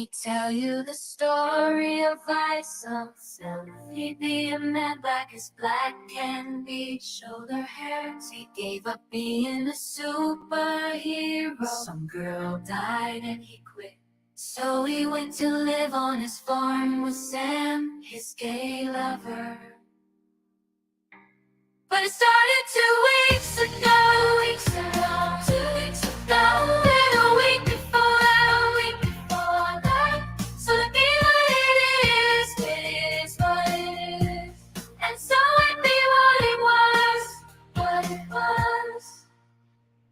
me tell you the story of Ice of Spades. He'd be a man black as black can be. Shoulder hairs, he gave up being a superhero. Some girl died and he quit. So he went to live on his farm with Sam, his gay lover. But it started 2 weeks ago, 2 weeks ago, and a week before that, a week before that. So to be what it is what it is. And so it be what it was.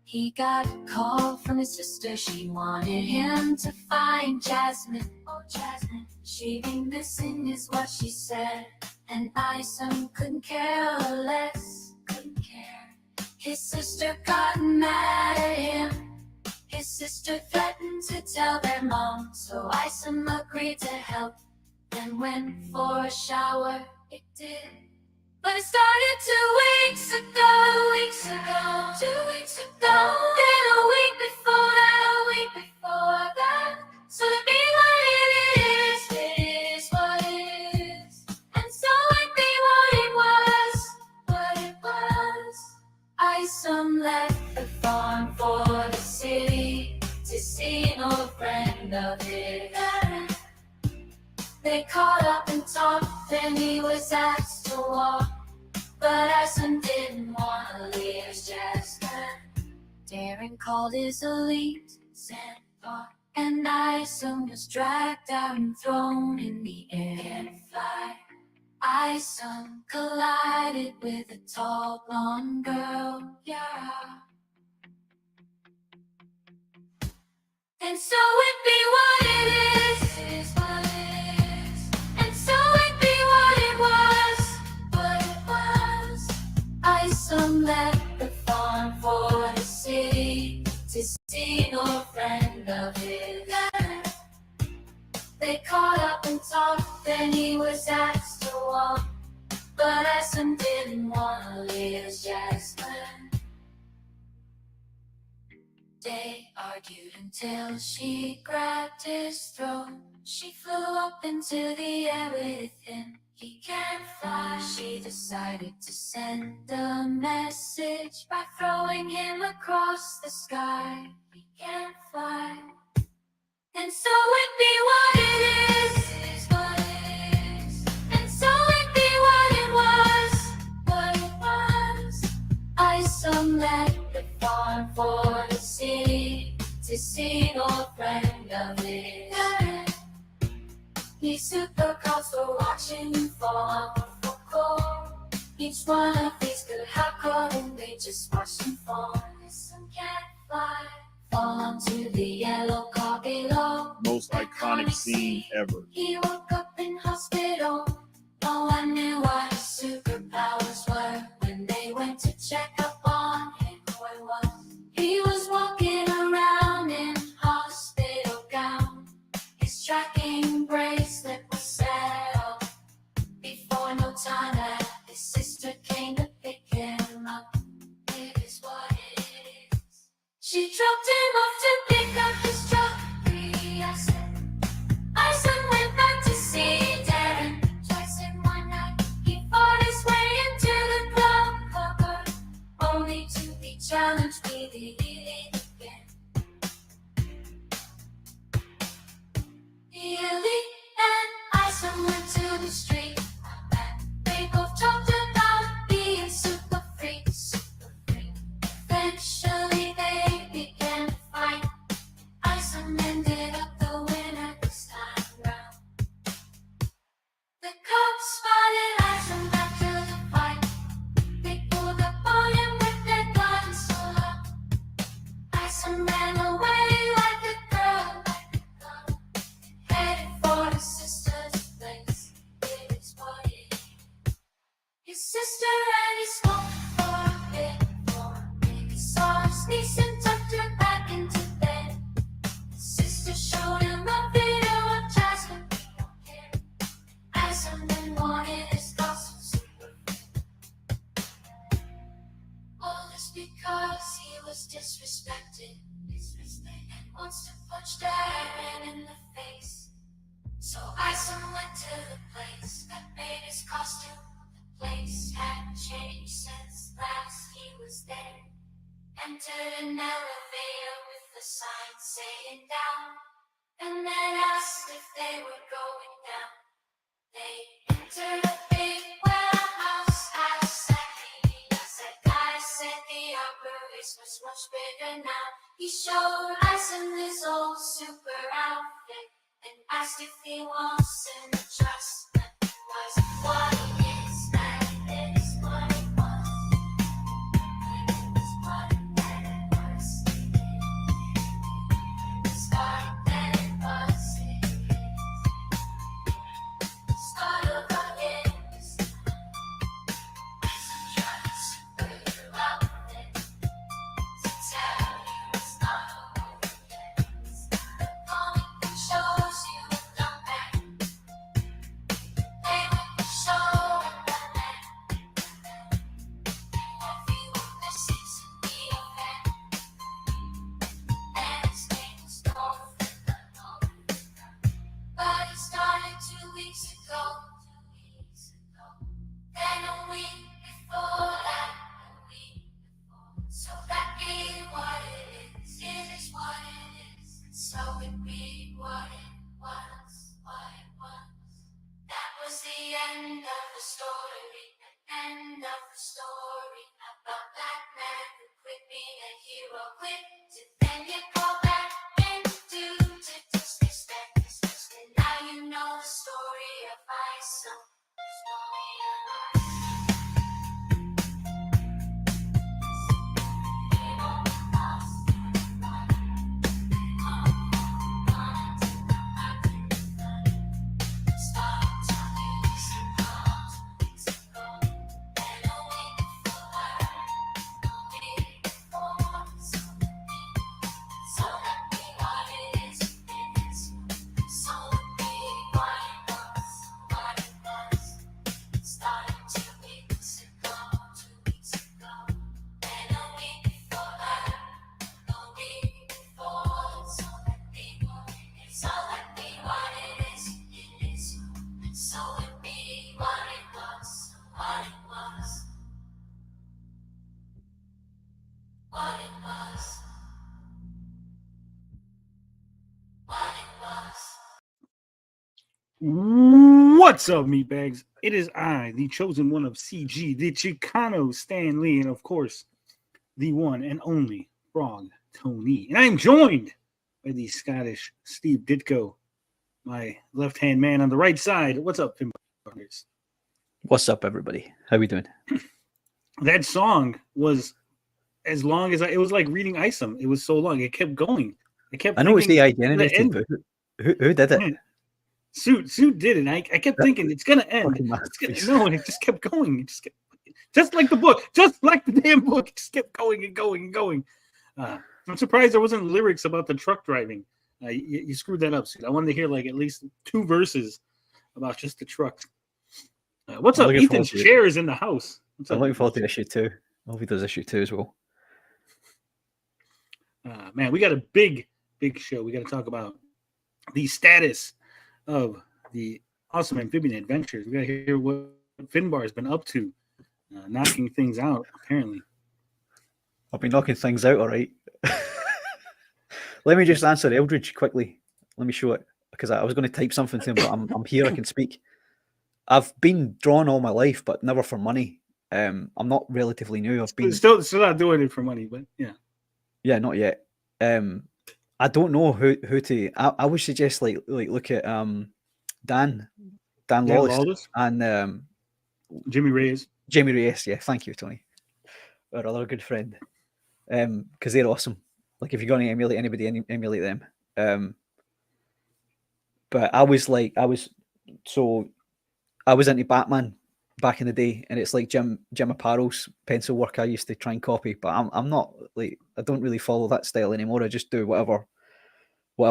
He got a call from his sister, she wanted him to find Jasmine. Oh, Jasmine, she be missing is what she said. And Isom couldn't care less, couldn't care. His sister got mad at him. His sister threatened to tell their mom. So Isom agreed to help and went for a shower. It did. But it started 2 weeks ago, 2 weeks ago. Then a week before that, a week before that. So to be what it is what it is. And so it be what it was. Isom left the farm for the city to see an old friend of his. They caught up and talked, and he was asked to walk. But Isom didn't want to leave Jasmine. Darren called his elite, sent Bahr, and Isom was dragged out and thrown in the air. Can't fly. Isom collided with a tall blonde girl, yeah. And so it be what it is what it is. And so it be what it was. Isom left the farm for the city to see an old friend of his. They caught up and talked, then he was asked to walk. But Isom didn't want to leave Jasmine. They argued until she grabbed his throat. She flew up into the air with him. He can't fly. She decided to send a message by throwing him across the sky. He can't fly. And so it be what it is what it is. And so it be what it was. Isom left the farm for the city to see an old friend of his. These supercars were watching him fall for Gore. Each one of these could have caught him, they just watched him fall. Isom can't fly. Fall onto the yellow car below. Most iconic scene ever. He woke up in hospital. No one knew what his superpowers were. When they went to check up on him, he was walking around in hospital gown. His tracking bracelet was set up. Before no time that his sister came to pick him up. It is what it is. She dropped him off to pick up his trophy. Isom went back to see Darren. Twice in one night, he fought his way into the glove cupboard, only to be challenged with it again. The elite So Ison went to the place that made his costume. The place hadn't changed since last he was there. Entered an elevator with a sign saying down, and then asked if they were going down. They entered a big warehouse, asked that guy said the upper race was much bigger now. He showed Ison his old super outfit and asked if he wants an adjustment. Was what it is, that is what it was. It was what it was. Start then it was. Start over again. Ison tried to super outfit to tell you it's not over yet. Comic book shows you a dumbass. They would show the man. If you were missing the event, and his name was Gore. But it started 2 weeks ago. Then a week before that, a week before. So that be what it is what it is. And so it be what it was, what it was. That was the end of the story, the end of the story about that man who quit being a hero, quit to then get called back into to disrespect. And now you know the story of Ison. Story of Ison. He won't lost. Started 2 weeks ago. And a week before, a week before. So that be what it is, it is. So it be what it was, what it was. Started 2 weeks ago, 2 weeks ago. And a week before that, a week before. So that be what it is, so that be what it is, it is. And so it be what it was, what it was. What it was. What it was. What's up, meatbags? It is I, the chosen one of CG, the Chicano Stan Lee, and of course, the one and only Frog Tony. And I am joined by the Scottish Steve Ditko, my left-hand man on the right side. What's up, Finn Partners? What's up, everybody? How we doing? That song was as long as it was like reading Ison. It was so long. It kept going. It kept. I know it's the thinking, identity, end. but who did it? Man, Suit did it. I kept thinking it's gonna end. Fucking It's no, and it just kept going. It just kept, just like the book, just like the damn book. It just kept going and going and going. I'm surprised there wasn't lyrics about the truck driving. You screwed that up, Suit. I wanted to hear like at least 2 verses about just the truck. What's I'm up? looking Ethan's forward to it. chair is in the house. What's I'm up? looking forward to issue 2. I hope he does issue 2 as well. Man, we got a big show. We got to talk about the status of the awesome amphibian adventures. We got to hear what Finbar has been up to, knocking things out, apparently. I've been knocking things out, all right. Let me just answer Eldridge quickly. Let me show it, because I was going to type something to him, but I'm here, I can speak. I've been drawn all my life, but never for money. I'm not relatively new. I've been Still not doing it for money, but yeah. Yeah, not yet. I don't know who to. I would suggest like look at Dan Lawless and Jimmy Reyes. Jamie Reyes. Yeah, thank you, Tony, our other good friend. Because they're awesome. Like if you're going to emulate anybody, emulate them. But I was into Batman back in the day, and it's like Jim Apparel's pencil work I used to try and copy, but I'm not like, I don't really follow that style anymore. I just do whatever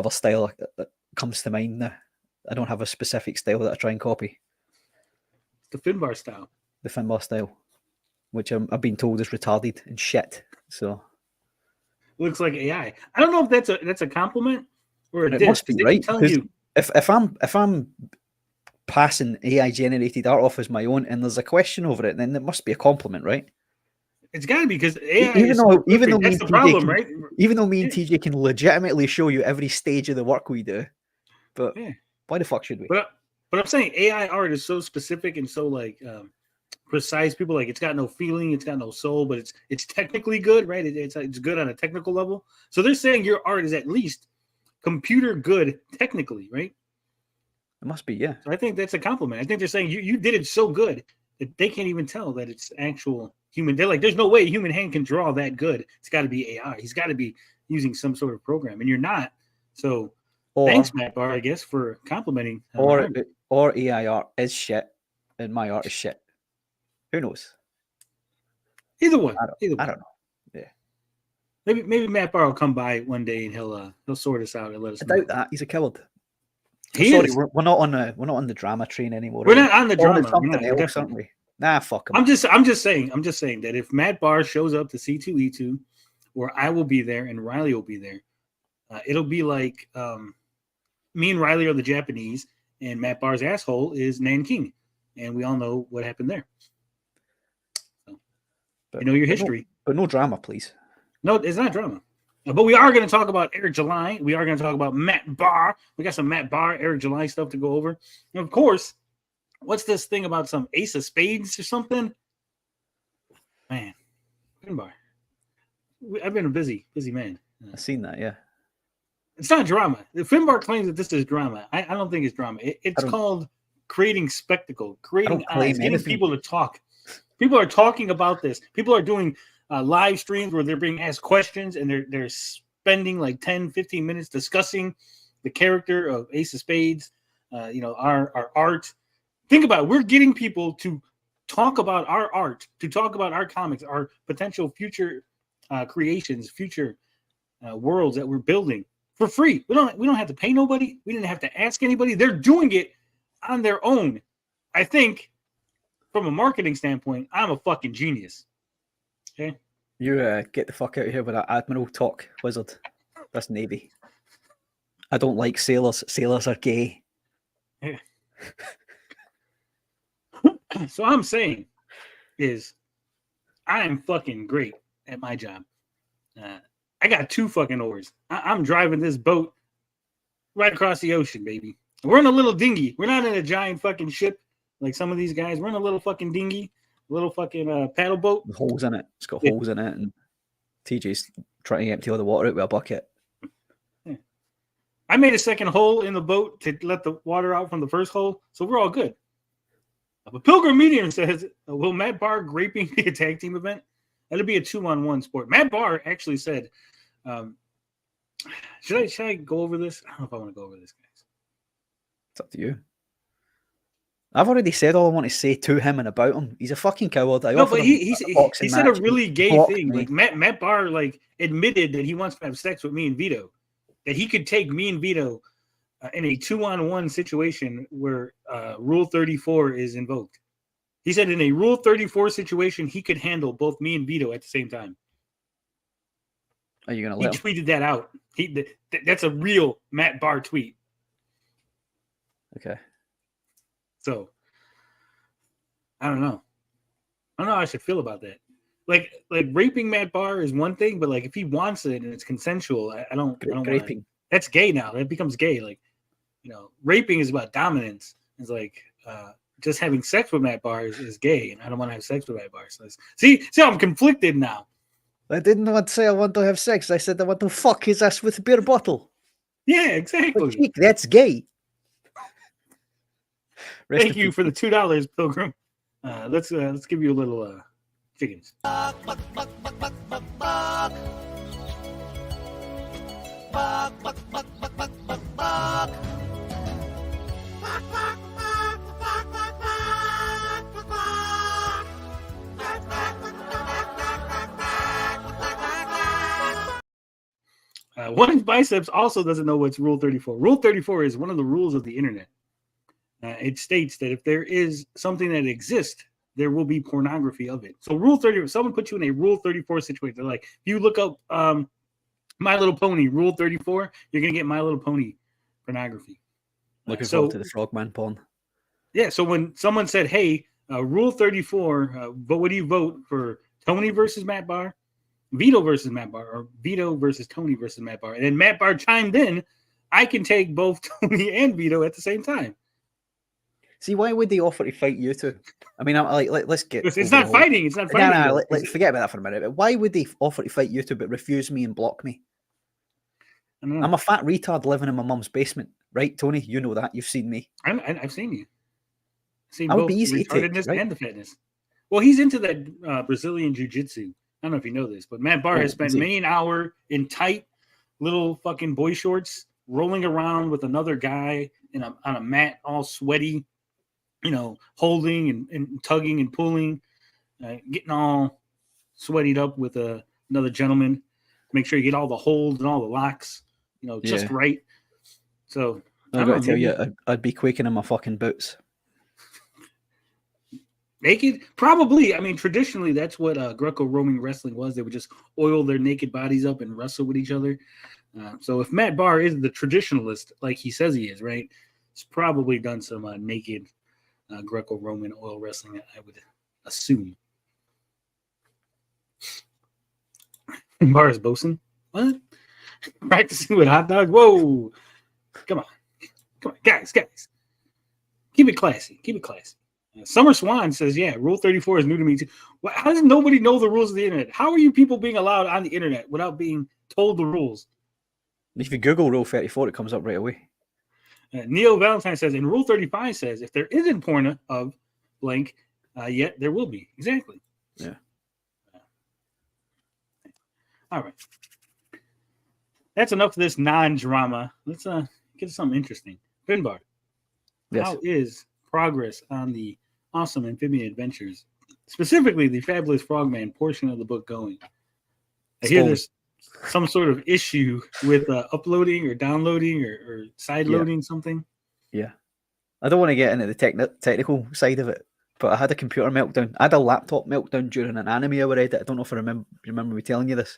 style that comes to mind now. I don't have a specific style that I try and copy. The Finbar style. The Finbar style, which I've been told is retarded and shit. So looks like AI. I don't know if that's a compliment or a it diss. must be, right? Tell you if I'm passing AI generated art off as my own, and there's a question over it, then it must be a compliment, right? It's got to be, because AI Even is though so even though perfect. me That's and the TJ problem, can, right? even though me and Yeah. TJ can legitimately show you every stage of the work we do, but Yeah. why the fuck should we? But I'm saying AI art is so specific and so like precise. People like, it's got no feeling, it's got no soul, but it's technically good, right? It's good on a technical level. So they're saying your art is at least computer good technically, right? It must be, yeah. So I think that's a compliment. I think they're saying you did it so good that they can't even tell that it's actual human. They're like, there's no way a human hand can draw that good. It's got to be AI. He's got to be using some sort of program, and you're not. So thanks, Matt Bahr, I guess, for complimenting. Or AI art is shit, and my art is shit. Who knows? Either one. I don't know. Yeah. Maybe Matt Bahr will come by one day and he'll sort us out and let us know. I doubt that. He's a coward. Sorry, we're not on the drama train anymore. We're not on the drama. Something else, aren't we? Nah, fuck him. I'm just saying that if Matt Bahr shows up to C2E2, where I will be there and Riley will be there, it'll be like me and Riley are the Japanese, and Matt Bahr's asshole is Nanking, and we all know what happened there. So, you know your history, but no drama, please. No, it's not drama. But we are going to talk about Eric July. We are going to talk about Matt Bahr. We got some Matt Bahr, Eric July stuff to go over. And of course, what's this thing about some Ace of Spades or something? Man, Finbar. I've been a busy man. I've seen that, yeah. It's not drama. Finbar claims that this is drama. I don't think it's drama. It's called creating spectacle, creating eyes, getting people to talk. People are talking about this. People are doing live streams where they're being asked questions, and they're spending like 10, 15 minutes discussing the character of Ace of Spades, our art. Think about it. We're getting people to talk about our art, to talk about our comics, our potential future creations, future worlds that we're building for free. We don't have to pay nobody. We didn't have to ask anybody. They're doing it on their own. I think from a marketing standpoint, I'm a fucking genius. Okay. You get the fuck out of here with that Admiral talk, wizard. That's Navy. I don't like sailors. Sailors are gay. Yeah. So I'm saying is I am fucking great at my job. I got 2 fucking oars. I'm driving this boat right across the ocean, baby. We're in a little dinghy. We're not in a giant fucking ship like some of these guys. We're in a little fucking dinghy, little fucking paddle boat. With holes in it. It's got holes in it, and TJ's trying to empty all the water out with a bucket. Yeah. I made a second hole in the boat to let the water out from the first hole, so we're all good. But Pilgrim Medium says, will Matt Bahr graping be a tag team event? That'll be a 2-on-1 sport. Matt Bahr actually said, should I go over this? I don't know if I want to go over this, guys. It's up to you. I've already said all I want to say to him and about him. He's a fucking coward. No, but he said a really gay thing. Me. Like Matt Bahr admitted that he wants to have sex with me and Vito. That he could take me and Vito in a 2-on-1 situation where Rule 34 is invoked. He said in a Rule 34 situation, he could handle both me and Vito at the same time. Are you going to let him? He tweeted that out. That's a real Matt Bahr tweet. Okay. So, I don't know. I don't know how I should feel about that. Like raping Matt Bahr is one thing, but like if he wants it and it's consensual, I don't raping. That's gay now. That becomes gay. Like, raping is about dominance. It's like just having sex with Matt Bahr is gay, and I don't want to have sex with Matt Bahr. So see how I'm conflicted now. I didn't want to say I want to have sex. I said I want to fuck his ass with a beer bottle. Yeah, exactly. Cheek, that's gay. Thank you for the $2, Pilgrim. Let's give you a little chickens. One Biceps also doesn't know what's Rule 34. Rule 34 is one of the rules of the internet. It states that if there is something that exists, there will be pornography of it. So Rule 30, if someone puts you in a Rule 34 situation, they're like, if you look up My Little Pony, Rule 34, you're going to get My Little Pony pornography. Looking So- forward to the Frogman porn. Yeah, so when someone said, hey, Rule 34, but what do you vote for Tony versus Matt Bahr, Vito versus Matt Bahr, or Vito versus Tony versus Matt Bahr? And then Matt Bahr chimed in, I can take both Tony and Vito at the same time. See, why would they offer to fight you two? I mean, I'm like, let's get. It's over not the whole- fighting. It's not No, fighting. no, though. let's forget about that for a minute. But why would they offer to fight you two but refuse me and block me? I don't know. I'm a fat retard living in my mum's basement, right, Tony? You know that. You've seen me. I've seen you. I've seen I would both be the easy to take, retardedness right? and the fatness. Well, he's into that Brazilian jiu-jitsu. I don't know if you know this, but Matt Bahr Oh, has spent is he? many an hour in tight little fucking boy shorts, rolling around with another guy on a mat, all sweaty, holding and tugging and pulling, getting all sweated up with another gentleman. Make sure you get all the holds and all the locks, just Yeah. right. So I've I got don't to know, tell maybe- you, I'd be quaking in my fucking boots. naked, probably. I mean, traditionally, that's what Greco-Roman wrestling was. They would just oil their naked bodies up and wrestle with each other. So if Matt Bahr is the traditionalist, like he says he is, right, he's probably done some naked Greco-Roman oil wrestling, I would assume. Bahr is bosun? What? Practicing with hot dogs? Whoa! Come on, guys. Keep it classy. Summer Swan says, yeah, Rule 34 is new to me too. How does nobody know the rules of the internet? How are you people being allowed on the internet without being told the rules? If you Google Rule 34, it comes up right away. Neo Valentine says, and Rule 35 says, if there isn't porn of blank, yet there will be. Exactly. Yeah. All right. That's enough of this non-drama. Let's get to something interesting. Finbar, Yes. how is progress on the awesome amphibian adventures, specifically the Fabulous Frogman portion of the book, going? I hear Slowly. there's some sort of issue with uploading or downloading or side loading something. Yeah. I don't want to get into the technical side of it, but I had a computer meltdown. I had a laptop meltdown during an anime I read. I don't know if I remember me telling you this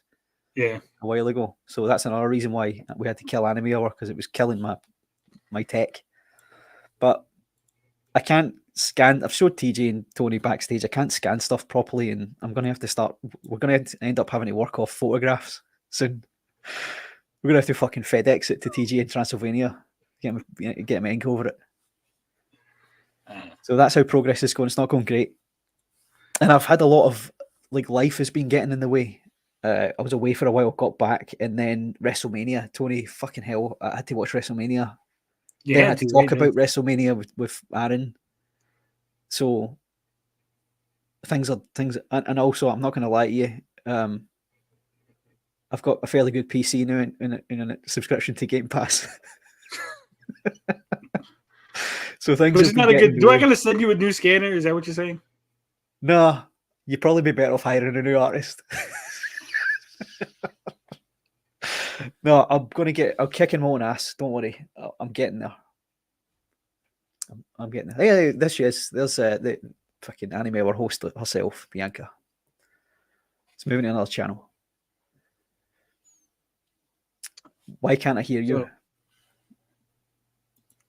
Yeah. a while ago. So that's another reason why we had to kill Anime Hour, because it was killing my tech. But I can't scan. I've showed TJ and Tony backstage. I can't scan stuff properly, and I'm going to have to start. We're going to end up having to work off photographs soon. We're going to have to fucking FedEx it to TJ in Transylvania. Get him ink over it. So that's how progress is going. It's not going great. And I've had a lot of, life has been getting in the way. I was away for a while, got back, and then WrestleMania. Tony, fucking hell, I had to watch WrestleMania. Yeah. Then I had to talk about WrestleMania with Aaron. So things, and also I'm not going to lie to you. I've got a fairly good PC now in a subscription to Game Pass. So things. Which is not a good. Do I gotta send you a new scanner? Is that what you're saying? No, you'd probably be better off hiring a new artist. No, I'm kicking my own ass. Don't worry. I'm getting there. I'm getting there. Yeah, there she is. There's the fucking Anime Hour host herself, Bianca. It's moving to another channel. Why can't I hear you? So-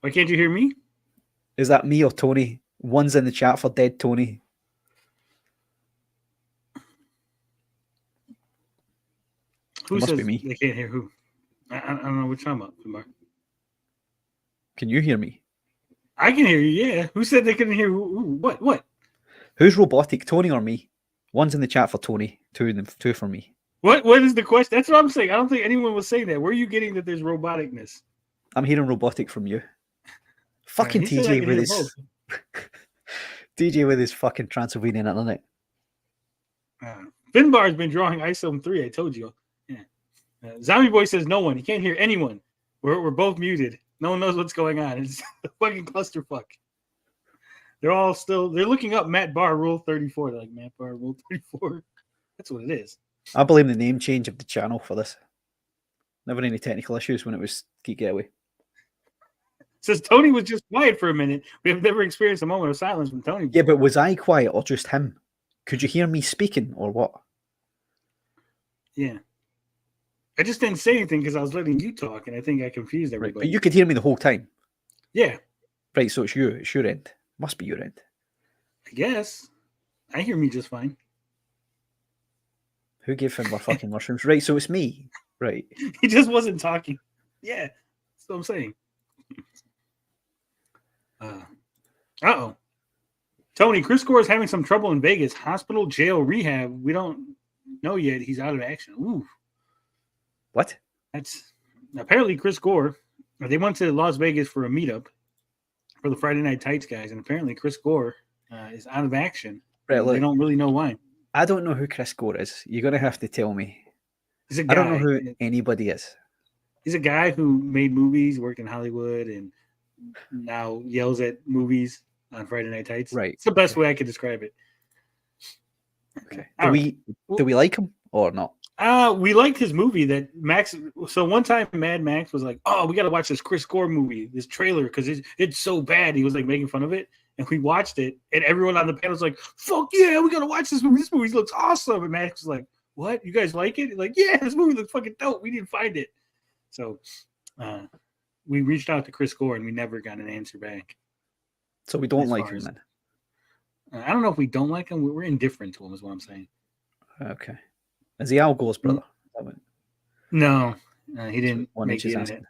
Why can't you hear me? Is that me or Tony? One's in the chat for dead Tony. Who must says be me. they can't hear who? I don't know what you're talking about, Kumar. Can you hear me? I can hear you, yeah. Who said they couldn't hear who? What? Who's robotic, Tony or me? One's in the chat for Tony, two for me. What is the question? That's what I'm saying. I don't think anyone was saying that. Where are you getting that there's roboticness? I'm hearing robotic from you. Fucking He said I TJ can with hear his both. TJ with his fucking Transylvanian internet. Finbar's been drawing ISO 3, I told you. Yeah. Zombie Boy says no one. He can't hear anyone. We're both muted. No one knows what's going on. It's a fucking clusterfuck. They're looking up Matt Bahr Rule 34. They're like, Matt Bahr Rule 34. That's what it is. I blame the name change of the channel for this. Never any technical issues when it was Geek Getaway. Says Tony was just quiet for a minute. We have never experienced a moment of silence from Tony. Yeah, but was I quiet or just him? Could you hear me speaking or what? Yeah. I just didn't say anything because I was letting you talk, and I think I confused Right, everybody. but you could hear me the whole time. Yeah, Right, so it's you. It's your end. Must be your end. I guess. I hear me just fine. Who gave him my fucking mushrooms? Right, so it's me. Right. He just wasn't talking. Yeah, that's what I'm saying. Uh-oh. Tony, Chris Gore is having some trouble in Vegas. Hospital, jail, rehab. We don't know yet. He's out of action. Ooh. What? That's apparently Chris Gore. They went to Las Vegas for a meetup for the Friday Night Tights guys, and apparently Chris Gore is out of action. Right, look, they don't really know why. I don't know who Chris Gore is. You're going to have to tell me. He's a guy. I don't know who anybody is. He's a guy who made movies, worked in Hollywood, and now yells at movies on Friday Night Tights. Right. It's the best way I could describe it. Okay. Do we like him or not? We liked his movie that Max. So one time Mad Max was like, "Oh, we got to watch this Chris Gore movie, this trailer, because it's so bad." He was like making fun of it, and we watched it, and everyone on the panel was like, "Fuck yeah, we got to watch this movie. This movie looks awesome." And Max was like, "What? You guys like it?" Like, "Yeah, this movie looks fucking dope. We didn't find it." So, we reached out to Chris Gore, and we never got an answer back. So we don't like him then. I don't know if we don't like him. We're indifferent to him, is what I'm saying. Okay. Is he Al Gore's brother? No, he didn't One make inch the is internet.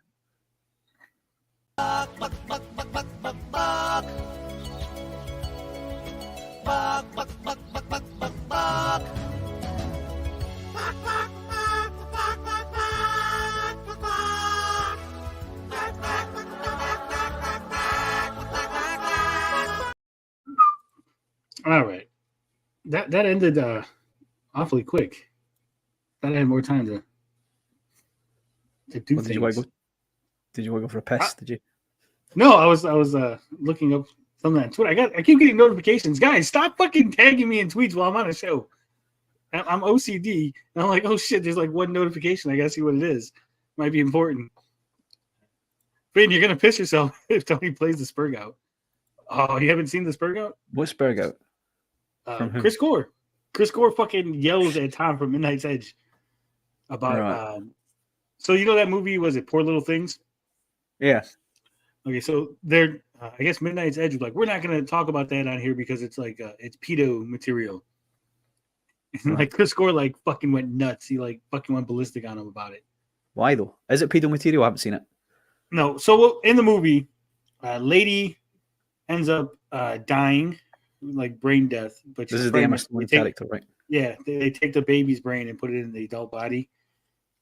All right. That ended awfully quick. I had more time to do Well, things. did you want to go for a piss? Did you? No, I was looking up something on Twitter. I keep getting notifications. Guys, stop fucking tagging me in tweets while I'm on a show. I'm OCD, and I'm like, oh shit, there's like one notification. I gotta see what it is. Might be important. Ben, you're gonna piss yourself if Tony plays the Spurg out. Oh, you haven't seen the Spurg out? What's Spurg out? Chris Gore. Chris Gore fucking yells at Tom from Midnight's Edge about. Right. So you know that movie, was it Poor Little Things? Yeah. Okay, so they're I guess Midnight's Edge was like, we're not going to talk about that on here because it's like it's pedo material. And like Chris Gore like fucking went nuts. He like fucking went ballistic on him about it. Why though? Is it pedo material? I haven't seen it. No. So in the movie, lady ends up dying, like brain death. But This is the Emma Stone character, right? Yeah, they take the baby's brain and put it in the adult body,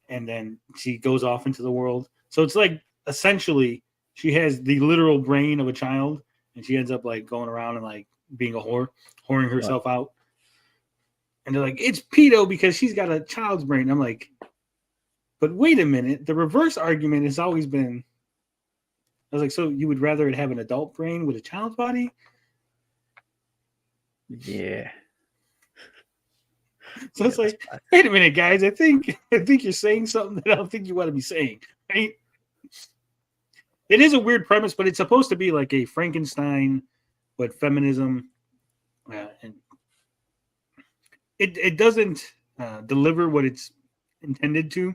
and then she goes off into the world. So it's like essentially she has the literal brain of a child, and she ends up like going around and like being a whoring herself out. And they're like, it's pedo because she's got a child's brain. I'm like, but wait a minute. The reverse argument has always been, I was like, so you would rather it have an adult brain with a child's body? Yeah. So it's like, wait a minute, guys. I think you're saying something that I don't think you want to be saying. Right? It is a weird premise, but it's supposed to be like a Frankenstein, but feminism, and it doesn't deliver what it's intended to.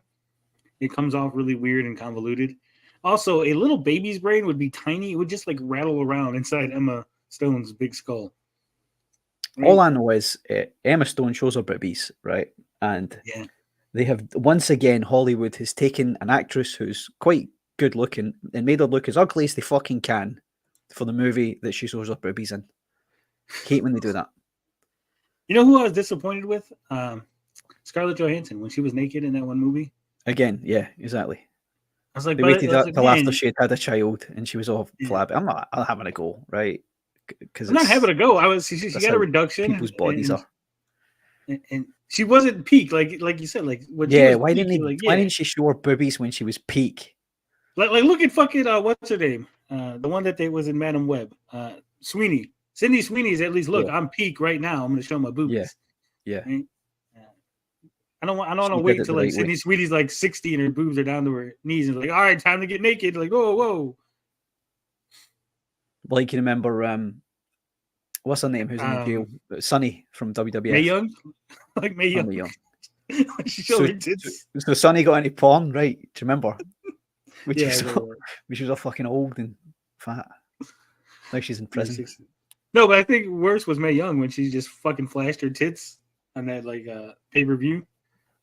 It comes off really weird and convoluted. Also, a little baby's brain would be tiny. It would just like rattle around inside Emma Stone's big skull. Right? All I know is Emma Stone shows her boobies, right? And they have, once again, Hollywood has taken an actress who's quite good looking and made her look as ugly as they fucking can for the movie that she shows her boobies in. Hate when they do that. You know who I was disappointed with? Scarlett Johansson, when she was naked in that one movie. Again, yeah, exactly. I was like, they waited till after she had a child and she was all flabby. I'm not having a go, right? Because I'm not having a go. She got a reduction. People's bodies are. And she wasn't peak, like you said. Like when why didn't she show her boobies when she was peak? Like look at fucking what's her name? The one that was in Madam Web. Sweeney. Sydney Sweeney's at least look. I'm peak right now. I'm going to show my boobies. Yeah. Right? I don't want to wait until like Sydney Sweeney's like 60 and her boobs are down to her knees and like, all right, time to get naked. Like, whoa. Like you remember, what's her name? Who's in the jail? Sunny from WWF. Mae Young, like Mae Young. She showed her tits. So Sunny got any porn, right? Do you remember? Which Yeah, was all fucking old and Fat. Now she's in prison. No, but I think worse was Mae Young when she just fucking flashed her tits on that like pay-per-view.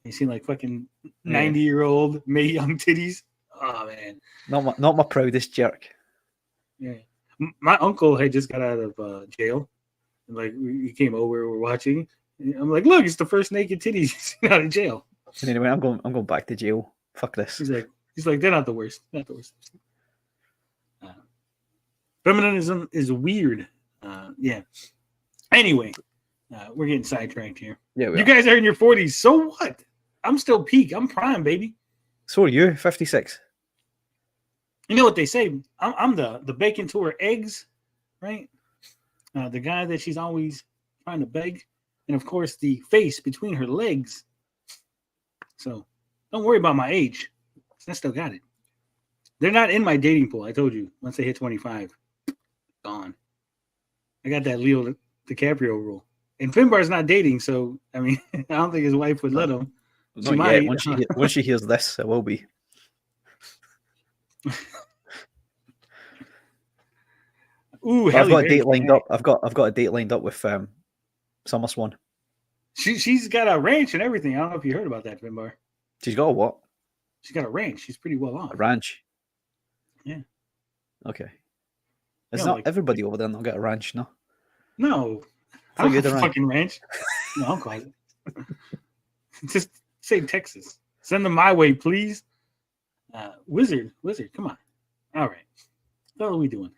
You seen like fucking 90-year-old Mae Young titties. Oh man. Not my proudest jerk. Yeah. My uncle had just got out of jail. And like he came over, we're watching. I'm like, look, it's the first naked titties he's seen out of jail. And anyway, I'm going back to jail. Fuck this. He's like, they're not the worst. Not the worst. Feminism is weird. Yeah. Anyway, we're getting sidetracked here. Yeah, you guys are in your 40s. So what? I'm still peak. I'm prime, baby. So are you, 56. You know what they say? I'm the bacon to her eggs, right? The guy that she's always trying to beg. And, of course, the face between her legs. So don't worry about my age. I still got it. They're not in my dating pool. I told you. Once they hit 25, gone. I got that Leo DiCaprio rule. And Finbar's not dating, so, I mean, I don't think his wife would let him. Not yet. Once she hears this, it will be. Ooh, I've got a date lined up. I've got a date lined up with Summer Swan. She's got a ranch and everything. I don't know if you heard about that, Finbar. She's got a what? She's got a ranch. She's pretty well off. A ranch. Yeah. Okay. It's not like, everybody over there not got a ranch, no? No. I don't have a fucking ranch. No, I'm quiet. Just say Texas. Send them my way, please. Wizard, come on. All right. What are we doing?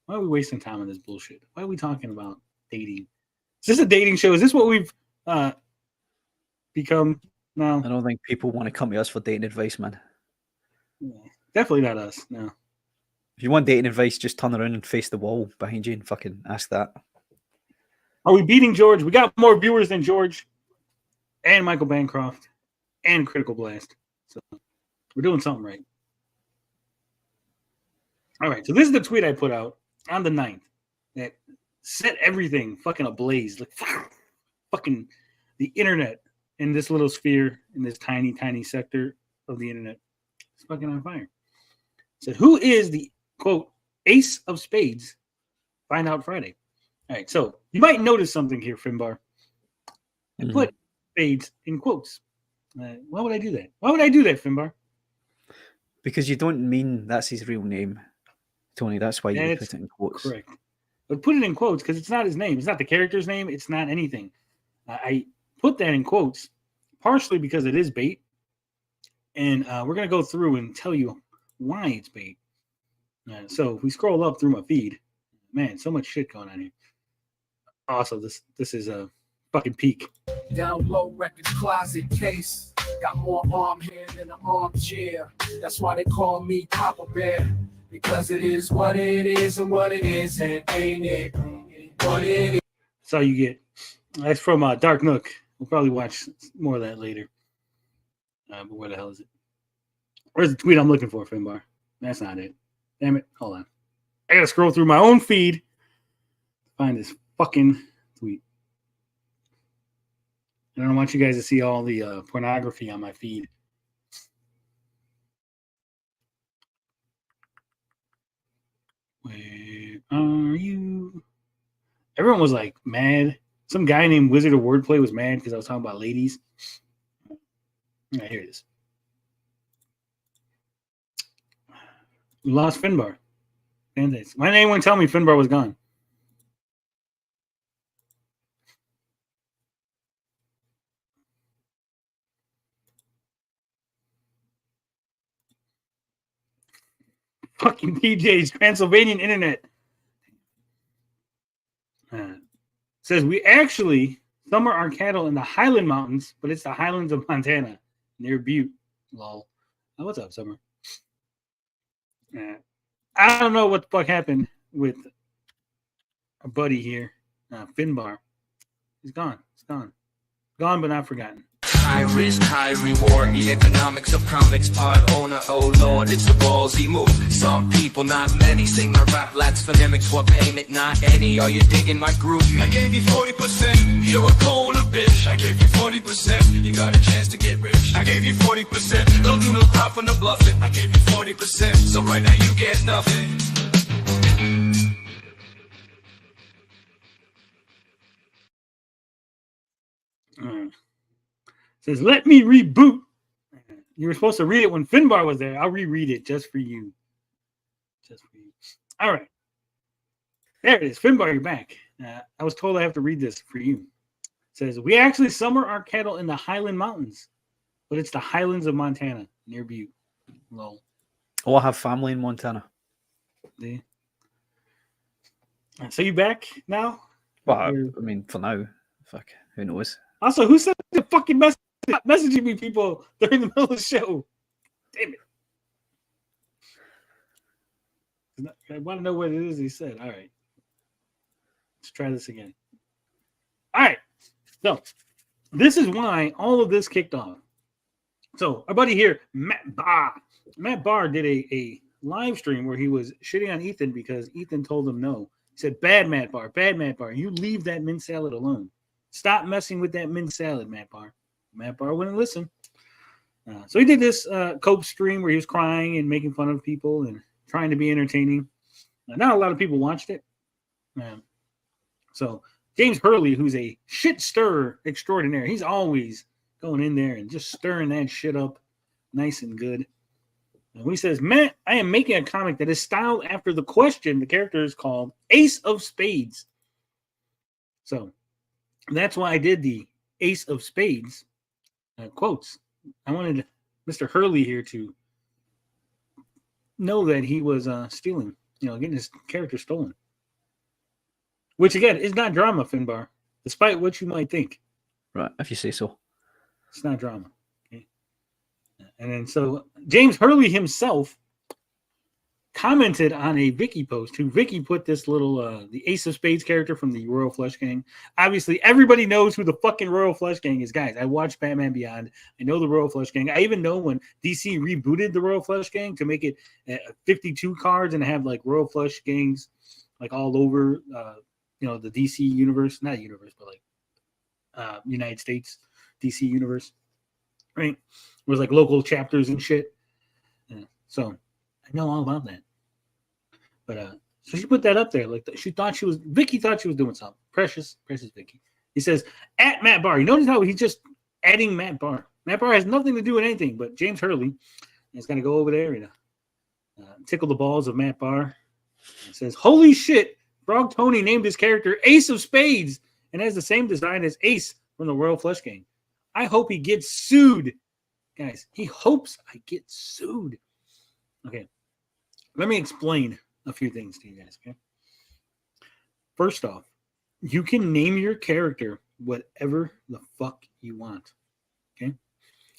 Why are we wasting time on this bullshit? Why are we talking about dating? Is this a dating show? Is this what we've become now? I don't think people want to come to us for dating advice, man. Yeah, definitely not us, no. If you want dating advice, just turn around and face the wall behind you and fucking ask that. Are we beating George? We got more viewers than George and Michael Bancroft and Critical Blast. So we're doing something right. All right, so this is the tweet I put out on the 9th that set everything fucking ablaze. Like fucking the internet in this little sphere, in this tiny, tiny sector of the internet. It's fucking on fire. It said, who is the, quote, Ace of Spades? Find out Friday. All right, so you might notice something here, Finbar. I put spades in quotes. Why would I do that? Why would I do that, Finbar? Because you don't mean that's his real name, Tony. That's why you put it in quotes. Correct. But put it in quotes because it's not his name. It's not the character's name. It's not anything. I put that in quotes partially because it is bait. And we're going to go through and tell you why it's bait. So if we scroll up through my feed, man, so much shit going on here. Also, this is a fucking peak. Down low record closet case. Got more arm hair than an armchair. That's why they call me Papa Bear. Because it is what it is and what it isn't, ain't it? What it is. That's all you get. That's from Dark Nook. We'll probably watch more of that later. But where the hell is it? Where's the tweet I'm looking for, Finbar? That's not it. Damn it. Hold on. I gotta scroll through my own feed to find this fucking tweet. I don't want you guys to see all the pornography on my feed. Where are you? Everyone was like mad. Some guy named Wizard of Wordplay was mad because I was talking about ladies. All right, here it is. We lost Finbar. Band-Aids. Why didn't anyone tell me Finbar was gone? Fucking PJ's Transylvanian internet. Says we actually summer our cattle in the Highland Mountains, but it's the Highlands of Montana near Butte. Lol. Oh, what's up, Summer? I don't know what the fuck happened with our buddy here, Finbar. He's gone. He's gone. Gone, but not forgotten. High risk, high reward. The economics of comics part owner. Oh Lord, it's a ballsy move. Some people, not many, sing my rap lats phonemics for payment, not any. Are you digging my groove? I gave you 40%. You're a corner bitch. I gave you 40%. You got a chance to get rich. I gave you 40%. Don't do no pop on the bluffing. I gave you 40%. So right now you get nothing. Says, let me reboot. You were supposed to read it when Finbar was there. I'll reread it just for you. Just for you. All right. There it is. Finbar, you're back. I was told I have to read this for you. It says, we actually summer our cattle in the Highland Mountains, but it's the Highlands of Montana near Butte. Lol. Oh, I have family in Montana. Yeah. So you back now? Well, I mean, for now, fuck, who knows? Also, who sent the fucking messaging me people during the middle of the show? Damn it. I want to know what it is he said. All right. Let's try this again. All right. So, this is why all of this kicked off. So, our buddy here, Matt Bahr did a live stream where he was shitting on Ethan because Ethan told him no. He said, bad Matt Bahr. You leave that mint salad alone. Stop messing with that mint salad, Matt Bahr. Matt Bahr wouldn't listen. So he did this cope stream where he was crying and making fun of people and trying to be entertaining. Not a lot of people watched it. So James Hurley, who's a shit stirrer extraordinaire, he's always going in there and just stirring that shit up nice and good. And he says, Matt, I am making a comic that is styled after the question. The character is called Ace of Spades. So that's why I did the Ace of Spades quotes. I wanted Mr. Hurley here to know that he was stealing, getting his character stolen. Which, again, is not drama, Finbar, despite what you might think. Right, if you say so. It's not drama. Okay? And then so James Hurley himself commented on a Vicky post. Vicky put this little the Ace of Spades character from the Royal Flush Gang. Obviously, everybody knows who the fucking Royal Flush Gang is, guys. I watched Batman Beyond. I know the Royal Flush Gang. I even know when DC rebooted the Royal Flush Gang to make it 52 cards and have like Royal Flush Gangs like all over the DC universe, not universe, but like United States DC universe, right? It was like local chapters and shit. So I know all about that. But so she put that up there. Like Vicky thought she was doing something. Precious Vicky. He says, at Matt Bahr. You notice how he's just adding Matt Bahr. Matt Bahr has nothing to do with anything, but James Hurley is going to go over there and tickle the balls of Matt Bahr. He says, holy shit, Frog Tony named his character Ace of Spades and has the same design as Ace from the Royal Flush Gang. I hope he gets sued. Guys, he hopes I get sued. Okay, let me explain a few things to you guys, okay? First off, you can name your character whatever the fuck you want, okay?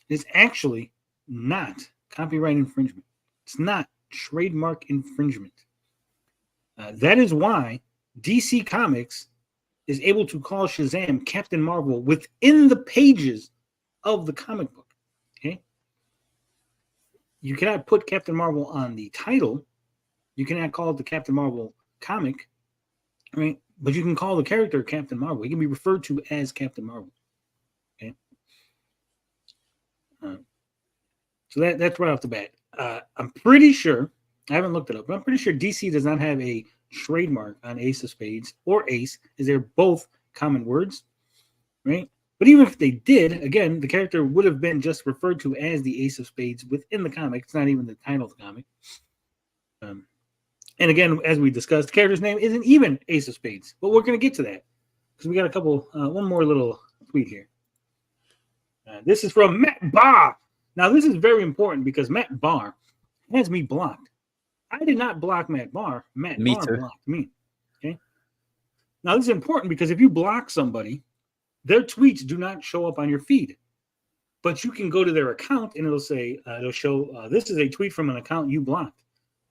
It's actually not copyright infringement. It's not trademark infringement. That is why DC Comics is able to call Shazam Captain Marvel within the pages of the comic book, okay? You cannot put Captain Marvel on the title. You cannot call it the Captain Marvel comic, right? But you can call the character Captain Marvel. He can be referred to as Captain Marvel, okay? So that's right off the bat. I'm pretty sure, I haven't looked it up, but I'm pretty sure DC does not have a trademark on Ace of Spades or Ace, as they're both common words, right? But even if they did, again, the character would have been just referred to as the Ace of Spades within the comic. It's not even the title of the comic. And again, as we discussed, the character's name isn't even Ace of Spades. But we're going to get to that because we got a couple, one more little tweet here. This is from Matt Bahr. Now, this is very important because Matt Bahr has me blocked. I did not block Matt Bahr. Matt Bahr blocked me. Okay. Now, this is important because if you block somebody, their tweets do not show up on your feed. But you can go to their account and it'll say, it'll show, this is a tweet from an account you blocked.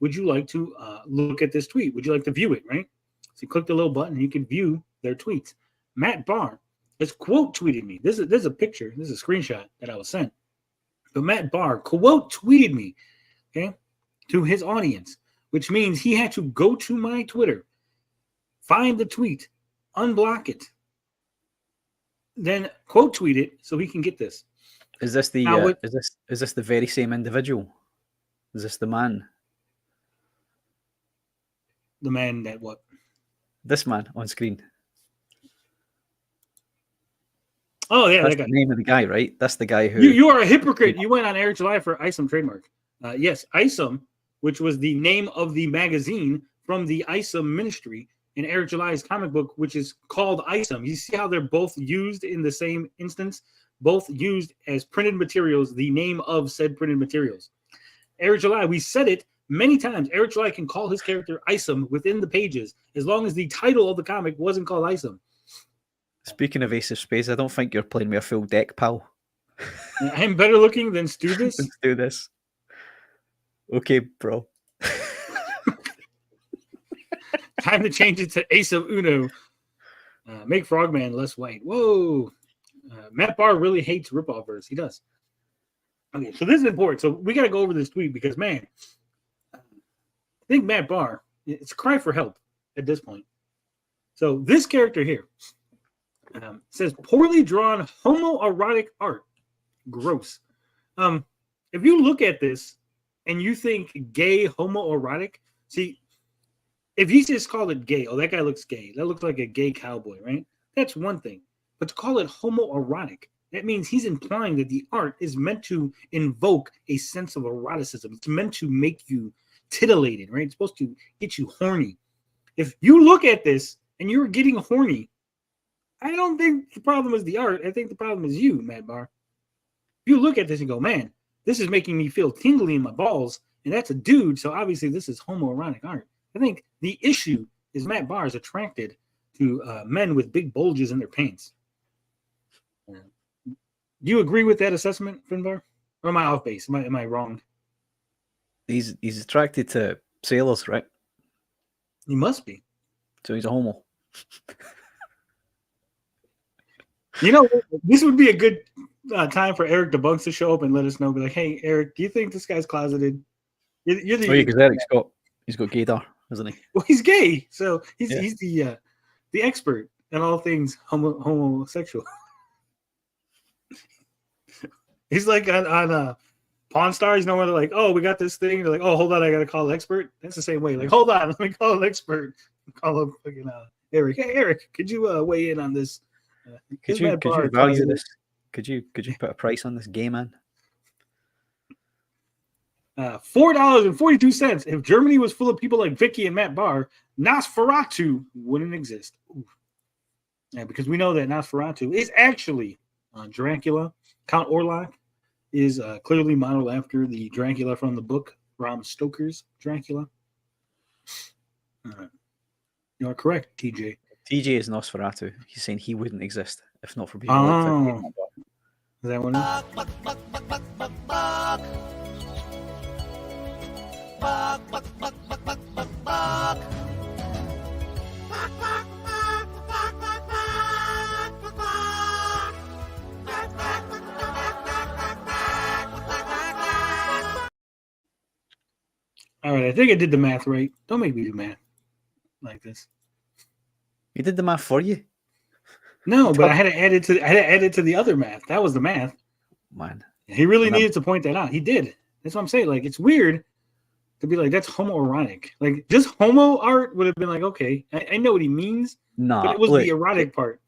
Would you like to look at this tweet? Would you like to view it, right? So you click the little button and you can view their tweets. Matt Bahr has quote tweeted me. This is a picture. This is a screenshot that I was sent. But Matt Bahr quote tweeted me, okay, to his audience, which means he had to go to my Twitter, find the tweet, unblock it, then quote tweet it so he can get this. Is this the is this the very same individual? Is this the man? The man that what? This man on screen. Oh yeah, That's that the guy. name of the guy, right? That's the guy who. You are a hypocrite. You went on Eric July for Isom trademark. Yes, Isom, which was the name of the magazine from the Isom ministry in Eric July's comic book, which is called Isom. You see how they're both used in the same instance, both used as printed materials, the name of said printed materials. Eric July, we said it many times. Eric July can call his character Isom within the pages as long as the title of the comic wasn't called Isom. Speaking of Ace of Spades, I don't think you're playing me a full deck, pal. I'm better looking than Stubis. Let's do this. Okay, bro. Time to change it to Ace of Uno. Make Frogman less white. Whoa. Matt Bahr really hates Rippaverse. He does. Okay, so this is important. So we got to go over this tweet because, man, I think Matt Bahr, it's a cry for help at this point. So this character here says, poorly drawn homoerotic art. Gross. If you look at this and you think gay homoerotic, see, if he just called it gay, oh, that guy looks gay. That looks like a gay cowboy, right? That's one thing. But to call it homoerotic, that means he's implying that the art is meant to invoke a sense of eroticism. It's meant to make you titillated, right? It's supposed to get you horny. If you look at this and you're getting horny, I don't think the problem is the art. I think the problem is you, Matt Bahr. If you look at this and go, man, this is making me feel tingly in my balls, and that's a dude, so obviously this is homoerotic art. I think the issue is Matt Bahr is attracted to men with big bulges in their pants. Do you agree with that assessment, Finbar? Or am I off base? Am I wrong? He's attracted to sailors, right? He must be. So he's a homo. You know, this would be a good time for Eric Debunks to show up and let us know. Be like, hey, Eric, do you think this guy's closeted? You're the because Eric's got gaydar, isn't he? Well, he's gay, so he's the expert in all things homosexual. He's like on Pawn Stars, you know, where they're like, oh, we got this thing. They're like, oh, hold on, I got to call the expert. That's the same way. Like, hold on, let me call an expert. Call him fucking Eric. Hey, Eric, could you weigh in on this? Could you value this? Could you put a price on this gay man? $4.42. If Germany was full of people like Vicky and Matt Bahr, Nosferatu wouldn't exist. Ooh. Yeah, because we know that Nosferatu is actually Dracula. Count Orlok is clearly modeled after the Dracula from the book, Bram Stoker's Dracula. You are correct, TJ. TJ is Nosferatu. He's saying he wouldn't exist if not for people. Is that one? All right, I think I did the math right. Don't make me do math like this. He did the math for you. No, but I had to add it to the other math. That was the math. Man, he really needed to point that out. He did. That's what I'm saying. Like, it's weird to be like, that's homoerotic. Like, just homo art would have been like, okay, I know what he means. Nah, but it was the erotic part.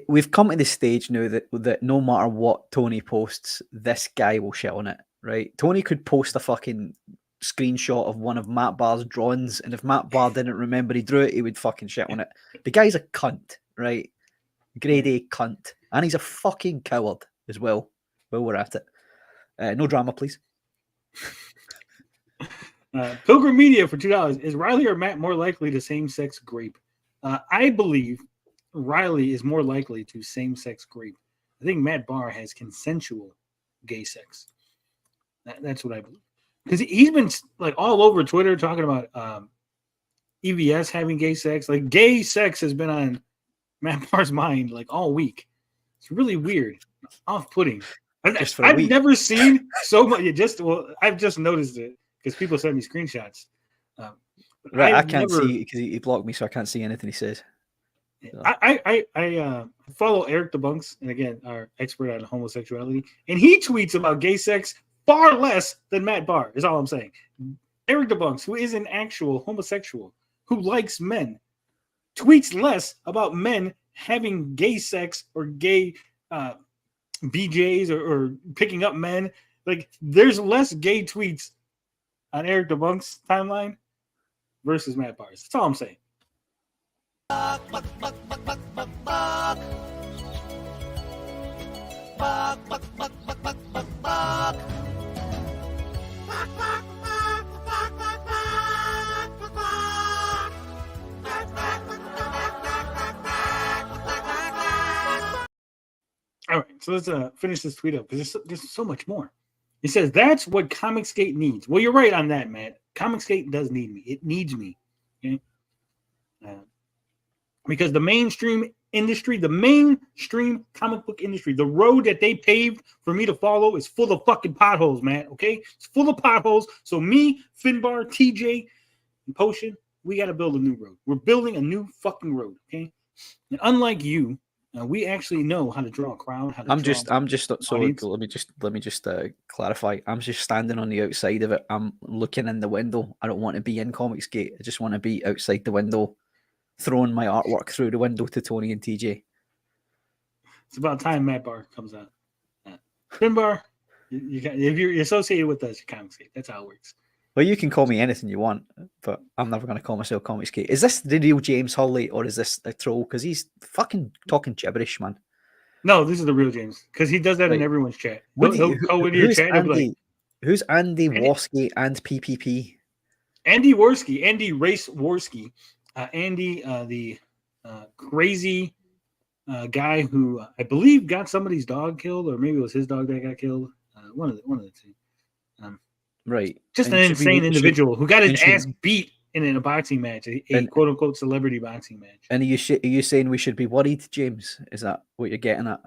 We've come to the stage now that no matter what Tony posts, this guy will shit on it, right? Tony could post a fucking screenshot of one of Matt Bahr's drawings, and if Matt Bahr didn't remember he drew it, he would fucking shit on it. The guy's a cunt, right? Grade A cunt. And he's a fucking coward as well. While we're at it. No drama, please. Pilgrim Media for $2. Is Riley or Matt more likely to same-sex grape? I believe Riley is more likely to same-sex grape. I think Matt Bahr has consensual gay sex. That's what I believe. Because he's been like all over Twitter talking about EVS having gay sex. Like, gay sex has been on Matt Bahr's mind like all week. It's really weird, off-putting. I've never seen so much. I've just noticed it because people send me screenshots. Right, I can't see because he blocked me, so I can't see anything he says. So. I follow Eric Debunks, and again, our expert on homosexuality, and he tweets about gay sex far less than Matt Bahr, is all I'm saying. Eric Debunks, who is an actual homosexual, who likes men, tweets less about men having gay sex or gay BJs or picking up men. Like, there's less gay tweets on Eric the Monk's timeline versus Matt Bahr's. That's all I'm saying. All right, so let's finish this tweet up because there's so much more. He says, that's what Comicsgate needs. Well, you're right on that, Matt. Comicsgate does need me. It needs me. Okay? Because the mainstream industry, the mainstream comic book industry, the road that they paved for me to follow is full of fucking potholes, Matt. Okay? It's full of potholes. So me, Finbar, TJ, and Potion, we got to build a new road. We're building a new fucking road. Okay? And unlike you, we actually know how to draw a crowd. Let me just clarify. I'm just standing on the outside of it. I'm looking in the window. I don't want to be in Comicsgate. I just want to be outside the window, throwing my artwork through the window to Tony and TJ. It's about time Matt Bahr comes out. Finbar, if you're associated with us, you're Comicsgate. That's how it works. Well, you can call me anything you want, but I'm never going to call myself Comicsgate. Is this the real James Hurley, or is this a troll? Because he's fucking talking gibberish, man. No, this is the real James, because he does that in everyone's chat. He'll go into your chat and be like, who's Andy Worski and PPP? Andy Worski, Andy Race Worski. Andy, the crazy guy who I believe got somebody's dog killed, or maybe it was his dog that got killed. One of the two. Right. Just an insane individual who got his ass beat in a boxing match, a quote unquote celebrity boxing match. And are you saying we should be worried, James? Is that what you're getting at?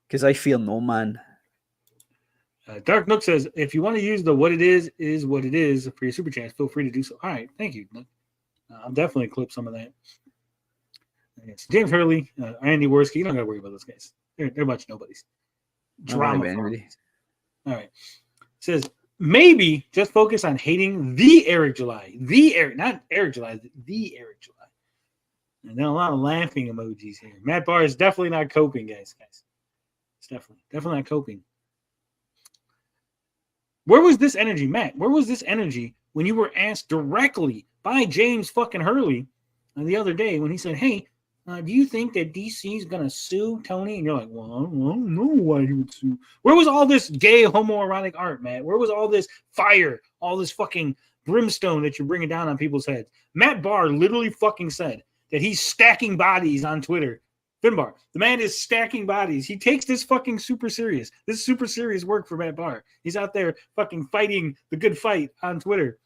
Because I fear no man. Dark Nook says, if you want to use the what it is what it is for your super chats, feel free to do so. All right. Thank you, Nook. I'll definitely clip some of that. It's James Hurley, Andy Worski. You don't got to worry about those guys. They're a bunch of nobodies. Drama. All right. Says, maybe just focus on hating the Eric July. Not Eric July, the Eric July. And then a lot of laughing emojis here. Matt Bahr is definitely not coping, guys. It's definitely not coping. Where was this energy, Matt? Where was this energy when you were asked directly by James fucking Hurley the other day when he said, hey, do you think that DC is going to sue Tony? And you're like, well, I don't know why he would sue. Where was all this gay homoerotic art, Matt? Where was all this fire, all this fucking brimstone that you're bringing down on people's heads? Matt Bahr literally fucking said that he's stacking bodies on Twitter. Finbar, the man is stacking bodies. He takes this fucking super serious. This is super serious work for Matt Bahr. He's out there fucking fighting the good fight on Twitter.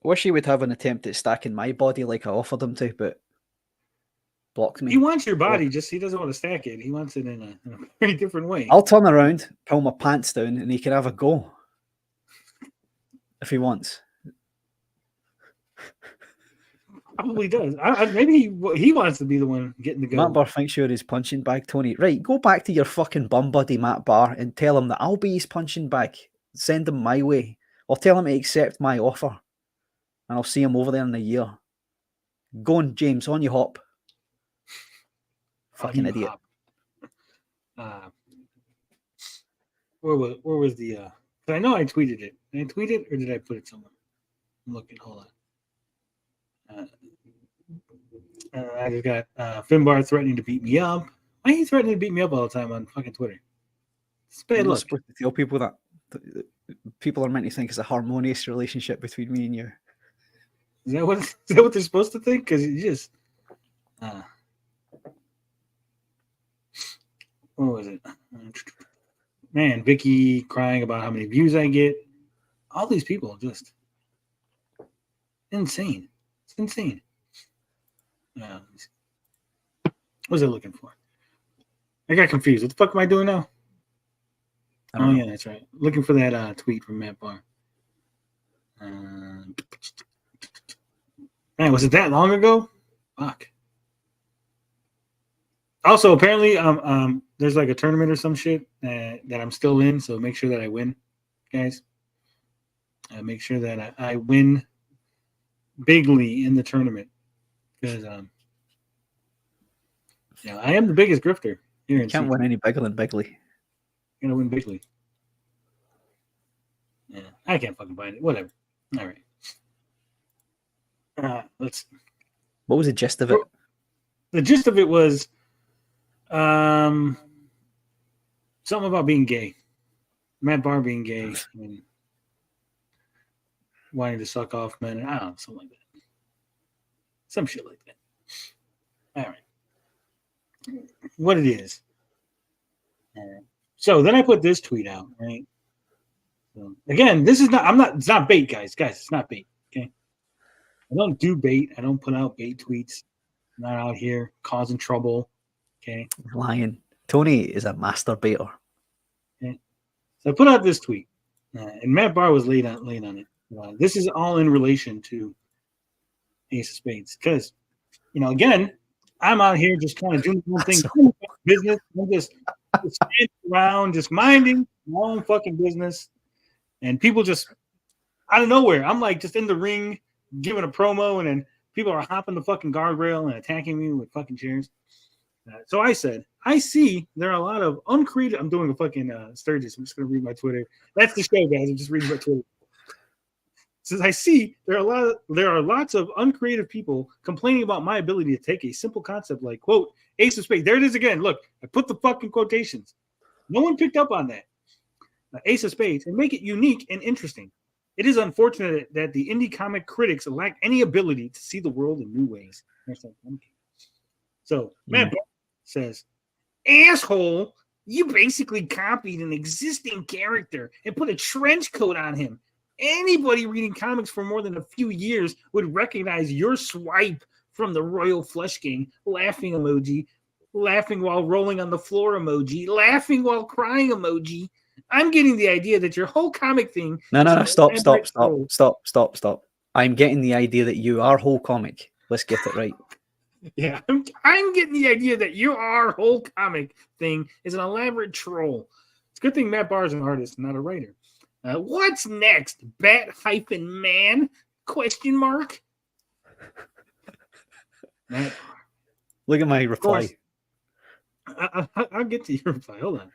Wish he would have an attempt at stacking my body like I offered him to, but blocked me. He wants your body, just he doesn't want to stack it. He wants it in a very different way. I'll turn around, pull my pants down, and he can have a go if he wants. Probably does. Maybe he wants to be the one getting the go. Matt Bahr thinks you're his punching bag, Tony. Right, go back to your fucking bum buddy Matt Bahr and tell him that I'll be his punching bag. Send him my way, or tell him to accept my offer, and I'll see him over there in a year. Go on, James, on you hop. Fucking idiot. Where was the I know I tweeted it. Did I tweet it or did I put it somewhere? I'm looking, hold on. I just got Finbar threatening to beat me up. Why are you threatening to beat me up all the time on fucking Twitter? It's bad luck. Supposed to tell people that people are meant to think it's a harmonious relationship between me and you. Is that what they're supposed to think? Because you just what was it? Man, Vicky crying about how many views I get. All these people just insane. It's insane. What was I looking for? I got confused. What the fuck am I doing now? Oh, yeah, that's right. Looking for that tweet from Matt Bahr. Man, was it that long ago? Fuck. Also, apparently, there's like a tournament or some shit that I'm still in, so make sure that I win, guys. Make sure that I win bigly in the tournament because I am the biggest grifter. Here You in can't CG. win any bigger than Bigley. You're gonna win bigly. Yeah, I can't fucking find it. Whatever. All right. Let's. What was the gist of it? The gist of it was, something about being gay. Matt Bahr being gay and wanting to suck off men. And I don't know, something like that. Some shit like that. All right. What it is. All right. So then I put this tweet out, right? So, again, this is not, it's not bait, guys. Guys, it's not bait, okay? I don't do bait. I don't put out bait tweets. I'm not out here causing trouble, okay? Lying. Tony is a master baiter. Okay? So I put out this tweet, and Matt Bahr was late on it. This is all in relation to Ace of Spades because, again, I'm out here just kind of doing my own thing, business. I'm just standing around, just minding my own fucking business, and people just out of nowhere. I'm like just in the ring giving a promo, and then people are hopping the fucking guardrail and attacking me with fucking chairs. So I said, I see there are a lot of uncreative. I'm doing a fucking Sturgis. I'm just gonna read my Twitter. That's the show, guys. I'm just reading my Twitter. Says I see there are lots of uncreative people complaining about my ability to take a simple concept like quote Ace of Spades. There it is again. Look, I put the fucking quotations. No one picked up on that. Ace of Spades and make it unique and interesting. It is unfortunate that the indie comic critics lack any ability to see the world in new ways. So Matt Bahr says, asshole, you basically copied an existing character and put a trench coat on him. Anybody reading comics for more than a few years would recognize your swipe from the Royal Flush King, laughing emoji, laughing while rolling on the floor emoji, laughing while crying emoji. I'm getting the idea that your whole comic thing. No, stop. I'm getting the idea that you are whole comic. Let's get it right. Yeah, I'm getting the idea that your whole comic thing is an elaborate troll. It's a good thing Matt Bahr is an artist, not a writer. What's next? Bat-man? Question mark. Matt. Look at my reply. I'll get to your reply. Hold on.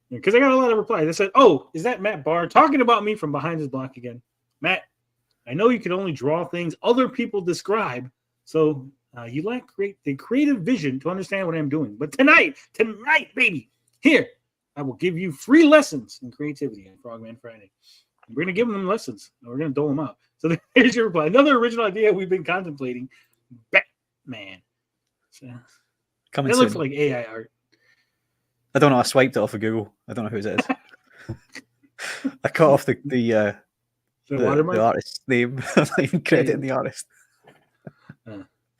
Because I got a lot of replies. I said, oh, is that Matt Bahr talking about me from behind his block again? Matt, I know you can only draw things other people describe, so you lack the creative vision to understand what I'm doing. But tonight, baby, here, I will give you free lessons in creativity on Frogman Friday. And we're going to give them lessons, and we're going to dole them out. So here's your reply. Another original idea we've been contemplating, Batman. So, Coming that soon. looks like AI art. I don't know. I swiped it off of Google. I don't know whose it is. I cut off the watermark? artist's name. I'm not even crediting the artist.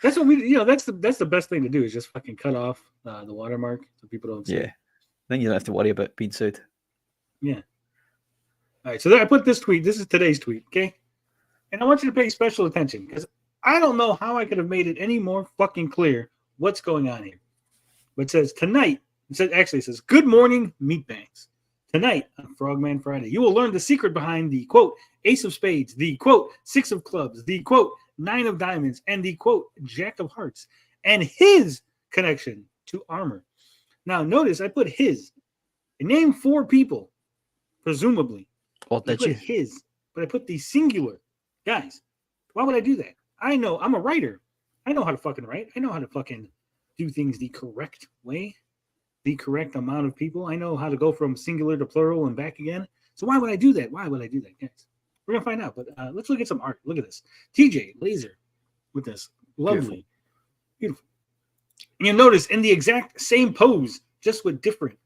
That's what we, that's the best thing to do is just fucking cut off the watermark so people don't see. Yeah. Then you don't have to worry about being sued. Yeah. All right. So I put this tweet. This is today's tweet. Okay. And I want you to pay special attention because I don't know how I could have made it any more fucking clear what's going on here. But it says tonight, it says, good morning, meatbags. Tonight on Frogman Friday, you will learn the secret behind the quote, Ace of Spades, the quote, Six of Clubs, the quote, Nine of Diamonds, and the quote, Jack of Hearts, and his connection to armor. Now, notice I put his. I named 4 people, presumably. Or did you? His, but I put the singular. Guys, why would I do that? I know I'm a writer. I know how to fucking write. I know how to fucking do things the correct way, the correct amount of people. I know how to go from singular to plural and back again. So why would I do that? Why would I do that, guys? We're going to find out. But let's look at some art. Look at this. TJ Laser with this. Lovely. Beautiful. And you'll notice in the exact same pose, just with different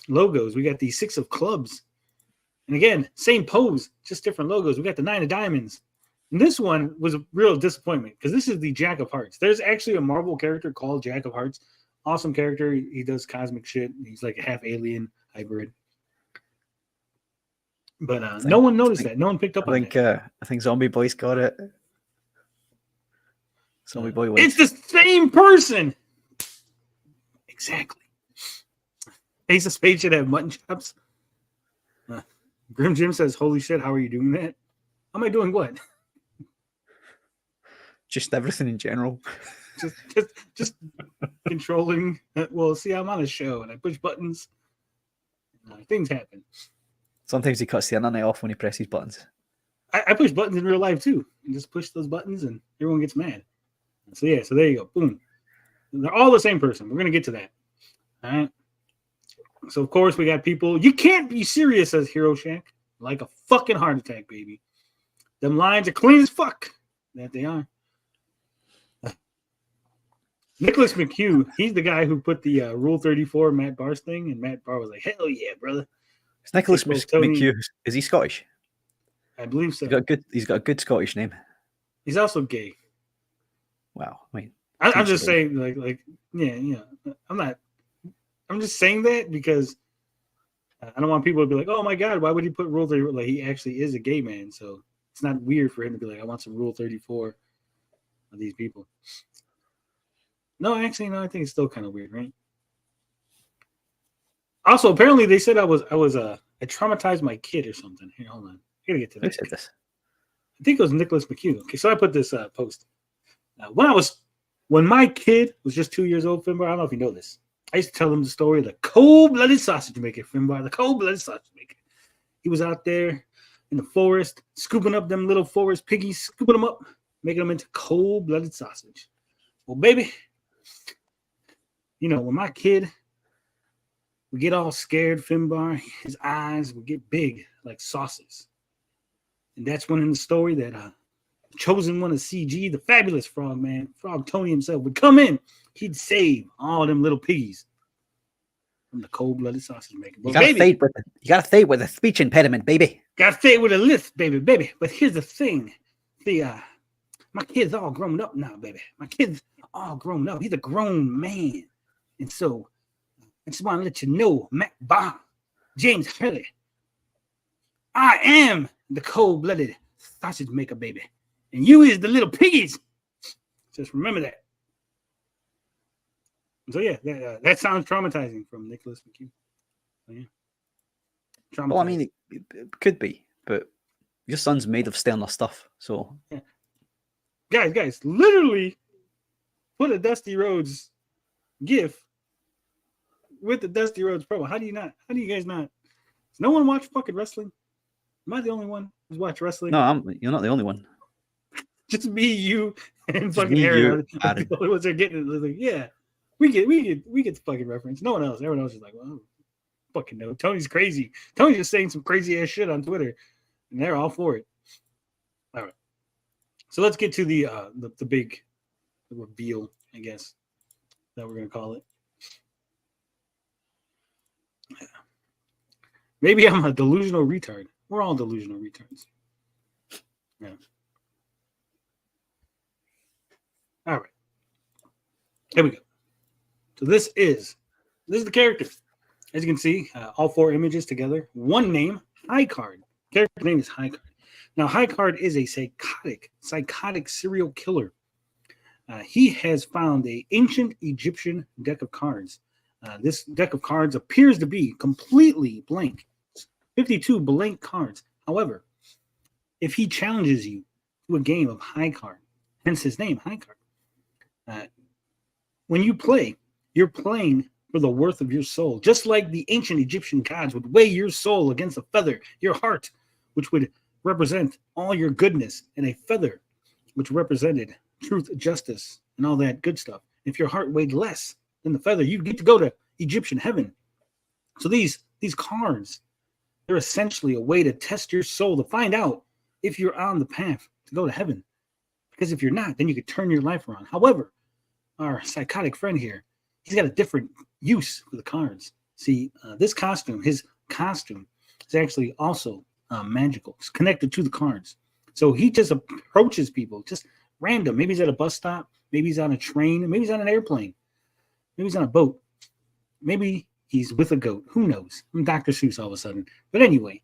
logos, we got the Six of Clubs. And again, same pose, just different logos. We got the Nine of Diamonds. And this one was a real disappointment because this is the Jack of Hearts. There's actually a Marvel character called Jack of Hearts. Awesome character. He does cosmic shit. He's like a half alien hybrid. But no one noticed that. No one picked up on it. I think Zombie Boy's got it. Zombie Boy wins. It's the same person. Exactly. Ace of Spades should have mutton chops. Grim Jim says, holy shit, how are you doing that? How am I doing what? Just everything in general. just controlling. Well, see, I'm on a show and I push buttons. Things happen. Sometimes he cuts the internet off when he presses buttons. I push buttons in real life too, and just push those buttons, and everyone gets mad. So yeah, so there you go. Boom. They're all the same person. We're gonna get to that. All right. So of course we got people. You can't be serious, says Hero Shack. Like a fucking heart attack, baby. Them lines are clean as fuck. That they are. Nicholas McHugh, he's the guy who put the Rule 34 Matt Bahr's thing, and Matt Bahr was like, "Hell yeah, brother." It's Nicholas Tony. McHugh. Is he Scottish? I believe so. He's got a good Scottish name. He's also gay. Wow. I mean, I'm just saying, like, yeah. I'm just saying that because I don't want people to be like, "Oh my God, why would he put Rule 34?" Like, he actually is a gay man, so it's not weird for him to be like, "I want some Rule 34 of these people." No, actually, no. I think it's still kind of weird, right? Also, apparently, they said I traumatized my kid or something. Here, hold on. I gotta get to who that. said this? I think it was Nicholas McHugh. Okay, so I put this post. When my kid was just 2 years old, Finbar, I don't know if you know this. I used to tell him the story of the cold-blooded sausage maker, Finbar, the cold-blooded sausage maker. He was out there in the forest, scooping up them little forest piggies, scooping them up, making them into cold-blooded sausage. Well, baby, when my kid would get all scared, Finbar, his eyes would get big like saucers. And that's when in the story that chosen one of CG, the fabulous Frogman, Frog Tony himself, would come in. He'd save all them little piggies from the cold-blooded sausage maker. You gotta fade with a speech impediment, baby. Gotta fade with a lisp, baby. But here's the thing. My kid's all grown up now, baby. My kid's all grown up. He's a grown man. And so I just want to let you know, Matt Bahr, James Hurley, I am the cold-blooded sausage maker, baby. And you is the little piggies. Just remember that. So yeah, that sounds traumatizing from Nicholas McHugh. So, yeah. Well, I mean, it could be, but your son's made of sterner stuff, so. Yeah. Guys, literally put a Dusty Rhodes GIF with the Dusty Rhodes promo. How do you guys not? Does no one watch fucking wrestling? Am I the only one who's watched wrestling? No, you're not the only one. Just me, you, and Just fucking me, Aaron. you, Adam. The only ones are getting it. Like, yeah, we get the fucking reference. No one else. Everyone else is like, well, fucking no. Tony's crazy. Tony's just saying some crazy ass shit on Twitter, and they're all for it. All right. So let's get to the big reveal, I guess, that we're gonna call it. Yeah. Maybe I'm a delusional retard. We're all delusional retards. Yeah. All right. Here we go. So this is the character. As you can see, all four images together. One name, High Card. Character name is High Card. Now, High Card is a psychotic serial killer. He has found an ancient Egyptian deck of cards. This deck of cards appears to be completely blank. 52 blank cards. However, if he challenges you to a game of High Card, hence his name, High Card, when you play, you're playing for the worth of your soul. Just like the ancient Egyptian gods would weigh your soul against a feather, your heart, which would represent all your goodness, and a feather, which represented truth, justice, and all that good stuff. If your heart weighed less than the feather, you get to go to Egyptian heaven. So these cards, they're essentially a way to test your soul, to find out if you're on the path to go to heaven. Because if you're not, then you could turn your life around. However, our psychotic friend here, he's got a different use for the cards. See, his costume is actually also magical. It's connected to the cards. So he just approaches people, just random. Maybe he's at a bus stop. Maybe he's on a train. Maybe he's on an airplane. Maybe he's on a boat. Maybe he's with a goat. Who knows? I'm Dr. Seuss all of a sudden. But anyway,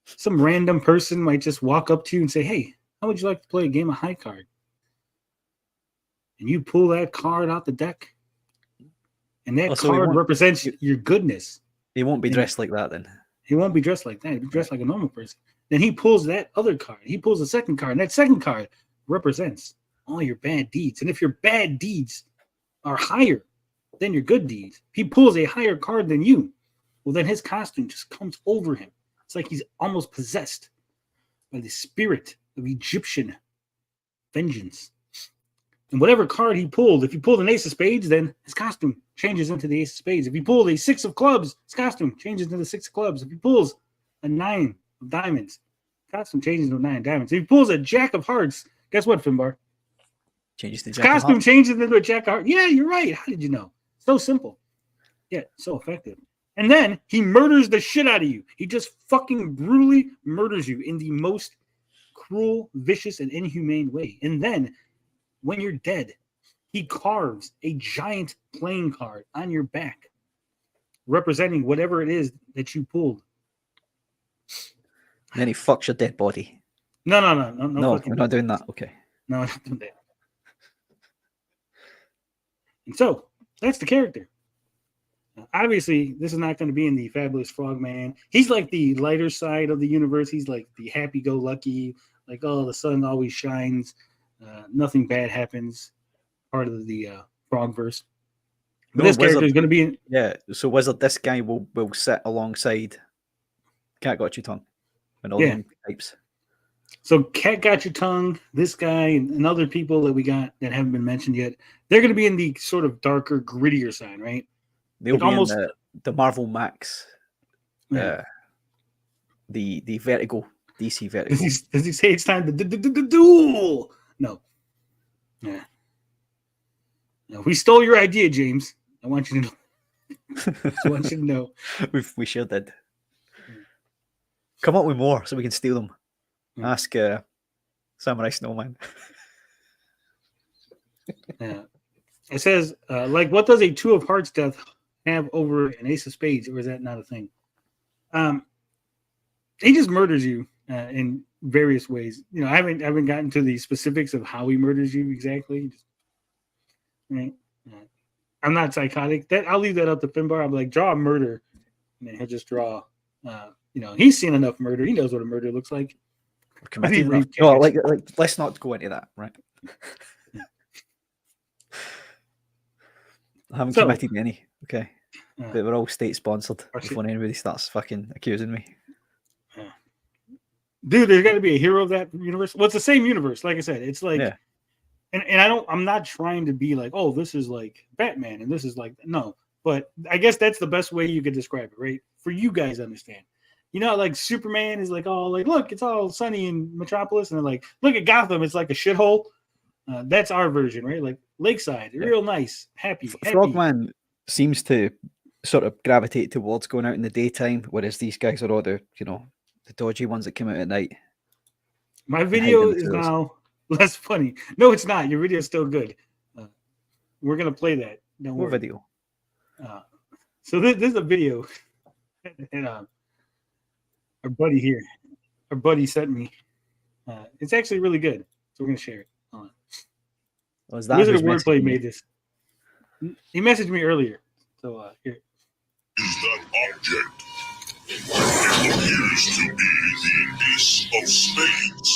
some random person might just walk up to you and say, hey, how would you like to play a game of High Card? And you pull that card out the deck, and that card represents your goodness. He won't be dressed like that then. He won't be dressed like that. He'll be dressed like a normal person. Then he pulls that other card. He pulls the second card, and that second card represents all your bad deeds. And if your bad deeds are higher than your good deeds, he pulls a higher card than you. Well, then his costume just comes over him. It's like he's almost possessed by the spirit of Egyptian vengeance. And whatever card he pulled, if he pulled an Ace of Spades, then his costume changes into the Ace of Spades. If he pulled a 6 of Clubs, his costume changes into the 6 of Clubs. If he pulls a 9 of Diamonds, costume changes into 9 of Diamonds. If he pulls a Jack of Hearts, guess what, Finbar? Changes to His Jack of costume Hearts. changes into a Jack of Hearts. Yeah, you're right. How did you know? So simple. Yeah, so effective. And then he murders the shit out of you. He just fucking brutally murders you in the most cruel, vicious, and inhumane way. And then when you're dead, he carves a giant playing card on your back, representing whatever it is that you pulled. And then he fucks your dead body. No, No, fucking we're not doing that. Okay. No, I'm not doing that. And so that's the character. Obviously, this is not going to be in the Fabulous Frogman. He's like the lighter side of the universe. He's like the happy-go-lucky, like, oh, the sun always shines, nothing bad happens, part of the Frogverse. But this character is going to be in... Yeah, so Wizard, this guy will sit alongside Cat Got Your Tongue and all them types. So Cat Got Your Tongue, this guy, and other people that we got that haven't been mentioned yet, they're going to be in the sort of darker, grittier side, right? They'll like be almost in the Marvel Max, the Vertigo, DC Vertigo. Does he say it's time to duel? No. Yeah. No, we stole your idea, James. I want you to know. I want you to know. We sure did. Come up with more so we can steal them. Ask Samurai Snowman. Yeah. It says, like, what does a 2 of Hearts death have over an Ace of Spades, or is that not a thing? He just murders you in various ways. You know, I haven't gotten to the specifics of how he murders you exactly. Right? I'm not psychotic. That I'll leave that up to Finbar. I'm like, draw a murder, and then he'll just draw. You know, he's seen enough murder. He knows what a murder looks like. No, like, let's not go into that, right? I haven't committed any. Okay. But we're all state sponsored before anybody starts fucking accusing me. Dude, there's got to be a hero of that universe. Well, it's the same universe. Like I said, it's like, and I'm not trying to be like, oh, this is like Batman and this is like, no. But I guess that's the best way you could describe it, right? For you guys to understand. You know, like Superman is like, oh, like, look, it's all sunny in Metropolis. And they're like, look at Gotham. It's like a shithole. That's our version, right? Like Lakeside, real nice, happy. Frogman seems to sort of gravitate towards going out in the daytime, whereas these guys are all the, you know, the dodgy ones that come out at night. My video is now less funny. No, it's not. Your video is still good. We're going to play that. Don't worry. What video? So this is a video. And our buddy here, our buddy sent me. It's actually really good. So we're going to share it. Was that Wizard of Wordplay made this. He messaged me earlier. So here. Is that object? It appears to be the Ace of Spades.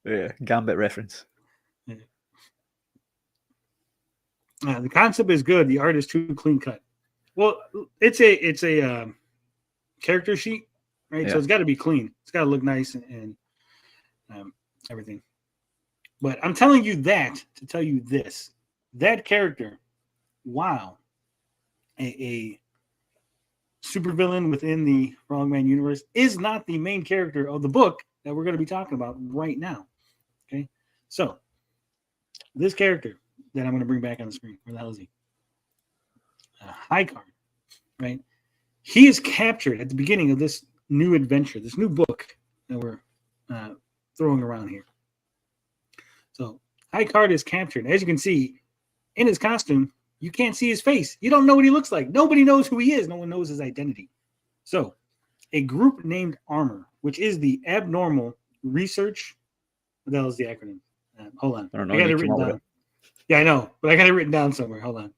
Yeah, Gambit reference. Yeah. The concept is good. The art is too clean cut. Well, it's a character sheet, right? So it's got to be clean. It's got to look nice and everything. But I'm telling you that to tell you this. That character, wow, a supervillain within the Frogman universe is not the main character of the book that we're going to be talking about right now. Okay, so this character that I'm going to bring back on the screen, where the hell is he? High card, right? He is captured at the beginning of this new adventure, this new book that we're throwing around here. So High card is captured. As you can see, in his costume, you can't see his face. You don't know what he looks like. Nobody knows who he is. No one knows his identity. So a group named Armor, which is the Abnormal Research. What the hell is the acronym? Hold on. I got it written down. Yeah, I know, but I got it written down somewhere. Hold on.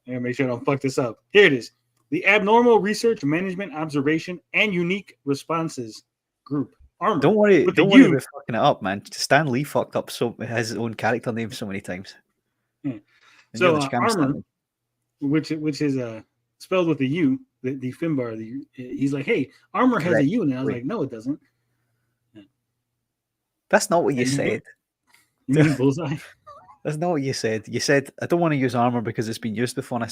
I gotta make sure I don't fuck this up. Here it is. The Abnormal Research, Management, Observation, and Unique Responses Group. Armor. Don't worry, with the don't worry U. about fucking it up, man. Stan Lee fucked up his own character name so many times. Yeah. And So you're the scam Armor, Stan which is spelled with a U, the Finbar. He's like, hey, Armor has a U, and I was like, no, it doesn't. That's not what you And said. You mean Bullseye? That's not what you said. You said I don't want to use armor because it's been used before. And I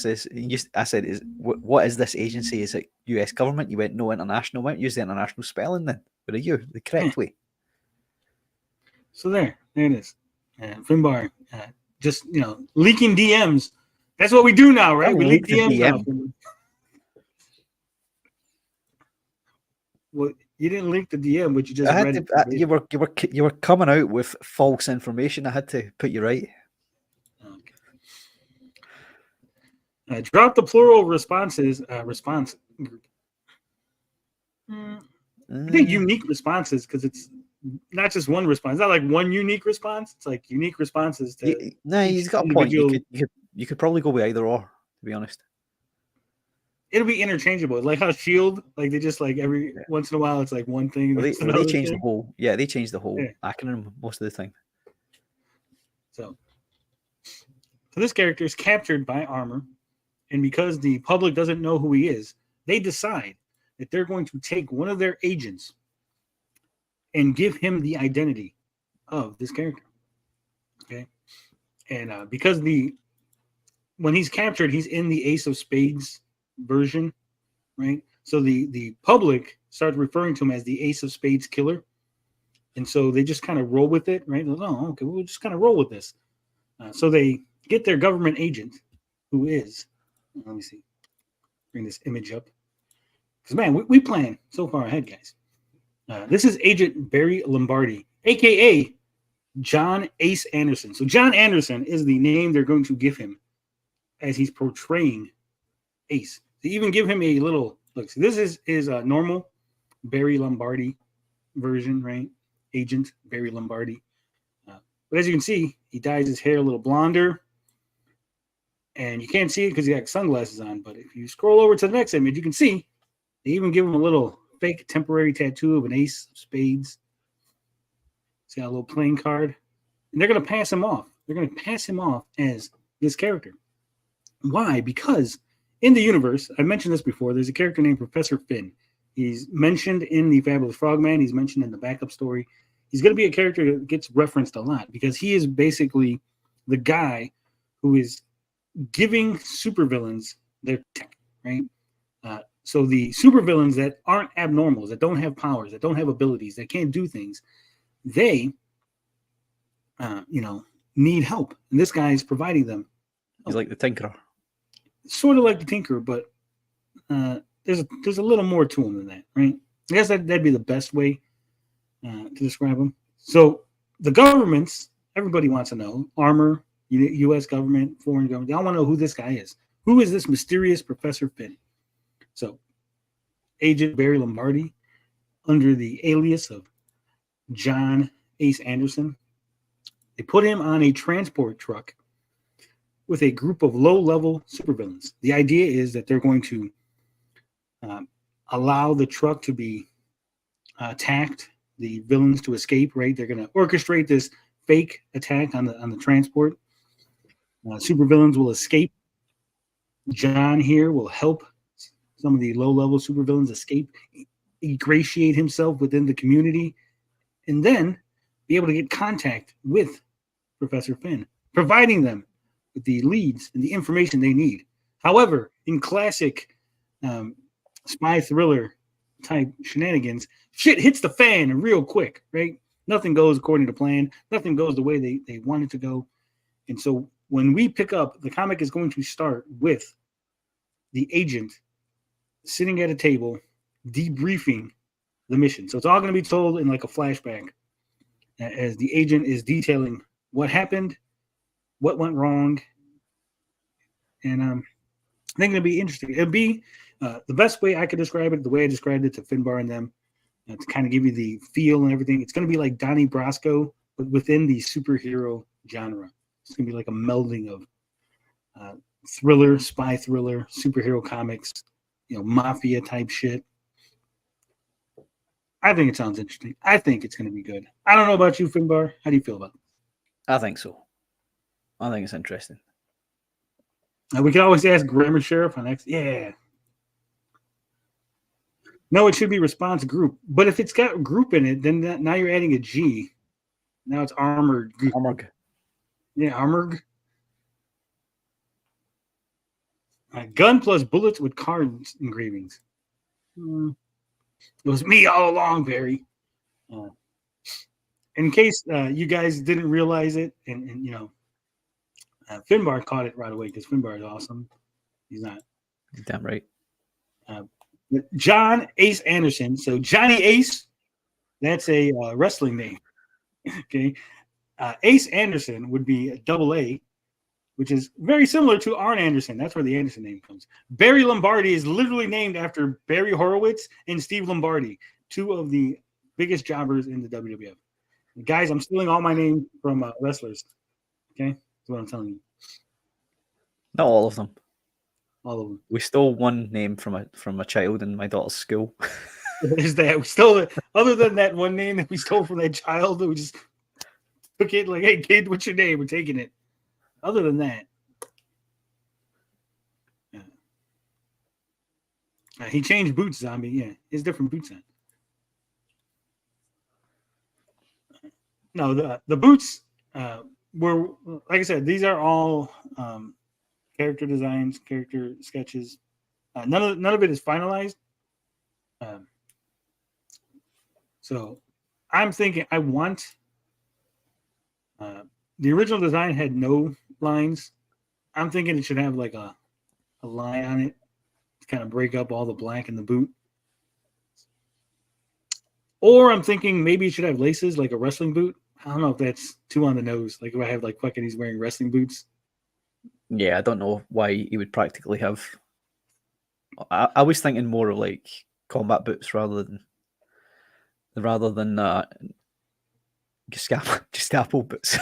said, "Is what is this agency? Is it U.S. government?" You went, "No, international." Why don't you use the international spelling then? But are you the correct way? So there it is. Finbar, just leaking DMs. That's what we do now, right? We leak leaked the DMs now. DM. Well, you didn't leak the DM, but you just I had read to. it. You were coming out with false information. I had to put you right. Okay. Drop the plural responses. Response group. I think unique responses because it's not just one response. It's not like one unique response. It's like unique responses to. No, he's got a point. You could probably go with either or. To be honest. It'll be interchangeable, like how Shield, like they just like every once in a while, it's like one thing. Well, they changed the whole. Yeah, they changed the whole Yeah. acronym most of the time. So this character is captured by Armor, and because the public doesn't know who he is, they decide that they're going to take one of their agents and give him the identity of this character. Okay, and because when he's captured, he's in the Ace of Spades version, right? So the public starts referring to him as the Ace of Spades killer, and so they just kind of roll with it, right? Like, oh, okay, we'll just kind of roll with this. So they get their government agent, who is, let me see, bring this image up, because man, we plan so far ahead, guys. This is Agent Barry Lombardi, aka John Ace Anderson. So John Anderson is the name they're going to give him as he's portraying Ace. They even give him a little look. So this is a normal Barry Lombardi version, right? Agent Barry Lombardi. But as you can see, he dyes his hair a little blonder. And you can't see it because he got sunglasses on. But if you scroll over to the next image, you can see they even give him a little fake temporary tattoo of an Ace of Spades. See a little playing card. And they're going to pass him off. They're going to pass him off as this character. Why? Because in the universe, I mentioned this before, there's a character named Professor Finn. He's mentioned in the Fabulous Frogman. He's mentioned in the backup story. He's going to be a character that gets referenced a lot because he is basically the guy who is giving supervillains their tech, right? So the supervillains that aren't abnormals, that don't have powers, that don't have abilities, that can't do things, they, need help. And this guy is providing them. He's like the Tinkerer. Sort of like the Tinkerer, but there's a little more to him than that, right? I guess that'd be the best way to describe him. So the governments, everybody wants to know, Armor, U.S. government, foreign government, they all want to know who this guy is. Who is this mysterious Professor Finn? So Agent Barry Lombardi, under the alias of John Ace Anderson, they put him on a transport truck with a group of low-level supervillains. The idea is that they're going to allow the truck to be attacked, the villains to escape, right? They're going to orchestrate this fake attack on the transport. Supervillains will escape. John here will help some of the low-level supervillains escape, ingratiate himself within the community, and then be able to get contact with Professor Finn, providing them with the leads and the information they need. However, in classic spy thriller type shenanigans, shit hits the fan real quick, right? Nothing goes according to plan. Nothing goes the way they want it to go. And so when we pick up, the comic is going to start with the agent sitting at a table debriefing the mission. So it's all going to be told in like a flashback as the agent is detailing what happened, what went wrong. And I think it'll be interesting. It'll be the best way I could describe it, the way I described it to Finbar and them, to kind of give you the feel and everything. It's going to be like Donnie Brasco, but within the superhero genre. It's going to be like a melding of thriller, spy thriller, superhero comics, mafia type shit. I think it sounds interesting. I think it's going to be good. I don't know about you, Finbar. How do you feel about it? I think so. I think it's interesting. We can always ask Grammar Sheriff on X. Yeah. No, it should be response group. But if it's got group in it, then now you're adding a G. Now it's armored. Armorg. Yeah, armored. Gun plus bullets with card engravings. It was me all along, Barry. In case you guys didn't realize it, and you know, Finbar caught it right away because Finbar is awesome. He's not. Damn right. John Ace Anderson. So Johnny Ace, that's a wrestling name. Okay. Ace Anderson would be a double A, which is very similar to Arn Anderson. That's where the Anderson name comes. Barry Lombardi is literally named after Barry Horowitz and Steve Lombardi, two of the biggest jobbers in the WWF. Guys, I'm stealing all my name from wrestlers. Okay, that's what I'm telling you. Not all of them. All of them. We stole one name from a child in my daughter's school. Is that we stole it? Other than that one name that we stole from that child, that we just took it like, "Hey kid, what's your name? We're taking it." Other than that, he changed boots, zombie. Yeah, it's different boots on. No, the boots were, like I said, these are all character designs, character sketches. None of it is finalized. So I'm thinking I want the original design had no lines. I'm thinking it should have like a line on it to kind of break up all the black in the boot. Or I'm thinking maybe it should have laces like a wrestling boot. I don't know if that's too on the nose. Like if I have like fucking he's wearing wrestling boots. Yeah, I don't know why he would practically have. I was thinking more of like combat boots rather than Gestapo boots.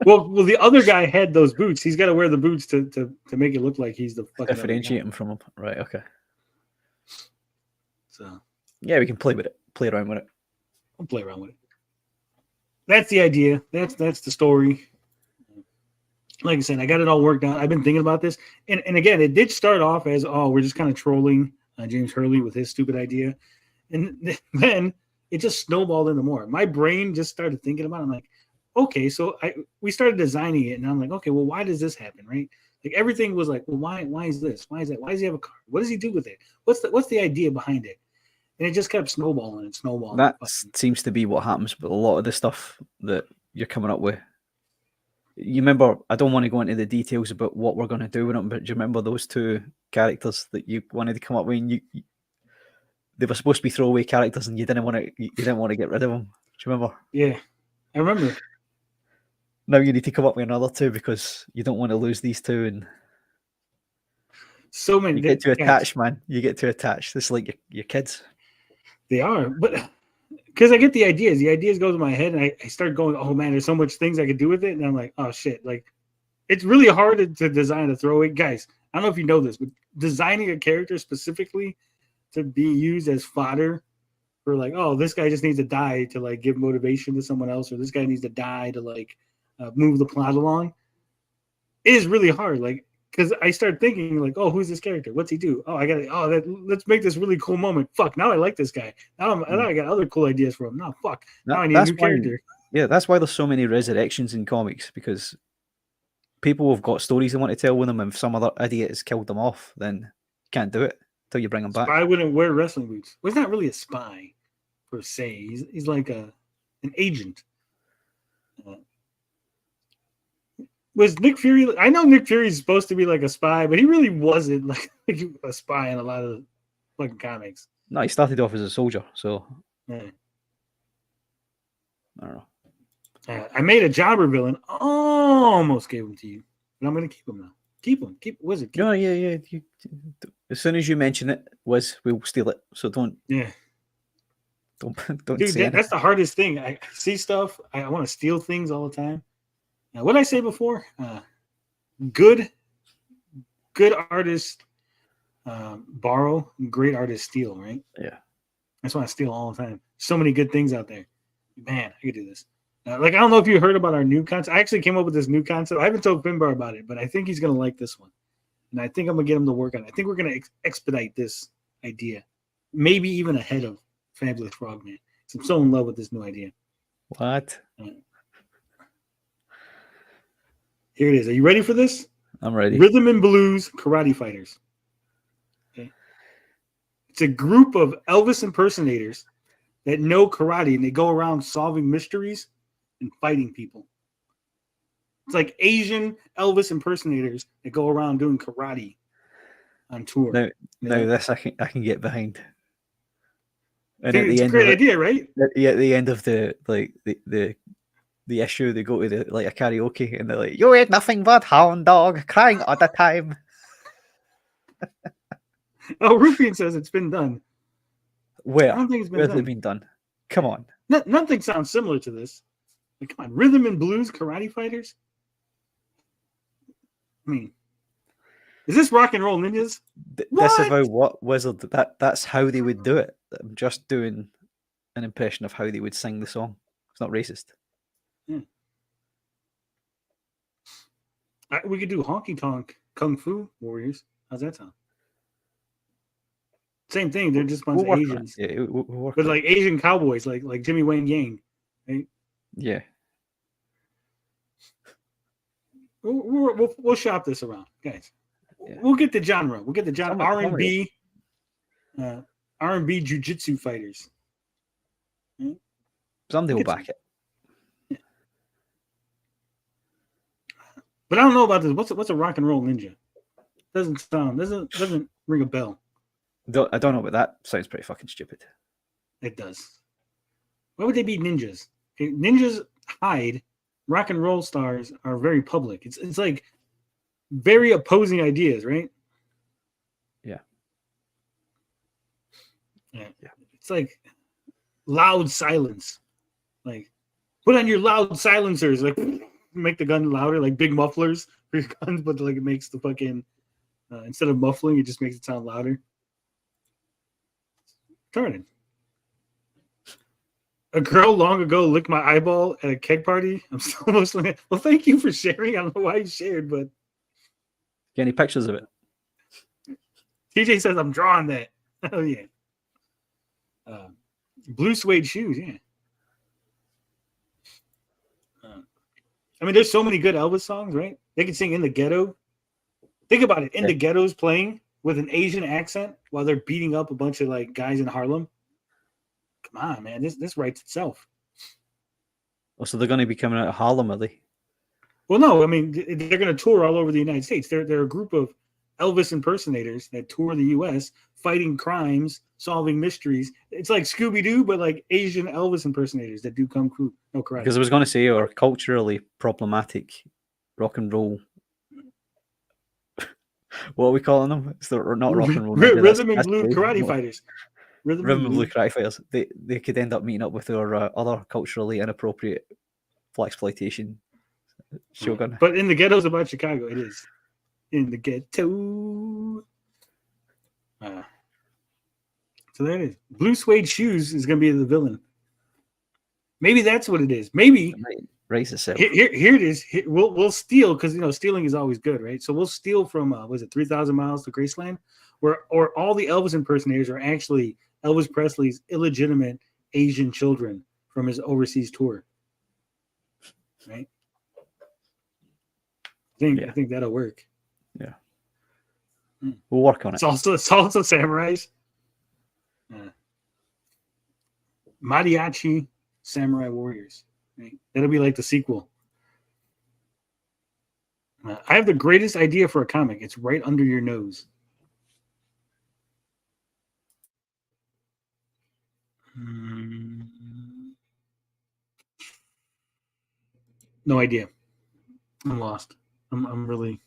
Well, the other guy had those boots. He's got to wear the boots to make it look like he's the fucking differentiate him from him. Right? Okay. So yeah, we can play around with it. I'll play around with it. That's the idea. That's the story. Like I said, I got it all worked out. I've been thinking about this, and again, it did start off as we're just kind of trolling James Hurley with his stupid idea, and then it just snowballed into more. My brain just started thinking about it. I'm like, okay, so we started designing it, and I'm like, okay, well, why does this happen, right? Like everything was like, well, why is this? Why is that? Why does he have a card? What does he do with it? What's the idea behind it? And it just kept snowballing and snowballing. That seems to be what happens with a lot of the stuff that you're coming up with. You remember, I don't want to go into the details about what we're going to do with them, but do you remember those two characters that you wanted to come up with? And they were supposed to be throwaway characters, and you didn't want to get rid of them. Do you remember? Yeah, I remember. Now you need to come up with another two because you don't want to lose these two. And so many. You get too attached, man. You get too attached. It's like your kids. They are, but because I get the ideas. The ideas go to my head, and I start going, oh man, there's so much things I could do with it. And I'm like, oh shit. Like, it's really hard to design a throwaway. Guys, I don't know if you know this, but designing a character specifically to be used as fodder for like, oh, this guy just needs to die to like give motivation to someone else, or this guy needs to die to like move the plot along. It is really hard. Like, because I start thinking like, oh, who's this character? What's he do? Oh, let's make this really cool moment. Fuck, now I like this guy. Now I got other cool ideas for him. No, fuck. Now I need a new character. Yeah, that's why there's so many resurrections in comics, because people have got stories they want to tell with them, and if some other idiot has killed them off, then you can't do it until you bring them back. Spy wouldn't wear wrestling boots. Well, he's not really a spy per se. He's like an agent. Was Nick Fury? I know Nick Fury is supposed to be like a spy, but he really wasn't like a spy in a lot of fucking comics. No, he started off as a soldier, so yeah. I don't know. I made a jobber villain. Almost gave him to you, but I'm gonna keep him now. Keep him. Was it? No, yeah. As soon as you mention it, we'll steal it. So don't. Yeah. Don't. Dude, that's the hardest thing. I see stuff. I want to steal things all the time. Now, what did I say before? Good artists borrow, great artists steal, right? Yeah. That's why I steal all the time. So many good things out there. Man, I could do this. Like, I don't know if you heard about our new concept. I actually came up with this new concept. I haven't told Finbar about it, but I think he's going to like this one. And I think I'm going to get him to work on it. I think we're going to expedite this idea. Maybe even ahead of Fabulous Frogman. So I'm so in love with this new idea. What? Here it is. Are you ready for this? I'm ready. Rhythm and Blues Karate Fighters. Okay. It's a group of Elvis impersonators that know karate, and they go around solving mysteries and fighting people. It's like Asian Elvis impersonators that go around doing karate on tour. Now this I can get behind. And It's a great idea, right? At the end of the issue, they go to a karaoke and they're like, "You ain't nothing but hound dog crying all the time." Oh, Rufian says it's been done. Where? I don't think it's been Where's done. it been done? Come on. Nothing sounds similar to this. Like, come on, Rhythm and Blues Karate Fighters? I mean, is this Rock and Roll Ninjas? This about what Wizard? That's how they would do it. I'm just doing an impression of how they would sing the song. It's not racist. We could do Honky Tonk Kung Fu Warriors. How's that sound? Same thing. They're just a bunch of Asians. Yeah, we'll work But like Asian cowboys, like Jimmy Wang Yang. Right? Yeah. We'll shop this around, guys. Yeah. We'll get the genre. We'll get the genre. Comedy. R&B jiu-jitsu fighters. Somebody will back it. But I don't know about this. What's a rock and roll ninja? Doesn't ring a bell. I don't know, but that sounds pretty fucking stupid. It does. Why would they be ninjas? Okay, ninjas hide. Rock and roll stars are very public. It's like very opposing ideas, right? Yeah. Yeah. It's like loud silence. Like, put on your loud silencers. Like, make the gun louder, like big mufflers for your guns, but like it makes the fucking instead of muffling, it just makes it sound louder. Retarded. A girl long ago licked my eyeball at a keg party. I'm still mostly. Well, thank you for sharing. I don't know why you shared, but Get any pictures of it? TJ says I'm drawing that. Oh yeah. Blue suede shoes. Yeah. I mean, there's so many good Elvis songs, right? They can sing In the Ghetto. Think about it. In the Ghetto's playing with an Asian accent while they're beating up a bunch of like guys in Harlem. Come on, man. This writes itself. Oh, so they're going to be coming out of Harlem, are they? Well, no. I mean, they're going to tour all over the United States. They're a group of Elvis impersonators that tour the U.S., fighting crimes, solving mysteries. It's like Scooby-Doo, but like Asian Elvis impersonators that do kung fu. No karate. Because I was going to say, or culturally problematic rock and roll. What are we calling them? It's not rock and roll. Rhythm and Blue Karate Fighters. Rhythm and Blue Karate Fighters. They could end up meeting up with their other culturally inappropriate blaxploitation shogun. But In the Ghetto's about Chicago. It is. In the Ghetto. So there it is. Blue suede shoes is going to be the villain. Maybe that's what it is. Maybe Raise itself. Here it is. We'll steal because stealing is always good, right? So we'll steal from 3,000 Miles to Graceland, or all the Elvis impersonators are actually Elvis Presley's illegitimate Asian children from his overseas tour, right? I think that'll work. Yeah, we'll work on it. It's also samurais. Mariachi Samurai Warriors. Right? That'll be like the sequel. I have the greatest idea for a comic. It's right under your nose. No idea. I'm lost. I'm really.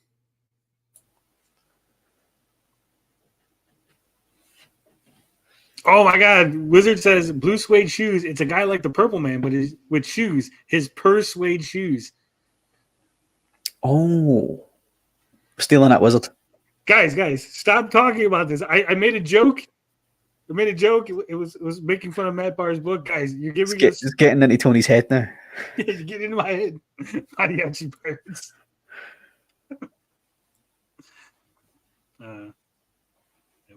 Oh my God! Wizard says blue suede shoes. It's a guy like the Purple Man, but with shoes. His suede shoes. Oh, stealing that, Wizard. Guys, stop talking about this. I made a joke. I made a joke. It was making fun of Matt Bahr's book, guys. You're giving us. It's getting into Tony's head now. You're getting into my head. Mariachi Pirates.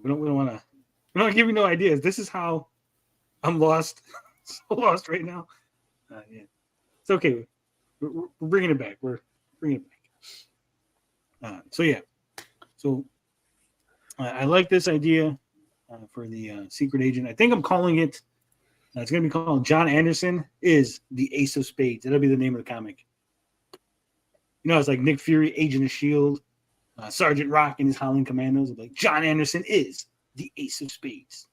We don't want to. We don't give you no ideas. This is how I'm lost. So lost right now. Yeah, it's okay. We're bringing it back. We're bringing it back. So yeah. So I like this idea for the secret agent. I think I'm calling it. It's going to be called John Anderson is the Ace of Spades. That'll be the name of the comic. You know, it's like Nick Fury, Agent of S.H.I.E.L.D., Sergeant Rock and his Howling Commandos. Like John Anderson is the Ace of Spades.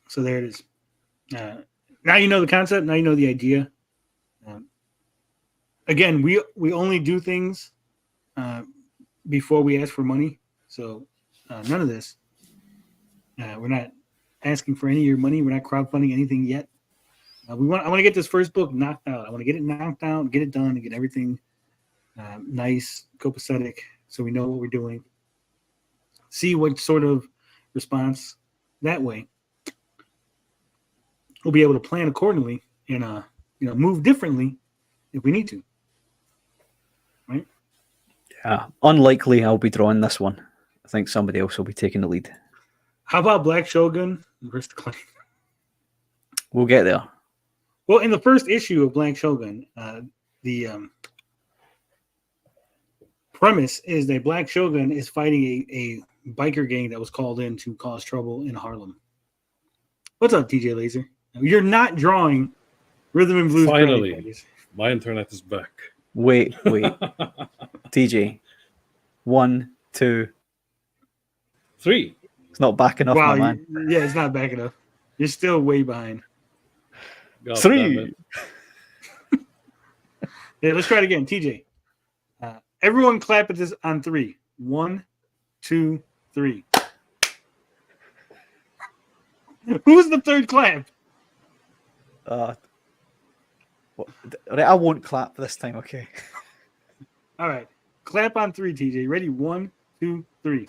So there it is. Now you know the concept. Now you know the idea. Again, we only do things before we ask for money. So none of this. We're not asking for any of your money. We're not crowdfunding anything yet. I want to get this first book knocked out. I want to get it knocked out, get it done, and get everything nice, copacetic, so we know what we're doing. See what sort of response that way. We'll be able to plan accordingly and move differently if we need to. Right? Yeah, unlikely I'll be drawing this one. I think somebody else will be taking the lead. How about Black Shogun versus the Clay? We'll get there. Well, in the first issue of Black Shogun, the premise is that Black Shogun is fighting a biker gang that was called in to cause trouble in Harlem. What's up, TJ Laser? You're not drawing Rhythm and Blues. Finally, my internet is back. Wait. TJ. 1, 2, 3. It's not back enough, wow, my man. Yeah, it's not back enough. You're still way behind. God 3. Yeah, let's try it again. TJ. Everyone clap at this on 3. 1, 2, 3. Who's the third clap? Right, I won't clap this time, okay? All right. Clap on 3, TJ. Ready? 1, 2, 3.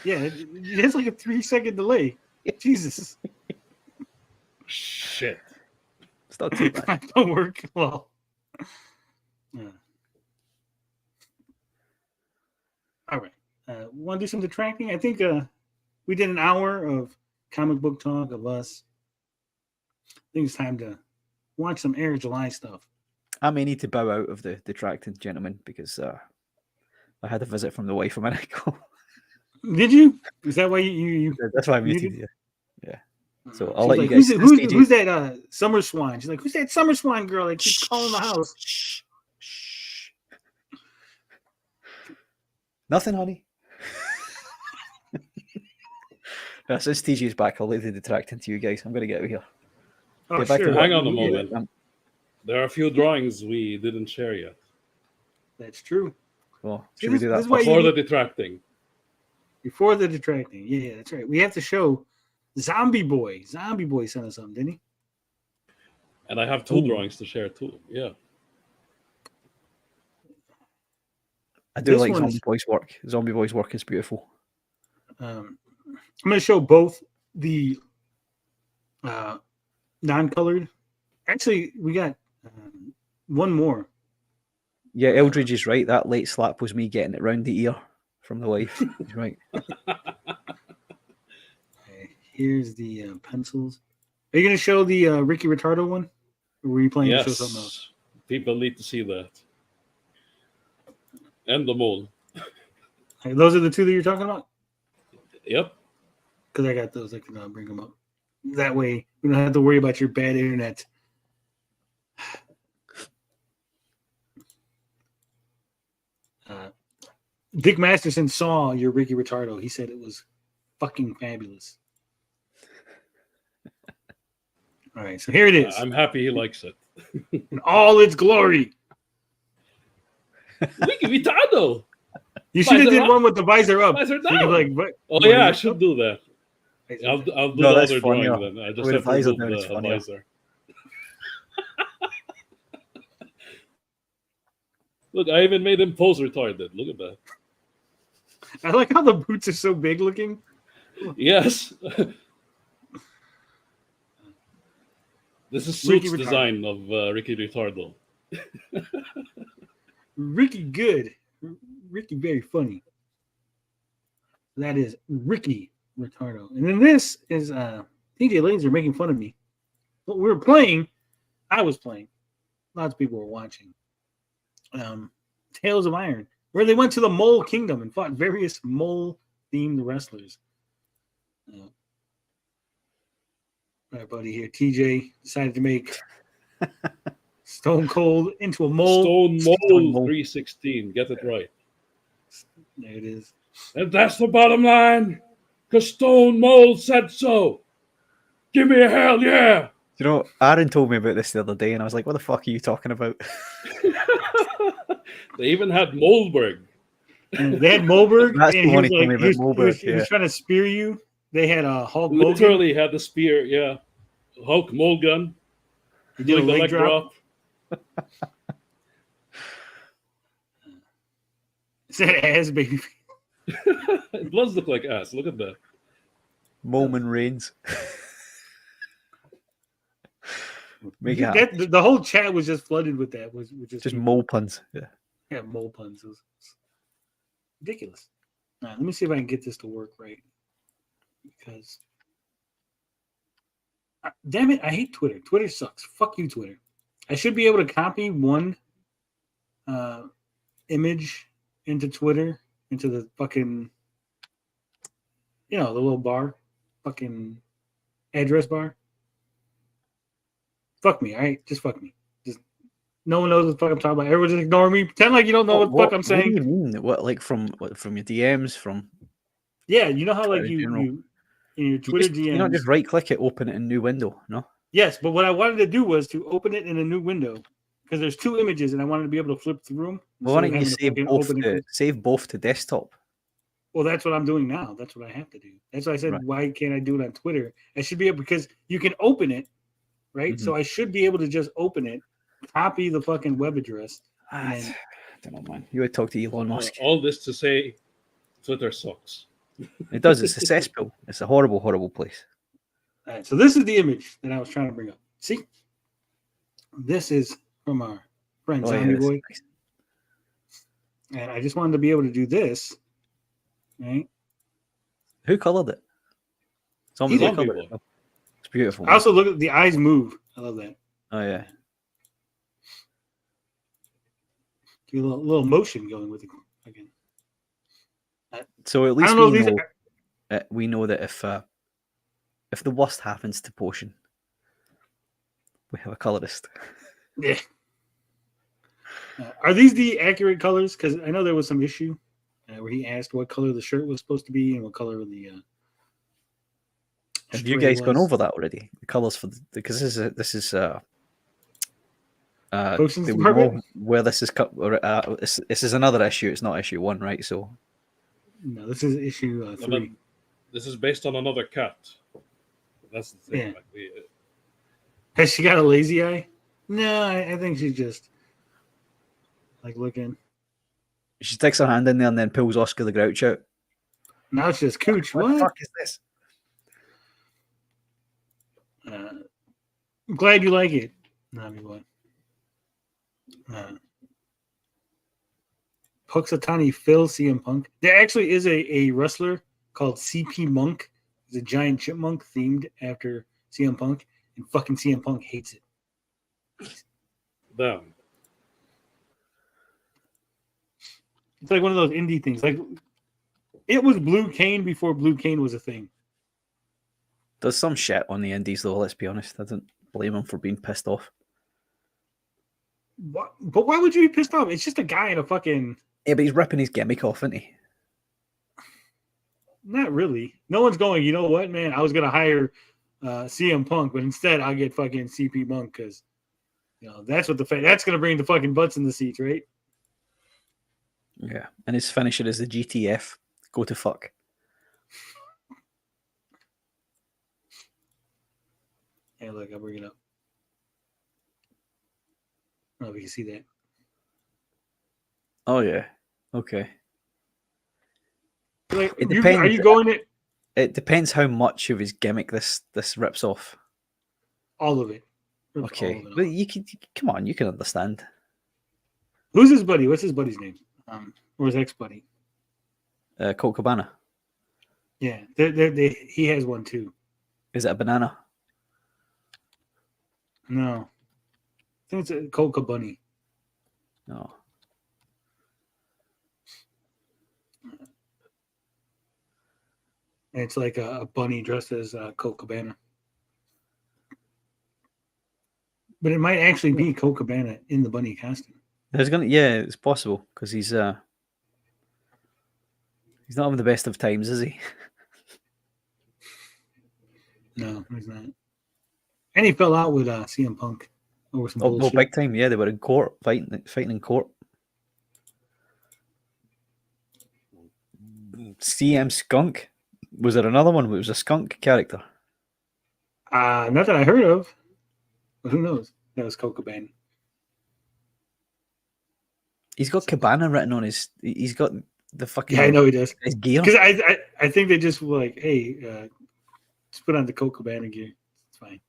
Yeah, it's like a 3-second delay. Jesus. Shit. It's not too bad. That don't work well. All right. Want to do some detracting? I think we did an hour of comic book talk of us. I think it's time to watch some Eric July stuff. I may need to bow out of the detracting, gentlemen, because I had a visit from the wife a minute ago. Did you? Is that why you That's why I muted? muted you. Yeah. So She's I'll let like, you guys. Who's that Summer Swan? She's like, who's that Summer Swan girl that keeps calling the house? Shh. Nothing, honey. Since TJ's back, I'll leave the detracting to you guys. I'm going to get out of here. Oh, Get back to sure. work. Hang on a moment. There are a few drawings we didn't share yet. That's true. Well, See, should we do this that is why first? Before the detracting. Before the detracting. Yeah, that's right. We have to show Zombie Boy. Zombie Boy sent us something, didn't he? And I have 2 drawings to share too. Yeah. I do This like one Zombie is- Boy's work. Zombie Boy's work is beautiful. I'm going to show both the non-colored. Actually, we got one more. Yeah, Eldridge is right. That late slap was me getting it round the ear from the wife. He's right. Okay, here's the pencils. Are you going to show the Ricky Ritardo one? Or were you planning to show something else? Yes. People need to see that. And the mole. Okay, those are the 2 that you're talking about? Yep. Because I got those. I can bring them up. That way, we don't have to worry about your bad internet. Dick Masterson saw your Ricky Ritardo. He said it was fucking fabulous. All right, so here it is I'm happy he likes it. in all its glory. Ricky Vitado! You should have Visor did up? one with the visor up. Visor So you could, down. like, what? Oh yeah, I should do that. Visor I'll down. do No, the that's other funnier. drawing then. I just With have a to visor remove down, it's the funnier. visor. Look, I even made him pose retarded. Look at that. I like how the boots are so big looking. Yes. This is Ricky Suit's Ricardo. design of Ricky Ritardo. Ricky good. Ricky very funny. That is Ricky Ricardo. And then this is TJ Laser making fun of me. But we were playing. I was playing. Lots of people were watching. Tales of Iron, where they went to the Mole Kingdom and fought various mole-themed wrestlers. My buddy here, TJ, decided to make Stone Cold into a mole. Stone Mold Mold. 316. Get it right. There it is. And that's the bottom line. Because Stone Mold said so. Give me a hell yeah. You know, Aaron told me about this the other day, and I was like, "What the fuck are you talking about?" They even had Moldberg. And they had Moberg. That's and the one he he told me about, was Moberg, he was trying to spear you. They had Hulk Hogan. Literally had the spear, yeah. Hulk Mulgun. He did a Doing the leg leg drop. drop. It said ass, baby. It does look like ass. Look at that. Moment Reigns. Make it happen. The whole chat was just flooded with that. Was Just people- mole puns. Yeah. Yeah, mole puns. It was ridiculous. All right, let me see if I can get this to work right. Because, damn it, I hate Twitter. Twitter sucks. Fuck you, Twitter. I should be able to copy one image into Twitter, into the fucking, the little bar, fucking address bar. Fuck me, all right? Just fuck me. Just no one knows what the fuck I'm talking about. Everyone just ignore me. Pretend like you don't know what the fuck I'm What saying. do you mean? What, like from your DMs? From Yeah, you know how like Twitter in general. you in your you Twitter just, DMs. you not just right click it, open it in new window. No. Yes, but what I wanted to do was to open it in a new window because there's two images and I wanted to be able to flip through them. Well, why don't you save both to desktop? Well, that's what I'm doing now. That's what I have to do. That's why I said, Right. why can't I do it on Twitter? I should be able because you can open it, right? So I should be able to just open it, copy the fucking web address. And then, I don't know, man. You would talk to Elon Musk. All this to say, Twitter sucks. It does. It's a cesspool. It's a horrible, horrible place. all right, so this is the image that I was trying to bring up. See, this is from our friend Oh, yeah, Zombie that's Boy, nice. and I just wanted to be able to do this, right? Who colored it? Zombie He Boy did. colored it. It's beautiful. I man. also look at the eyes move. I love that. Oh yeah. Do a little motion going with it again. So at I least don't know if we these know, are, we know that if the worst happens to Potion, we have a colorist. yeah. Are these the accurate colors? Because I know there was some issue where he asked what color the shirt was supposed to be and what color the. Have you string guys gone was. over that already? The colors for because this is Potions do we department? know where this is cut. This is another issue. It's not issue 1, right? So No, this is issue And 3. then this is based on another cat. That's the thing. Yeah. Like Has she got a lazy eye? No, I think she's just like looking. she sticks her hand in there and then pulls Oscar the Grouch out. Now it's just Cooch. What the What? fuck is this? I'm glad you like it. Nami boy. Puxatani Phil CM Punk. There actually is a wrestler called CP Monk. He's a giant chipmunk themed after CM Punk, and fucking CM Punk hates it. damn. It's like one of those indie things. Like it was Blue Cane before Blue Cane was a thing. There's some shit on the indies though. Let's be honest. I don't blame him for being pissed off. What? But why would you be pissed off? It's just a guy in a fucking. Yeah, but he's ripping his gimmick off, isn't he? Not really. No one's going, you know what, man? I was going to hire CM Punk, but instead I'll get fucking CP Monk because, that's what that's going to bring the fucking butts in the seats, right? Yeah. And his finisher is the GTF. Go to fuck. Hey, look, I'll bring it up. I don't know if you can see that. Oh, yeah. Okay. Like, It are depends. you going it? It depends how much of his gimmick this rips off. All of it. Rips all Okay, of it but off. you can come on, you can understand. Who's his buddy? What's his buddy's name? Or his ex buddy? Colt Cabana. Yeah, he has one too. Is it a banana? No, I think it's a Coca Bunny. No. And it's like a bunny dressed as Colt Cabana. But it might actually be Colt Cabana in the bunny costume. Yeah, it's possible because he's not having the best of times, is he? No, he's not. And he fell out with CM Punk over some Oh, bullshit. big time. Yeah, they were in court fighting in court. CM Skunk. Was there another one? It was a skunk character. Not that I heard of. But who knows? That was Colt Cabana. He's got Cabana written on his. He's got the fucking. Yeah, I know he does. His gear. Because I think they just were like, hey, just put on the Colt Cabana gear. It's fine.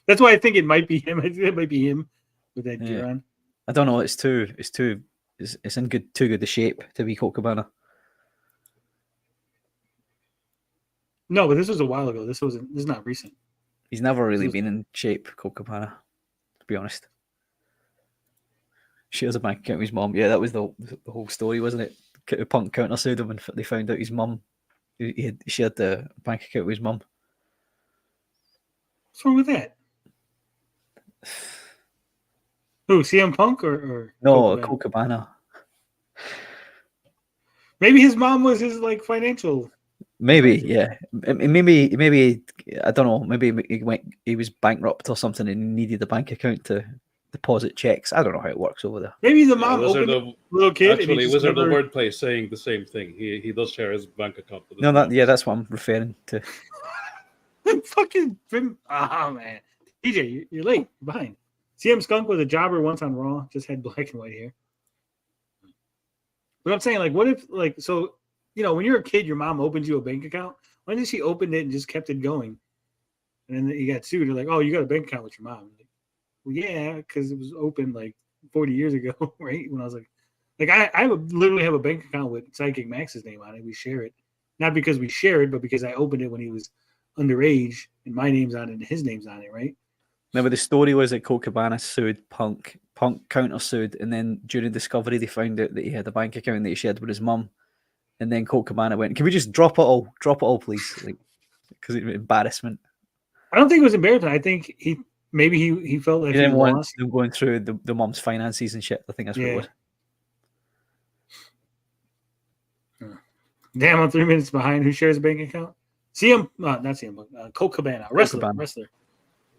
That's why I think it might be him. I think it might be him with that gear on. I don't know. It's in too good a shape to be Colt Cabana. No, but this was a while ago. This is not recent. He's never really been in shape, Colt Cabana, to be honest. Shares a bank account with his mum. Yeah, that was the whole story, wasn't it? Punk countersued him and they found out his mum. He shared the bank account with his mum. What's wrong with that? Who, CM Punk or No, Colt Cabana? Colt Cabana. Maybe his mom was his like financial. Maybe, yeah. Maybe I don't know. Maybe he was bankrupt or something and needed a bank account to deposit checks. I don't know how it works over there. Maybe the mom opened a little kid. Actually, Wizard of Wordplay is saying the same thing. He does share his bank account. With his mom. That's what I'm referring to. Fucking man, DJ, you're late. You're behind. CM Skunk was a jobber once on Raw. Just had black and white hair. But I'm saying, like, what if, like, so, you know, when you're a kid, your mom opens you a bank account. Why did she open it and just kept it going? And then you got sued. They're like, oh, you got a bank account with your mom. Like, well, yeah, because it was open like 40 years ago, right? When I was like I literally have a bank account with Psychic Max's name on it. We share it. Not because we share it, but because I opened it when he was underage and my name's on it and his name's on it, right? Remember, the story was that Colt Cabana sued Punk. Punk countersued, and then during Discovery, they found out that he had a bank account that he shared with his mum. And then Colt Cabana went, "Can we just drop it all? Drop it all, please." Like, because it was embarrassment. I don't think it was embarrassing. I think he felt like He didn't want lost. them going through the mum's finances and shit. I think that's what it was. Damn, I'm 3 minutes behind. Who shares a bank account? Not CM, Colt Cabana, wrestler.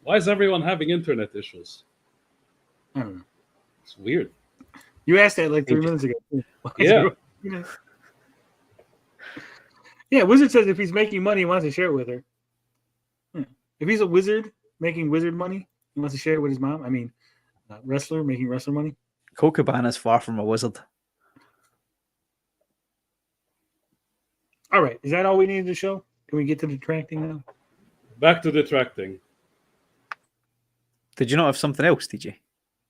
Why is everyone having internet issues? I don't know. It's weird. You asked that like 3 minutes ago. Yeah. Yeah, Wizard says if he's making money, he wants to share it with her. If he's a wizard making wizard money, he wants to share it with his mom. I mean, wrestler making wrestler money. Colt Cabana's far from a wizard. All right. Is that all we needed to show? Can we get to detracting now? Back to detracting. Did you not have something else, TJ?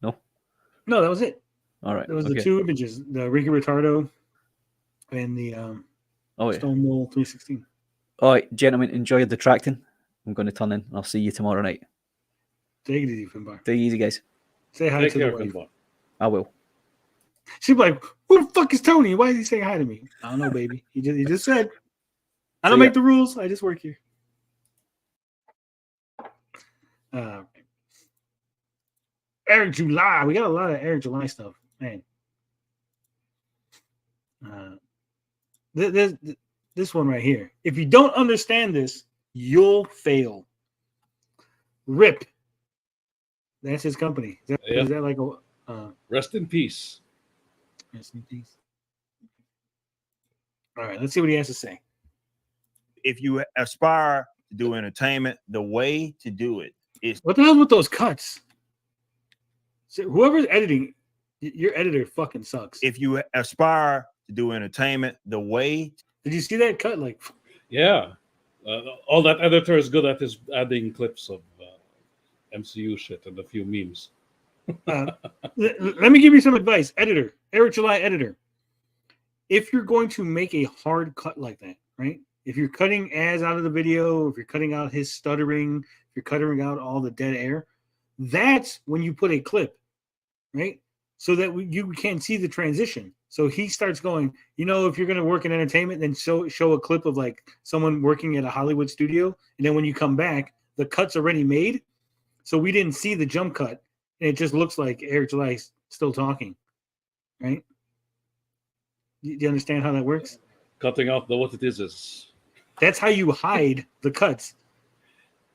No? No, that was it. All right. That was the two images, the Ricky Ritardo and the Stone Mold 316. All right, gentlemen, enjoy your detracting. I'm going to turn in. I'll see you tomorrow night. Take it easy, Finbar. Take it easy, guys. Say hi to the wife. Finbar. I will. She'll be like, who the fuck is Tony? Why is he saying hi to me? I don't know, baby. He just said, I don't make the rules. I just work here. Eric July. We got a lot of Eric July stuff, man. This one right here. If you don't understand this, you'll fail. Rip. That's his company. Is that like a Rest in peace. Rest in peace. All right, let's see what he has to say. If you aspire to do entertainment, the way to do it is what the hell with those cuts? So whoever's editing, your editor fucking sucks. if you aspire to do entertainment, the way Did you see that cut? Like, Yeah. All that editor is good at is adding clips of MCU shit and a few memes. let me give you some advice, editor, Eric July editor. If you're going to make a hard cut like that, right? If you're cutting Az out of the video, if you're cutting out his stuttering, if you're cutting out all the dead air, that's when you put a clip, right? So that you can see the transition. So he starts going, you know, if you're going to work in entertainment, then show a clip of like someone working at a Hollywood studio. And then when you come back, the cut's already made. So we didn't see the jump cut. And it just looks like Eric July still talking, right? Do you understand how that works? Cutting out what it is. That's how you hide the cuts.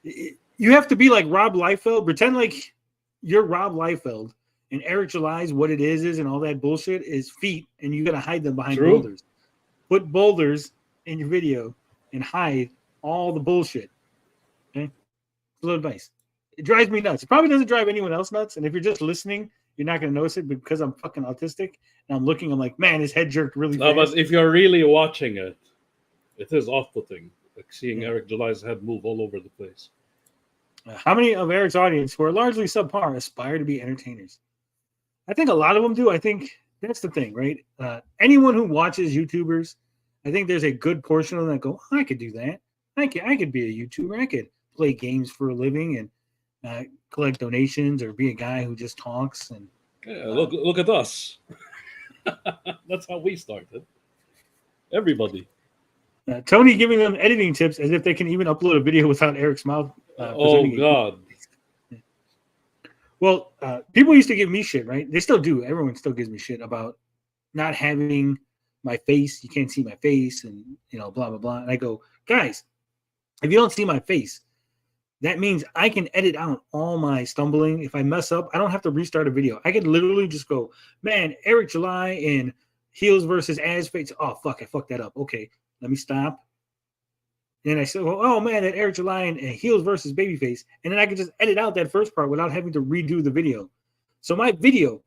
You have to be like Rob Liefeld. Pretend like you're Rob Liefeld. And Eric July's what it is and all that bullshit is feet, and you got to hide them behind boulders. Put boulders in your video and hide all the bullshit. Okay? A little advice. It drives me nuts. It probably doesn't drive anyone else nuts. And if you're just listening, you're not going to notice it because I'm fucking autistic. And I'm looking, I'm like, man, his head jerked really fast. But if you're really watching it, it is off-putting. Like seeing Eric July's head move all over the place. How many of Eric's audience, who are largely subpar, aspire to be entertainers? I think a lot of them do. I think that's the thing, right? Anyone who watches YouTubers, I think there's a good portion of them that go, oh, I could do that. I could be a YouTuber. I could play games for a living and collect donations or be a guy who just talks. And yeah, look at us. That's how we started. Everybody. Tony giving them editing tips as if they can even upload a video without Eric's mouth. Oh, God. Well, people used to give me shit, right? They still do. Everyone still gives me shit about not having my face. You can't see my face and, you know, blah, blah, blah. And I go, guys, if you don't see my face, that means I can edit out all my stumbling. If I mess up, I don't have to restart a video. I could literally just go, man, Eric July in heels versus Az face. Oh, fuck, I fucked that up. Okay, let me stop. And then I said, well, oh, man, that Eric July and heels versus babyface. And then I could just edit out that first part without having to redo the video. So my video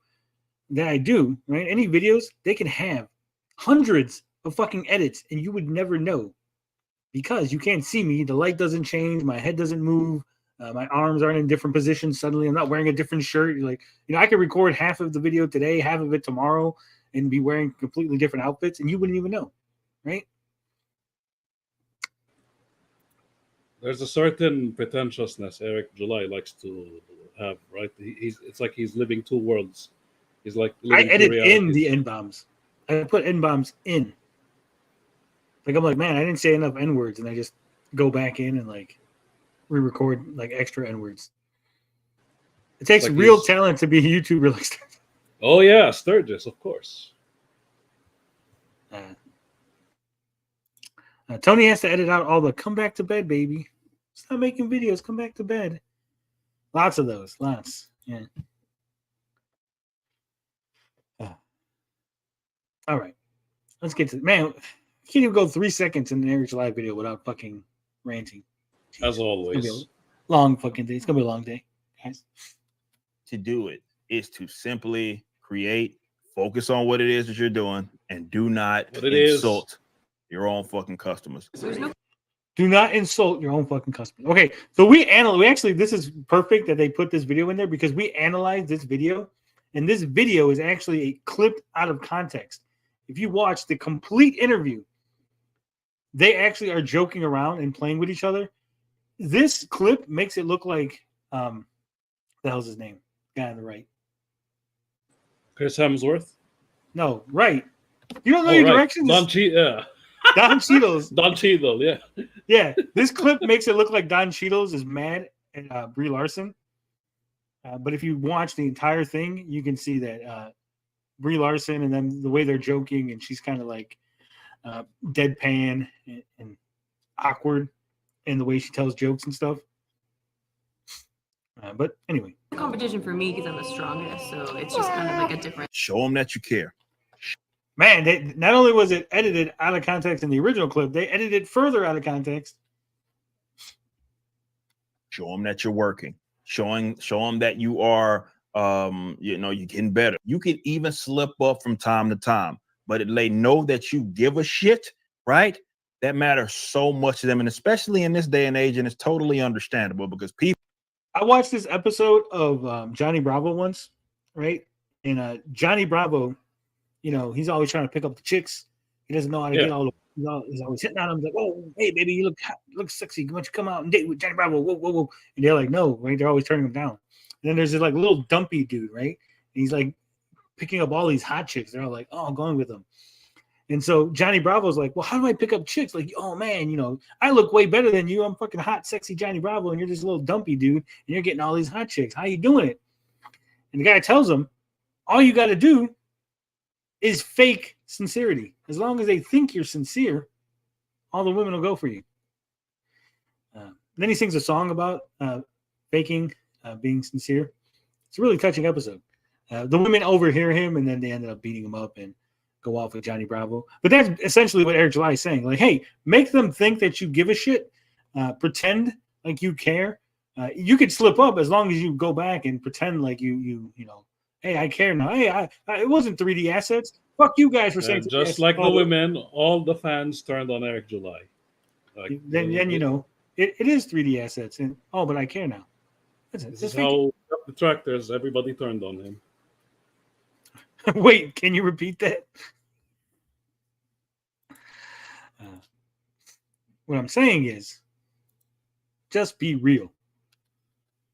that I do, right, any videos, they can have hundreds of fucking edits, and you would never know because you can't see me. The light doesn't change. My head doesn't move. My arms aren't in different positions. Suddenly I'm not wearing a different shirt. Like, you know, I could record half of the video today, half of it tomorrow, and be wearing completely different outfits, and you wouldn't even know, right? There's a certain pretentiousness Eric July likes to have, right? It's like he's living two worlds. He's like I edit in the N-bombs. I put N-bombs in. Like, I'm like, man, I didn't say enough N-words, and I just go back in and like re-record like extra N-words. It takes like real talent to be a YouTuber like Sturgis. Oh yeah, Sturgis, of course. Tony has to edit out all the "come back to bed, baby." Stop making videos. Come back to bed. Lots of those. Lots. Yeah. All right. Let's get to man. I can't even go 3 seconds in an Eric July video without fucking ranting. As always. It's gonna be a long fucking day. It's gonna be a long day, guys. To do it is to simply create, focus on what it is that you're doing, and do not insult your own fucking customers. Do not insult your own fucking customers. Okay, so we actually, this is perfect that they put this video in there because we analyzed this video, and this video is actually clipped out of context. If you watch the complete interview, they actually are joking around and playing with each other. This clip makes it look like the hell's his name? Guy on the right. Chris Hemsworth? No, right. You don't know your directions? Don Cheadle, Don Cheadle, yeah. Yeah, this clip makes it look like Don Cheadle is mad at Brie Larson. But if you watch the entire thing, you can see that Brie Larson and then the way they're joking, and she's kind of like deadpan and awkward in the way she tells jokes and stuff. But anyway. Competition for me because I'm the strongest, so it's just kind of like a different. Show them that you care. Man, not only was it edited out of context in the original clip, they edited it further out of context. Show them that you're working. Show them that you are, you're getting better. You can even slip up from time to time, but they know that you give a shit right? That matters so much to them, and especially in this day and age, and it's totally understandable because people. I watched this episode of Johnny Bravo once, right? And Johnny Bravo, you know, he's always trying to pick up the chicks. He doesn't know how to get all the. He's always hitting on them. He's like, "Oh, hey, baby, you look sexy. Why don't you come out and date with Johnny Bravo?" Whoa, whoa, whoa. And they're like, "No," right? They're always turning him down. And then there's this like little dumpy dude, right? And he's like picking up all these hot chicks. They're all like, "Oh, I'm going with them." And so Johnny Bravo's like, "Well, how do I pick up chicks?" Like, "Oh man, you know, I look way better than you. I'm fucking hot, sexy Johnny Bravo, and you're just a little dumpy dude, and you're getting all these hot chicks. How you doing it?" And the guy tells him, "All you got to do is fake sincerity. As long as they think you're sincere, all the women will go for you." Then he sings a song about faking being sincere. It's a really touching episode. The women overhear him, and then they ended up beating him up and go off with Johnny Bravo. But that's essentially what Eric July is saying. Like, hey, make them think that you give a shit. Pretend like you care. You could slip up as long as you go back and pretend like you know, hey, I care now. Hey, it wasn't 3D assets. Fuck you guys for saying. Just like the women, all the fans turned on Eric July. Like, then you know it is 3D assets, and but I care now. This is how detractors, everybody turned on him. Wait, can you repeat that? What I'm saying is, just be real.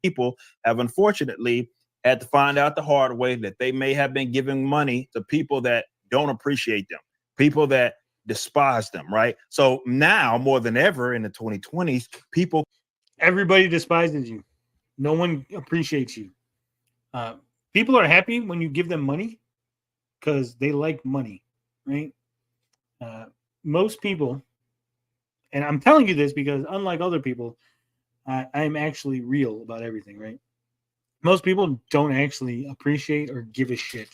People have unfortunately had to find out the hard way that they may have been giving money to people that don't appreciate them, people that despise them, right? So now more than ever in the 2020s, everybody despises you. No one appreciates you. People are happy when you give them money because they like money, right? Most people, and I'm telling you this because unlike other people, I'm actually real about everything, right? Most people don't actually appreciate or give a shit.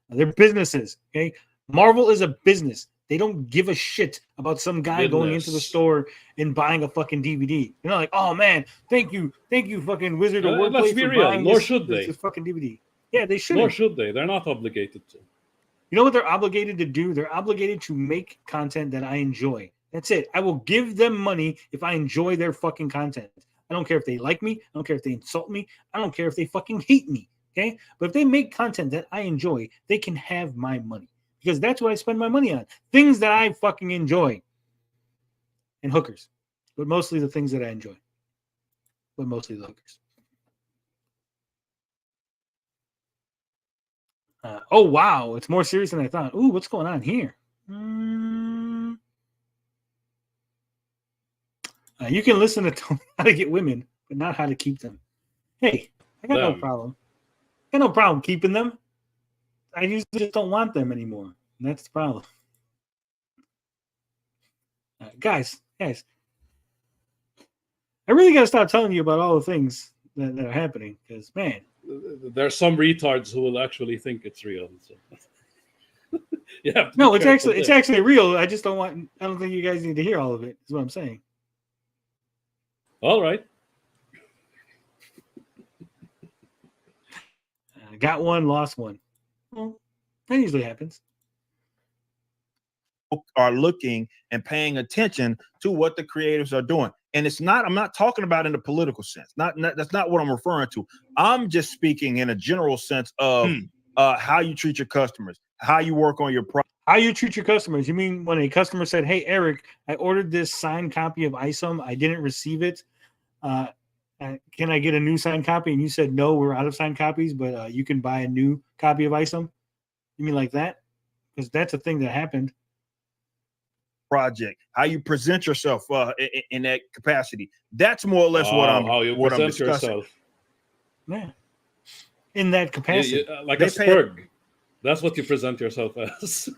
They're businesses, okay? Marvel is a business. They don't give a shit about some guy going into the store and buying a fucking DVD. You're not like, "Oh man, thank you, fucking Wizard of Wordplay." Let's be real. Nor should they. This fucking DVD. Yeah, they should. Nor should they. They're not obligated to. You know what they're obligated to do? They're obligated to make content that I enjoy. That's it. I will give them money if I enjoy their fucking content. I don't care if they like me. I don't care if they insult me. I don't care if they fucking hate me. Okay? But if they make content that I enjoy, they can have my money. Because that's what I spend my money on. Things that I fucking enjoy. And hookers. But mostly the things that I enjoy. But mostly the hookers. Oh, wow. It's more serious than I thought. Ooh, what's going on here? You can listen to Tony how to get women, but not how to keep them. Hey, I got no problem. I got no problem keeping them. I usually just don't want them anymore. And that's the problem. Guys, I really got to stop telling you about all the things that are happening because, man. There's some retards who will actually think it's real. So. Yeah. No, it's actually real. I just don't think you guys need to hear all of it, is what I'm saying. All right. Got one, lost one. Well, that usually happens. Are looking and paying attention to what the creators are doing. And I'm not talking about in the political sense. That's not what I'm referring to. I'm just speaking in a general sense of how you treat your customers, how you work on your product. How you treat your customers. You mean when a customer said, "Hey, Eric, I ordered this signed copy of ISOM. I didn't receive it. Can I get a new signed copy?" And you said, "No, we're out of signed copies, but you can buy a new copy of ISOM." You mean like that? Because that's a thing that happened. Project, how you present yourself in that capacity. That's more or less what I'm discussing. Yourself. Yeah, in that capacity, like a spurg. That's what you present yourself as.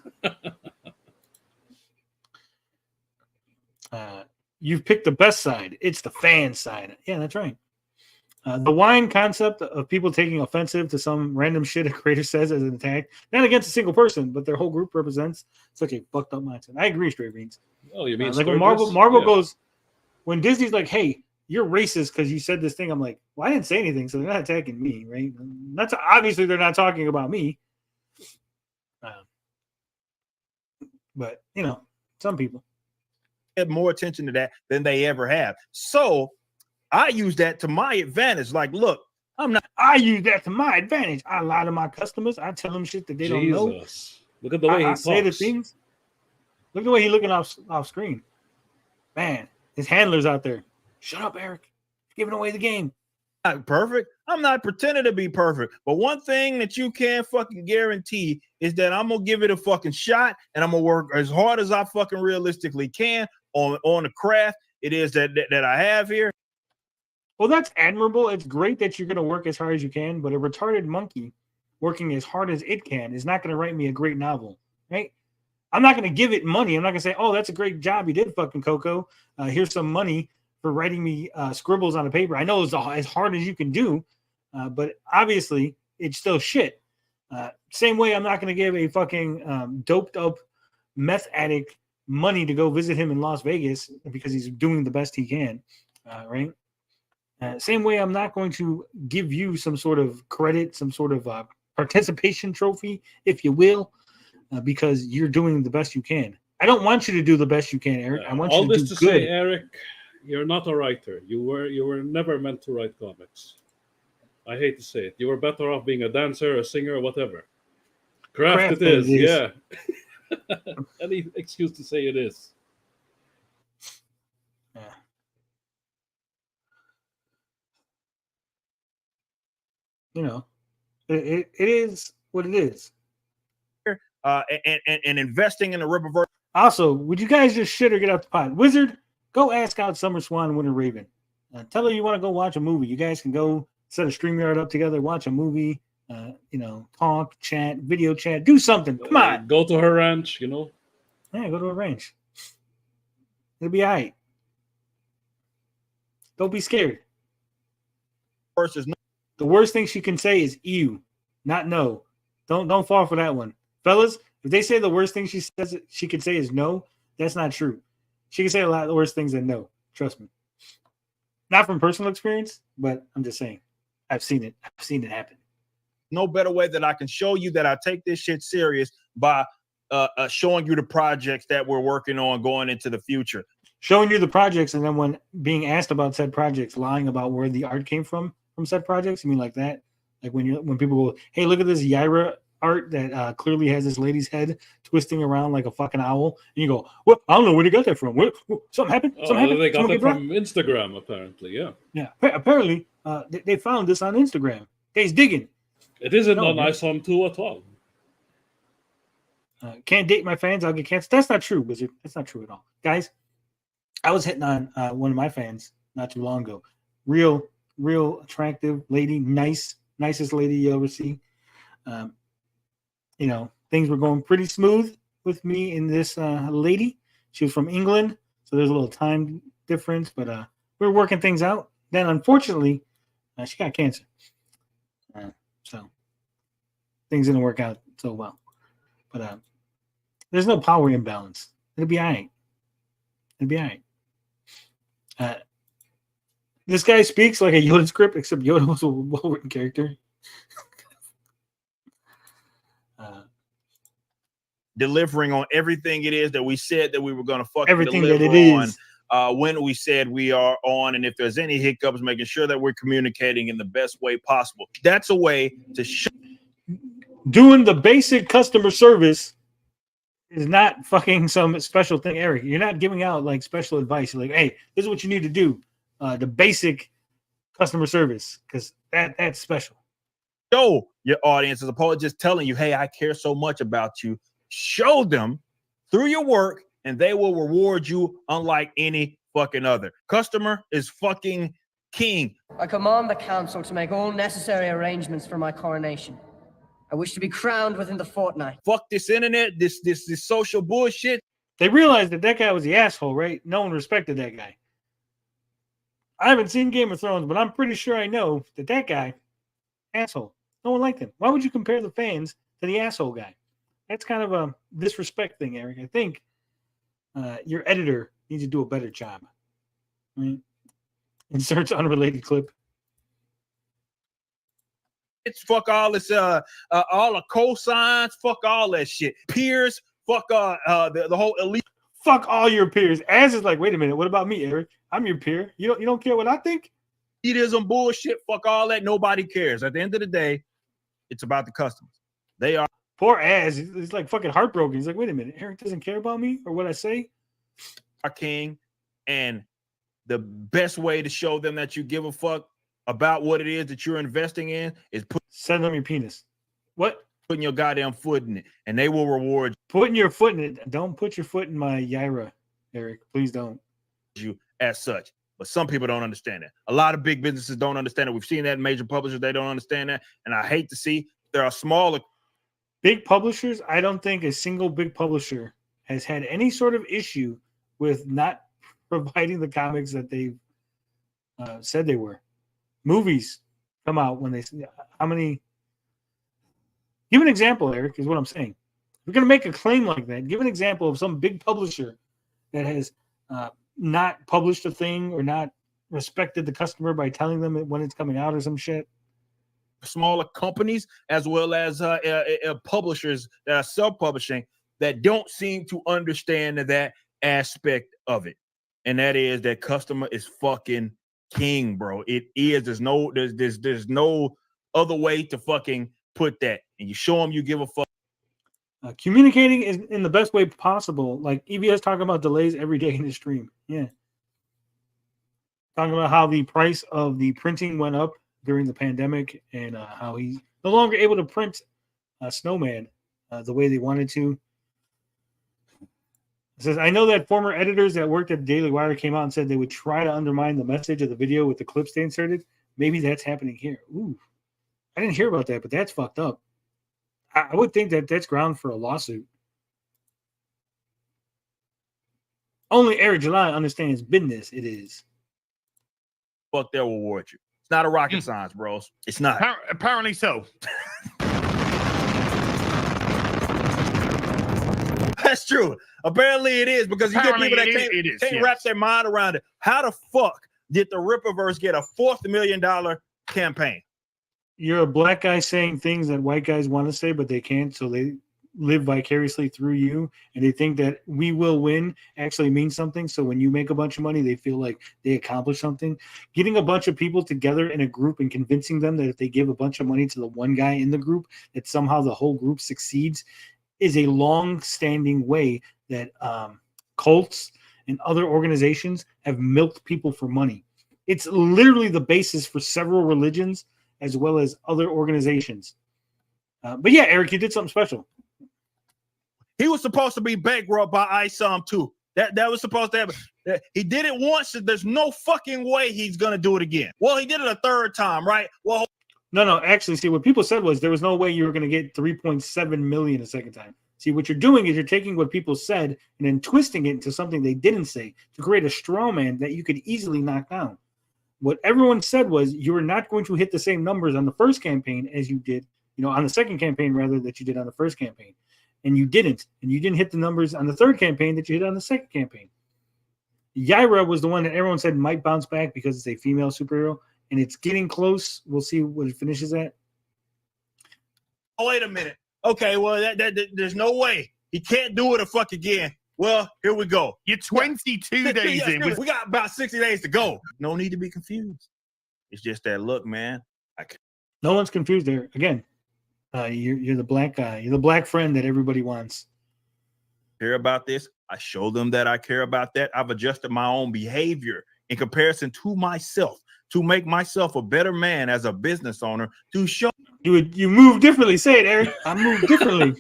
You've picked the best side. It's the fan side. Yeah, that's right. The wine concept of people taking offensive to some random shit a creator says as an attack, not against a single person, but their whole group represents such a fucked up mindset. I agree, Straight Beans. Oh, you mean like when Marvel goes, when Disney's like, "Hey, you're racist because you said this thing," I'm like, "Well, I didn't say anything, so they're not attacking me, right?" That's obviously they're not talking about me. But you know, some people. Pay more attention to that than they ever have. So I use that to my advantage. Like, look, I use that to my advantage. I lie to my customers. I tell them shit that they don't know. Look at the way I he say the talks. things. Look at the way he's looking off screen. Man, his handler's out there. Shut up, Eric. You're giving away the game. not perfect. I'm not pretending to be perfect. But one thing that you can fucking guarantee is that I'm gonna give it a fucking shot, and I'm gonna work as hard as I fucking realistically can on the craft it is that I have here. Well, that's admirable. It's great that you're gonna work as hard as you can, but a retarded monkey working as hard as it can is not gonna write me a great novel, right? I'm not gonna give it money. I'm not gonna say, "Oh, that's a great job you did, fucking Coco. Here's some money for writing me scribbles on a paper." I know it's as hard as you can do, but obviously it's still shit. Same way, I'm not gonna give a fucking doped up meth addict money to go visit him in Las Vegas because he's doing the best he can, right? Same way, I'm not going to give you some sort of credit, some sort of participation trophy, if you will, because you're doing the best you can. I don't want you to do the best you can, Eric. I want you to do good. Say, Eric, you're not a writer. You were never meant to write comics. I hate to say it. You were better off being a dancer, a singer, whatever. Craft it is. Yeah. Any excuse to say it is. Yeah. You know, it is what it is. And investing in the Rippaverse. Also, would you guys just shit or get out the pot? Wizard, go ask out Summer Swan and Winter Raven. Tell her you want to go watch a movie. You guys can go set a StreamYard up together, watch a movie, talk, chat, video chat, do something. Come on. Go to her ranch, Yeah, go to a ranch. It'll be all right. Don't be scared. The worst thing she can say is ew, not no. Don't fall for that one. Fellas, if they say the worst thing she could say is no, that's not true. She can say a lot of worse things than no. Trust me. Not from personal experience, but I'm just saying. I've seen it. I've seen it happen. No better way that I can show you that I take this shit serious by showing you the projects that we're working on going into the future. Showing you the projects, and then when being asked about said projects, lying about where the art came from said projects. You mean like that? Like when people go, "Hey, look at this Yaira art that clearly has this lady's head twisting around like a fucking owl," and you go, "What? I don't know where they got that from. What? Something happened? Something happened? They got it from Instagram, apparently. Yeah. Yeah. Apparently, they found this on Instagram. They's digging. It isn't on ISOM 2 at all. Can't date my fans. I'll get canceled. That's not true, Wizard. That's not true at all, guys. I was hitting on one of my fans not too long ago. Real attractive lady, nicest lady you ever see. Things were going pretty smooth with me and this lady. She was from England, so there's a little time difference, but we were working things out. Then, unfortunately, she got cancer. So things didn't work out so well. But there's no power imbalance. It'll be all right. It'll be all right. This guy speaks like a Yoda script, except Yoda was a well-written character. Delivering on everything it is that we said that we were going to fucking everything deliver that it is. When we said we are on, and if there's any hiccups, making sure that we're communicating in the best way possible. That's a way to doing the basic customer service is not fucking some special thing, Eric. You're not giving out like special advice. You're like, "Hey, this is what you need to do." The basic customer service, because that's special. Show your audience as opposed to just telling you, "Hey, I care so much about you." Show them through your work, and they will reward you unlike any fucking other. Customer is fucking king. I command the council to make all necessary arrangements for my coronation. I wish to be crowned within the fortnight. Fuck this internet, this social bullshit. They realized that guy was the asshole, right? No one respected that guy. I haven't seen Game of Thrones, but I'm pretty sure I know that guy, asshole. No one liked him. Why would you compare the fans to the asshole guy? That's kind of a disrespect thing, Eric. I think your editor needs to do a better job. Right? Inserts unrelated clip. It's fuck all this, all the cosigns, fuck all that shit. Peers, fuck the whole elite. Fuck all your peers. Az is like, wait a minute, what about me, Eric? I'm your peer. You don't care what I think? It is some bullshit. Fuck all that. Nobody cares. At the end of the day, it's about the customers. They are Poor Az. He's like fucking heartbroken. He's like, wait a minute, Eric doesn't care about me or what I say? our king, and the best way to show them that you give a fuck about what it is that you're investing in is send them your penis. What? Putting your goddamn foot in it, and they will reward Putting your foot in it. Don't put your foot in my Yaira, Eric. Please don't. You as such. But some people don't understand that. A lot of big businesses don't understand it. We've seen that in major publishers. They don't understand that. And I hate to see there are smaller big publishers. I don't think a single big publisher has had any sort of issue with not providing the comics that they said they were. Movies come out when they how many? Give an example, Eric, is what I'm saying. If you're going to make a claim like that, give an example of some big publisher that has not published a thing or not respected the customer by telling them when it's coming out or some shit. Smaller companies as well as publishers that are self-publishing that don't seem to understand that aspect of it, and that is that customer is fucking king, bro. It is. There's no other way to fucking put that. And you show them you give a fuck. Communicating is in the best way possible. Like EBS talking about delays every day in his stream. Yeah. Talking about how the price of the printing went up during the pandemic and how he's no longer able to print Snowman the way they wanted to. It says, I know that former editors that worked at Daily Wire came out and said they would try to undermine the message of the video with the clips they inserted. Maybe that's happening here. Ooh. I didn't hear about that, but that's fucked up. I would think that that's ground for a lawsuit. Only Eric July understands business. It is. Fuck, they'll reward you. It's not a rocket science, bros. It's not. Apparently so. That's true. Apparently it is, because you get people that can't wrap their mind around it. How the fuck did the Rippaverse get a $4 million campaign? You're a black guy saying things that white guys want to say, but they can't, so they live vicariously through you, and they think that we will win actually means something. So when you make a bunch of money, they feel like they accomplished something. Getting a bunch of people together in a group and convincing them that if they give a bunch of money to the one guy in the group, that somehow the whole group succeeds is a long-standing way that cults and other organizations have milked people for money. It's literally the basis for several religions as well as other organizations. But yeah, Eric, you did something special. He was supposed to be bankrupt by ISOM too. That was supposed to happen. He did it once. There's no fucking way he's gonna do it again. Well, he did it a third time, right? Well, no. Actually, see, what people said was there was no way you were gonna get 3.7 million a second time. See, what you're doing is you're taking what people said and then twisting it into something they didn't say to create a straw man that you could easily knock down. What everyone said was you were not going to hit the same numbers on the first campaign as you did, on the second campaign rather that you did on the first campaign. And you didn't. And you didn't hit the numbers on the third campaign that you hit on the second campaign. Yaira was the one that everyone said might bounce back because it's a female superhero. And it's getting close. We'll see what it finishes at. Oh, wait a minute. Okay, well, there's no way. He can't do it a fuck again. Well, here we go. You're 22 days in. We got about 60 days to go. No need to be confused. It's just that, look, man. No one's confused there. Again, you're the black guy. You're the black friend that everybody wants. Care about this? I show them that I care about that. I've adjusted my own behavior in comparison to myself to make myself a better man as a business owner to show. You move differently. Say it, Eric. I move differently.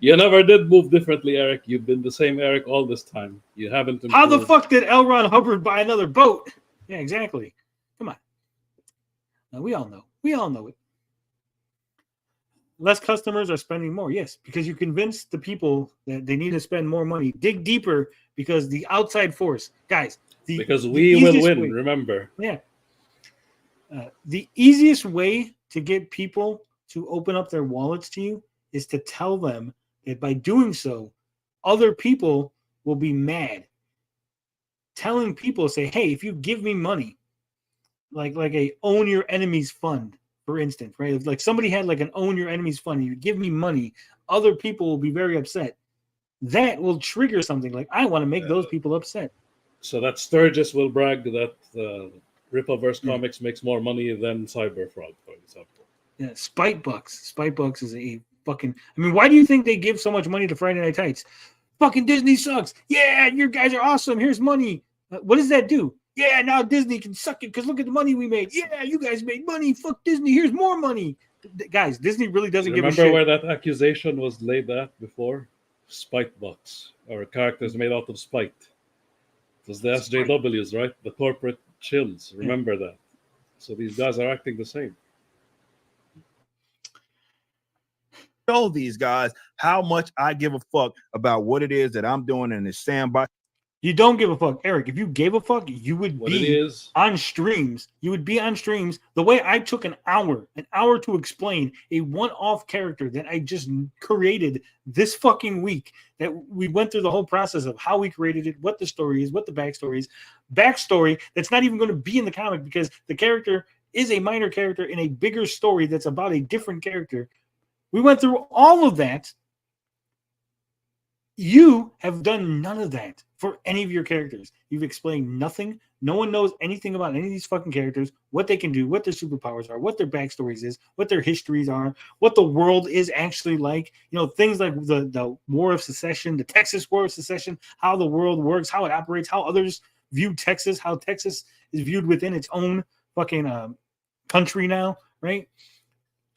You never did move differently, Eric. You've been the same Eric all this time. You haven't improved. How the fuck did L. Ron Hubbard buy another boat? Yeah, exactly. Come on. Now, we all know. We all know it. Less customers are spending more. Yes, because you convince the people that they need to spend more money. Dig deeper because the outside force, guys. Because we will win, remember. Yeah. The easiest way to get people to open up their wallets to you is to tell them that by doing so, other people will be mad. Telling people, say, hey, if you give me money, like a own your enemies fund, for instance, right? If like somebody had like an own your enemies fund, and you give me money, other people will be very upset. that will trigger something. Like, I want to make those people upset. So that Sturgis will brag that Rippaverse Comics makes more money than Cyberfrog, for example. Yeah, Spite Bucks. Spite Bucks is a fucking... I mean, why do you think they give so much money to Friday Night Tights? Fucking Disney sucks. Yeah, your guys are awesome. Here's money. What does that do? Yeah, now Disney can suck it because look at the money we made. Yeah, you guys made money. Fuck Disney. Here's more money. Guys, Disney really doesn't give a shit. Remember where that accusation was laid at before? Spite Bucks, or characters made out of spite. It was the SJWs, right? The corporate chills. Remember that. So these guys are acting the same. Show these guys how much I give a fuck about what it is that I'm doing in this sandbox. You don't give a fuck, Eric. If you gave a fuck, you would be on streams. You would be on streams. The way I took an hour to explain a one-off character that I just created this fucking week, that we went through the whole process of how we created it, what the story is, what the backstory is, backstory that's not even going to be in the comic because the character is a minor character in a bigger story that's about a different character. We went through all of that. You have done none of that for any of your characters. You've explained nothing. No one knows anything about any of these fucking characters, what they can do, what their superpowers are, what their backstories is, what their histories are, what the world is actually like. You know, things like the War of Secession, the Texas War of Secession, how the world works, how it operates, how others view Texas, how Texas is viewed within its own fucking country now, right?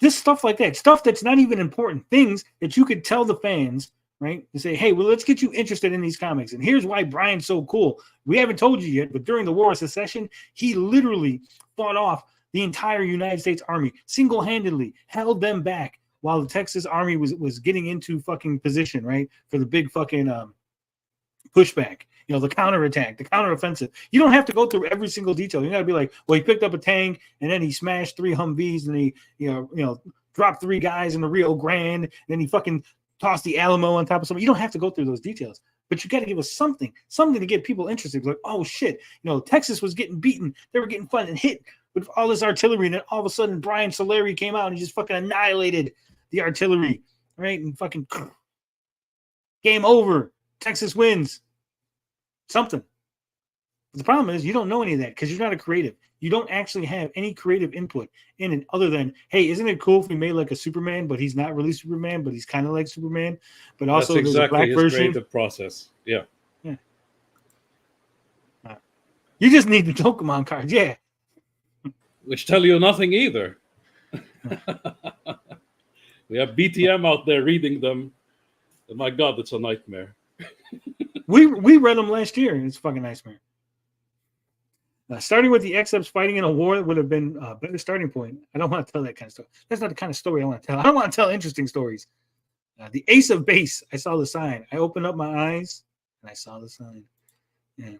Just stuff like that. Stuff that's not even important. Things that you could tell the fans, right? And say, hey, well, let's get you interested in these comics. And here's why Brian's so cool. We haven't told you yet, but during the War of Secession, he literally fought off the entire United States Army, single-handedly, held them back while the Texas Army was getting into fucking position, right? For the big fucking pushback, you know, the counterattack, the counteroffensive. You don't have to go through every single detail. You got to be like, well, he picked up a tank and then he smashed 3 Humvees and he, you know, dropped 3 guys in the Rio Grande. And then he fucking toss the Alamo on top of something. You don't have to go through those details, but you got to give us something to get people interested. Like, oh shit, you know, Texas was getting beaten. They were getting fun and hit with all this artillery. And then all of a sudden Brian Solari came out and he just fucking annihilated the artillery, right? And fucking game over. Texas wins. Something. But the problem is you don't know any of that because you're not a creative. You don't actually have any creative input in it other than, hey, isn't it cool if we made like a Superman, but he's not really Superman, but he's kind of like Superman, but also that's exactly there's a black his version. creative process. Yeah. You just need the Pokemon cards, yeah. Which tell you nothing either. We have BTM out there reading them. And my God, it's a nightmare. We read them last year, and it's a fucking nightmare. Starting with the X-Ups fighting in a war would have been a better starting point. I don't want to tell that kind of story. That's not the kind of story I want to tell. I don't want to tell interesting stories. The Ace of Base, I saw the sign. I opened up my eyes, and I saw the sign. Yeah.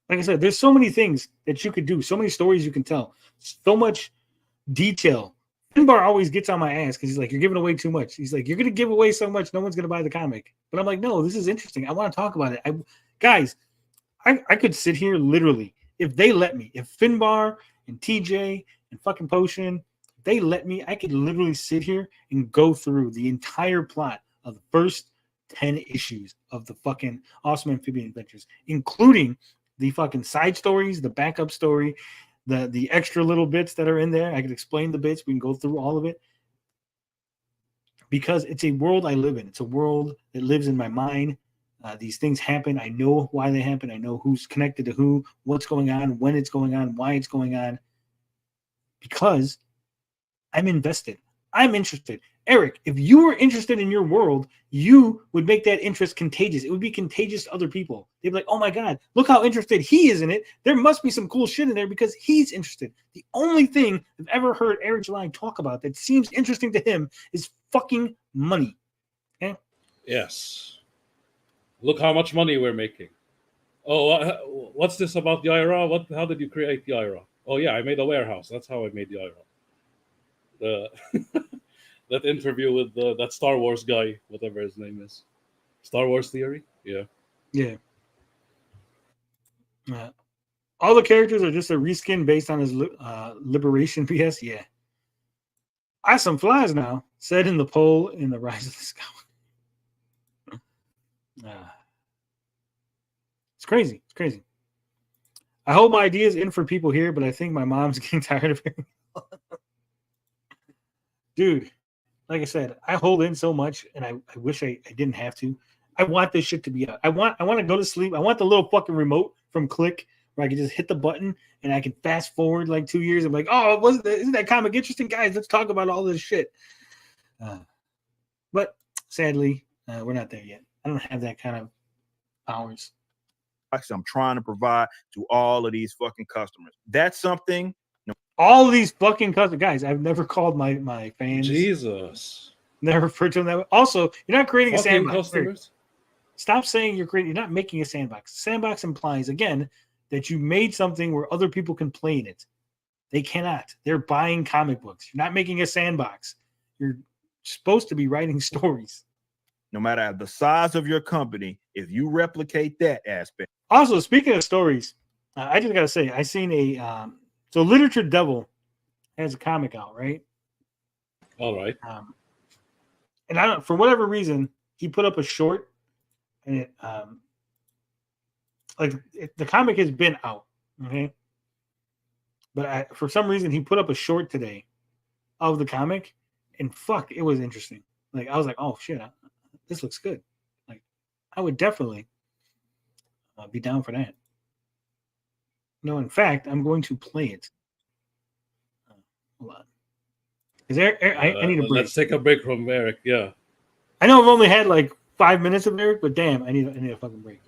Like I said, there's so many things that you could do, so many stories you can tell, so much detail. Bahr always gets on my ass because he's like, you're giving away too much. He's like, you're going to give away so much, no one's going to buy the comic. But I'm like, no, this is interesting. I want to talk about it. Guys, I could sit here literally, if they let me, if Finbar and TJ and fucking Potion, if they let me, I could literally sit here and go through the entire plot of the first 10 issues of the fucking Awesome Amphibian Adventures, including the fucking side stories, the backup story, the extra little bits that are in there. I could explain the bits. We can go through all of it. Because it's a world I live in. It's a world that lives in my mind. These things happen. I know why they happen. I know who's connected to who, what's going on, when it's going on, why it's going on. Because I'm invested. I'm interested. Eric, if you were interested in your world, you would make that interest contagious. It would be contagious to other people. They'd be like, oh my God, look how interested he is in it. There must be some cool shit in there because he's interested. The only thing I've ever heard Eric July talk about that seems interesting to him is fucking money. Okay? Yes. Look how much money we're making. Oh, what's this about the IRA? How did you create the IRA? Oh yeah, I made a warehouse. That's how I made the IRA. That interview with that Star Wars guy, whatever his name is. Star Wars Theory? Yeah. Yeah. All the characters are just a reskin based on his Liberation PS? Yeah. I some flies now, said in the poll in the Rise of the Skywalker. It's crazy. It's crazy. I hope my idea is in for people here, but I think my mom's getting tired of hearing. Dude, like I said, I hold in so much, and I wish I didn't have to. I want this shit to be out. I want to go to sleep. I want the little fucking remote from Click where I can just hit the button and I can fast forward like 2 years. I'm like, oh, isn't that comic interesting, guys? Let's talk about all this shit. But sadly, we're not there yet. I don't have that kind of hours. I'm trying to provide to all of these fucking customers. That's something. All of these fucking customers, guys. I've never called my fans. Jesus. Never referred to them that way. Also, you're not creating a sandbox. Customers. Stop saying you're not making a sandbox. Sandbox implies again that you made something where other people can play in it. They cannot. They're buying comic books. You're not making a sandbox. You're supposed to be writing stories. No matter the size of your company, if you replicate that aspect. Also, speaking of stories, I just gotta say, I seen a so Literature Devil has a comic out, right? All right. And I don't, for whatever reason, he put up a short, and the comic has been out, okay? But for some reason, he put up a short today of the comic, and fuck, it was interesting. Like, I was like, oh shit, this looks good. Like, I would definitely be down for that. No, in fact, I'm going to play it. Hold on. Is there? I need a break. Let's take a break from Eric. Yeah. I know I've only had like 5 minutes of Eric, but damn, I need a fucking break.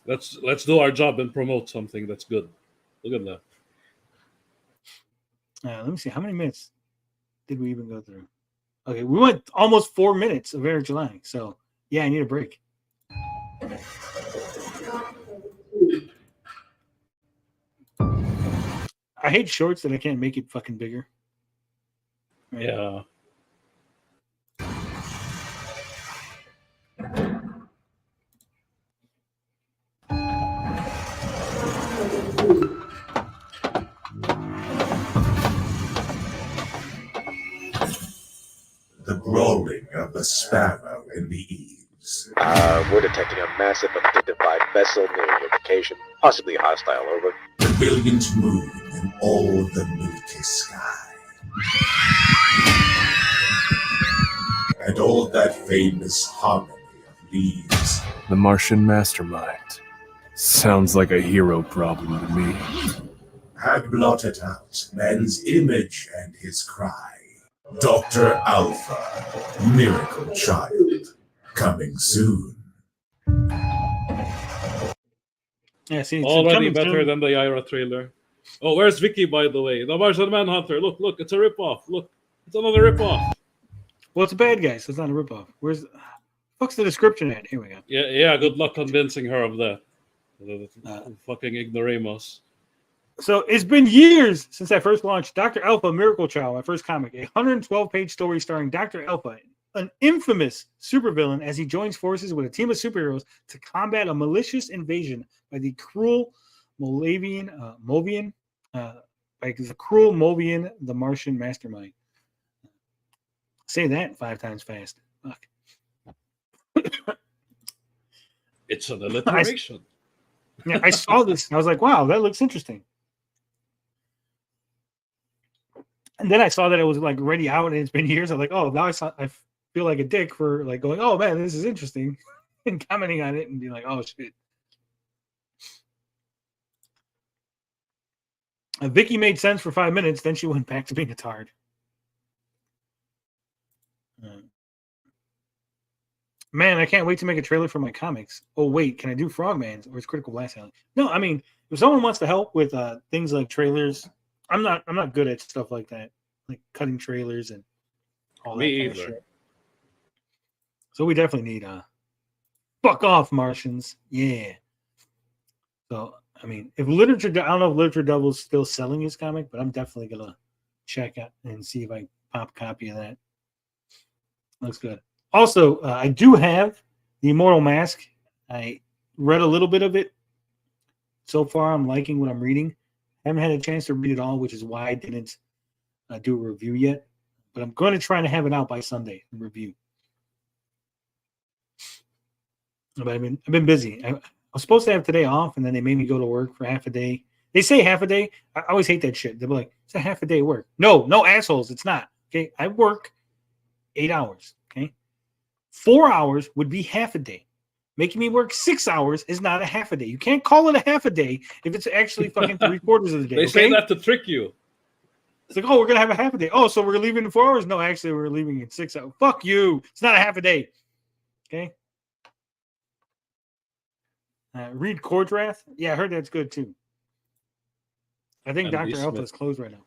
Let's do our job and promote something that's good. Look at that. Let me see. How many minutes did we even go through? Okay, we went almost 4 minutes of Eric July. So yeah, I need a break. I hate shorts that I can't make it fucking bigger. Right? Yeah. The growling of the sparrow in the eaves. We're detecting a massive unidentified vessel near location, possibly hostile, over. The brilliant moon in all the milky sky. And all that famous harmony of leaves. The Martian mastermind. Sounds like a hero problem to me. Had blotted out man's image and his cry. Dr. Alpha, Miracle Child, coming soon. Yeah, see, already better than the Ira trailer. Oh, where's Vicky, by the way? The Martian Manhunter. Look, it's a ripoff. Look, it's another ripoff. Well, it's a bad guy, so it's not a ripoff. What's the description at? Here we go. Yeah. Good luck convincing her of that. Fucking ignoramus. So it's been years since I first launched Dr. Alpha Miracle Child, my first comic, a 112-page story starring Dr. Alpha, an infamous supervillain, as he joins forces with a team of superheroes to combat a malicious invasion by the cruel Movian, the Martian mastermind. Say that 5 times fast. Fuck. It's an alliteration. I saw this and I was like, wow, that looks interesting. And then I saw that it was like already out and it's been years. I'm like, oh, now I feel like a dick for like going, oh man, this is interesting, and commenting on it and being like, oh shit. Vicky made sense for 5 minutes, then she went back to being a tard. Man, I can't wait to make a trailer for my comics. Oh wait, can I do Frogman's or is Critical Blast Alley? No, I mean, if someone wants to help with things like trailers, I'm not good at stuff like that, like cutting trailers and all that kind of shit. So we definitely need fuck off Martians, yeah. So I mean, if Literature, I don't know if Literature Devil's still selling his comic, but I'm definitely gonna check out and see if I pop a copy of that. Looks good. Also, I do have the Immortal Mask. I read a little bit of it. So far, I'm liking what I'm reading. I haven't had a chance to read it all, which is why I didn't do a review yet. But I'm going to try to have it out by Sunday, review. But I've been busy. I was supposed to have today off, and then they made me go to work for half a day. They say half a day. I always hate that shit. They're like, it's a half a day work. No, assholes. It's not. Okay, I work 8 hours. Okay, 4 hours would be half a day. Making me work 6 hours is not a half a day. You can't call it a half a day if it's actually fucking 3/4 of the day. They say that to trick you. It's like, oh, we're gonna have a half a day. Oh, so we're leaving in 4 hours? No, actually, we're leaving in 6 hours. Fuck you. It's not a half a day. Okay. Read Cordrath. Yeah, I heard that's good too. I think And Dr. Alpha is closed right now.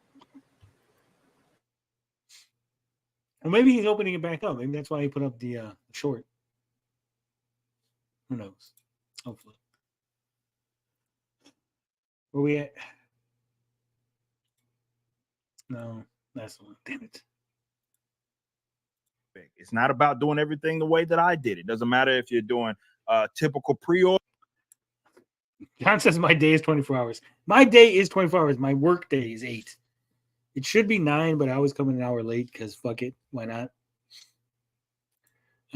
Well, maybe he's opening it back up. Maybe that's why he put up the short. Who knows? Hopefully. Where we at? No, that's the one. Damn it. It's not about doing everything the way that I did. It doesn't matter if you're doing typical pre-order. John says my day is 24 hours. My day is 24 hours. My work day is 8. It should be 9, but I always come in an hour late because fuck it. Why not?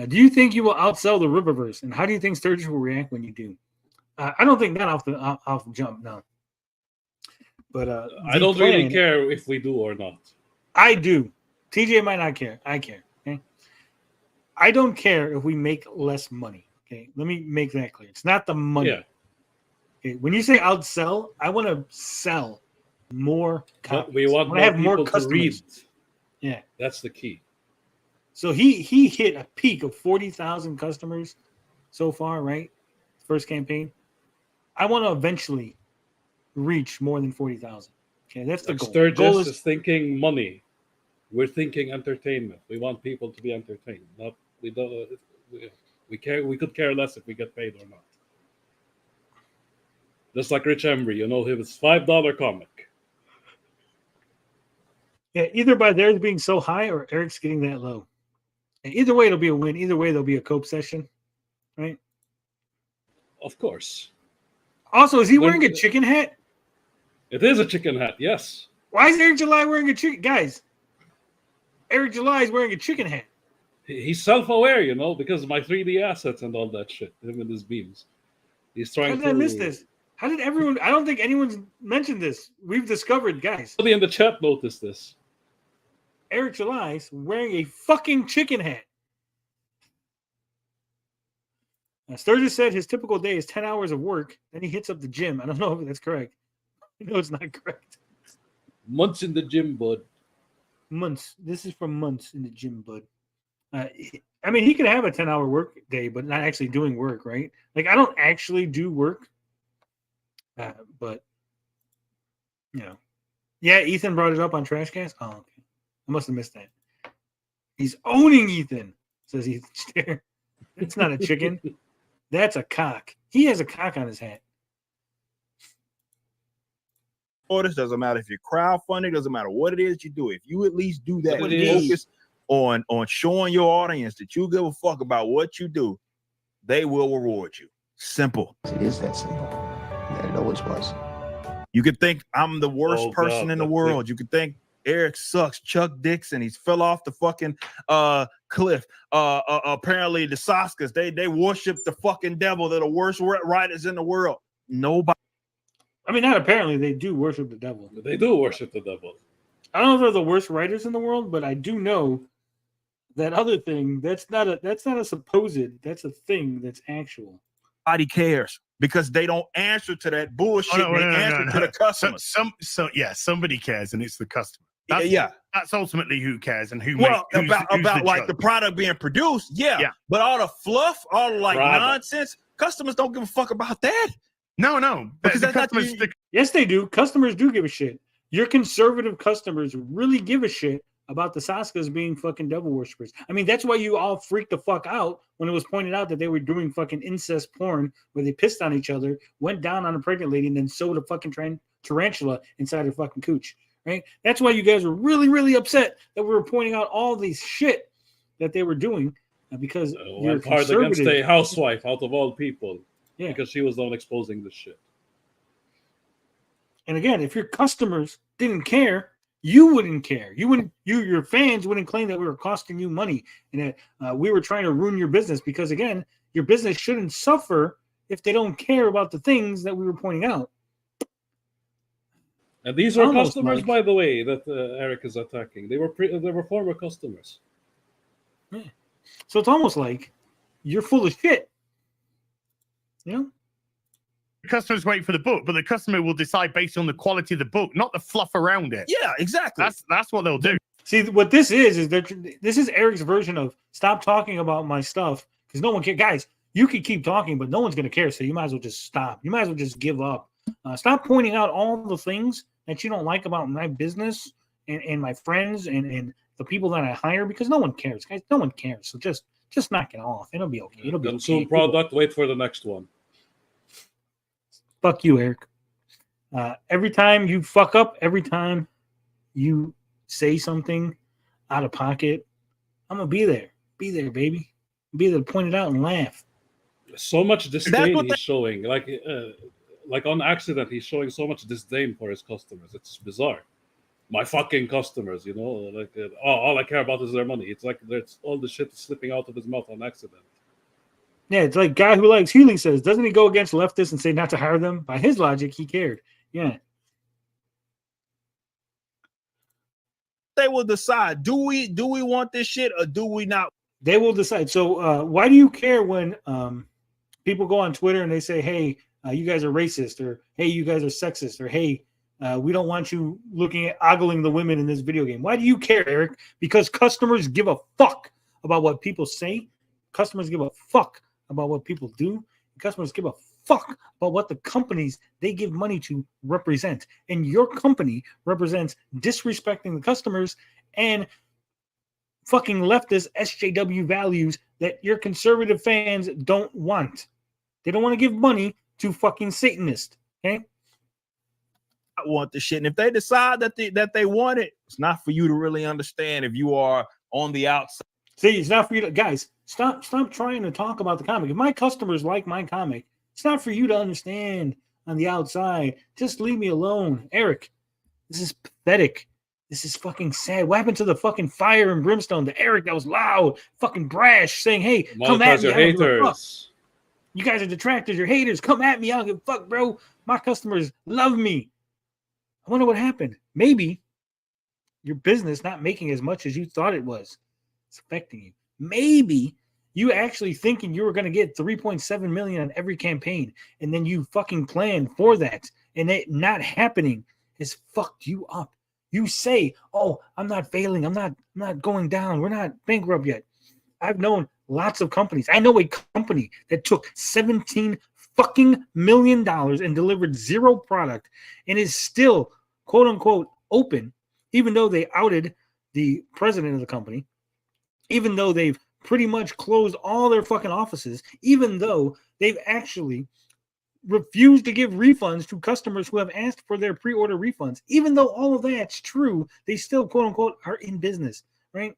Do you think you will outsell the Rippaverse? And how do you think Sturgis will react when you do? I don't think that off the jump, no. But I don't really care if we do or not. I do. TJ might not care. I care. Okay. I don't care if we make less money. Okay. Let me make that clear. It's not the money. Yeah. Okay. When you say outsell, I want to sell more copies. We want I have more people to read. customers. Yeah. That's the key. So he hit a peak of 40,000 customers so far, right? First campaign. I want to eventually reach more than 40,000. Okay, that's the goal. Sturgis is thinking money. We're thinking entertainment. We want people to be entertained. Not we don't. We care. We could care less if we get paid or not. Just like Rich Embry, you know, his $5 comic. Yeah, either by theirs being so high or Eric's getting that low. And either way, it'll be a win. Either way, there'll be a cope session, right? Of course. Also, is he wearing a chicken hat? It is a chicken hat, yes. Why is Eric July wearing a chicken? Guys, Eric July is wearing a chicken hat. He's self-aware, you know, because of my 3D assets and all that shit. Him and his beams. He's trying How did I miss this? How did everyone? I don't think anyone's mentioned this. We've discovered, guys. Somebody in the chat noticed this. Eric July's wearing a fucking chicken hat. Sturgis said his typical day is 10 hours of work. Then he hits up the gym. I don't know if that's correct. No, it's not correct. Months in the gym, bud. Months. This is from months in the gym, bud. I mean, he could have a 10-hour work day, but not actually doing work, right? Like, I don't actually do work. But, you know. Yeah, Ethan brought it up on Trashcast. Oh, okay. I must have missed that. He's owning Ethan, says Ethan Stair. It's not a chicken. That's a cock. He has a cock on his hat. Orders doesn't matter if you're crowdfunding, doesn't matter what it is you do. If you at least do that, What and it is. focus on showing your audience that you give a fuck about what you do, they will reward you. Simple. It is that simple. Yeah, it always was. You could think I'm the worst person God, in the that's world. You could think Eric sucks. Chuck Dixon, he's fell off the fucking cliff. Apparently the Saskas, they worship the fucking devil. They're the worst writers in the world. Nobody. I mean, not apparently. They do worship the devil. They do worship the devil. I don't know if they're the worst writers in the world, but I do know that other thing. That's not a supposed. That's a thing that's actual. Nobody cares because they don't answer to that bullshit. They answer to the customer. Somebody cares, and it's the customer. That's ultimately who cares and who's about the like judge. the product being produced. Yeah. But all the fluff, all the like Product. nonsense, customers don't give a fuck about that. No, Because the that's not customers. Yes, they do. Customers do give a shit. Your conservative customers really give a shit about the Saskas being fucking devil worshippers. I mean, that's why you all freaked the fuck out when it was pointed out that they were doing fucking incest porn where they pissed on each other, went down on a pregnant lady, and then sewed a fucking tarantula inside her fucking cooch. Right? That's why you guys were really, really upset that we were pointing out all these shit that they were doing because you're Went hard conservative. against a housewife out of all people. Yeah. Because she was the one exposing this shit. And again, if your customers didn't care, you wouldn't care. Your fans wouldn't claim that we were costing you money and that we were trying to ruin your business because, again, your business shouldn't suffer if they don't care about the things that we were pointing out. And these are Almost customers, like- by the way, that Eric is attacking. They were former customers. Yeah. So it's almost like you're full of shit. You know? The customers wait for the book, but the customer will decide based on the quality of the book, not the fluff around it. Yeah, exactly. That's what they'll do. See, what this is this is Eric's version of stop talking about my stuff because no one cares. Guys, you can keep talking, but no one's going to care. So you might as well just stop. You might as well just give up. Stop pointing out all the things that you don't like about my business and my friends and the people that I hire because no one cares, guys. No one cares. So just knock it off. It'll be okay. It'll be Consume okay. product. Wait for the next one. Fuck you, Eric. Every time you fuck up, every time you say something out of pocket, I'm gonna be there. Be there, baby. Be there to point it out and laugh. So much disdain he's showing, like on accident, he's showing so much disdain for his customers. It's bizarre. My fucking customers, you know, like all I care about is their money. It's like there's all the shit slipping out of his mouth on accident. Yeah, it's like guy who likes healing says, doesn't he go against leftists and say not to hire them? By his logic, he cared. Yeah. They will decide, do we want this shit or do we not? They will decide. So why do you care when people go on Twitter and they say, hey, you guys are racist, or hey, you guys are sexist, or hey, we don't want you looking at ogling the women in this video game? Why do you care, Eric? Because customers give a fuck about what people say. Customers give a fuck about what people do. Customers give a fuck about what the companies they give money to represent. And your company represents disrespecting the customers and fucking leftist SJW values that your conservative fans don't want. They don't want to give money to fucking Satanists. Okay? I want the shit. And if they decide that they want it, it's not for you to really understand if you are on the outside. See, it's not for you to, guys, stop trying to talk about the comic. If my customers like my comic, it's not for you to understand on the outside. Just leave me alone. Eric, this is pathetic. This is fucking sad. What happened to the fucking fire and brimstone? The Eric that was loud, fucking brash, saying, hey, come at me. Your haters. You guys are detractors. You're haters. Come at me. I don't give a fuck, bro. My customers love me. I wonder what happened. Maybe your business not making as much as you thought it was. It's affecting you. Maybe you actually thinking you were going to get 3.7 million on every campaign, and then you fucking planned for that, and it not happening has fucked you up. You say, oh, I'm not failing. I'm not going down. We're not bankrupt yet. I've known lots of companies. I know a company that took $17 fucking million and delivered zero product and is still, quote unquote, open, even though they outed the president of the company, even though they've pretty much closed all their fucking offices, even though they've actually refused to give refunds to customers who have asked for their pre-order refunds. Even though all of that's true, they still, quote unquote, are in business, right?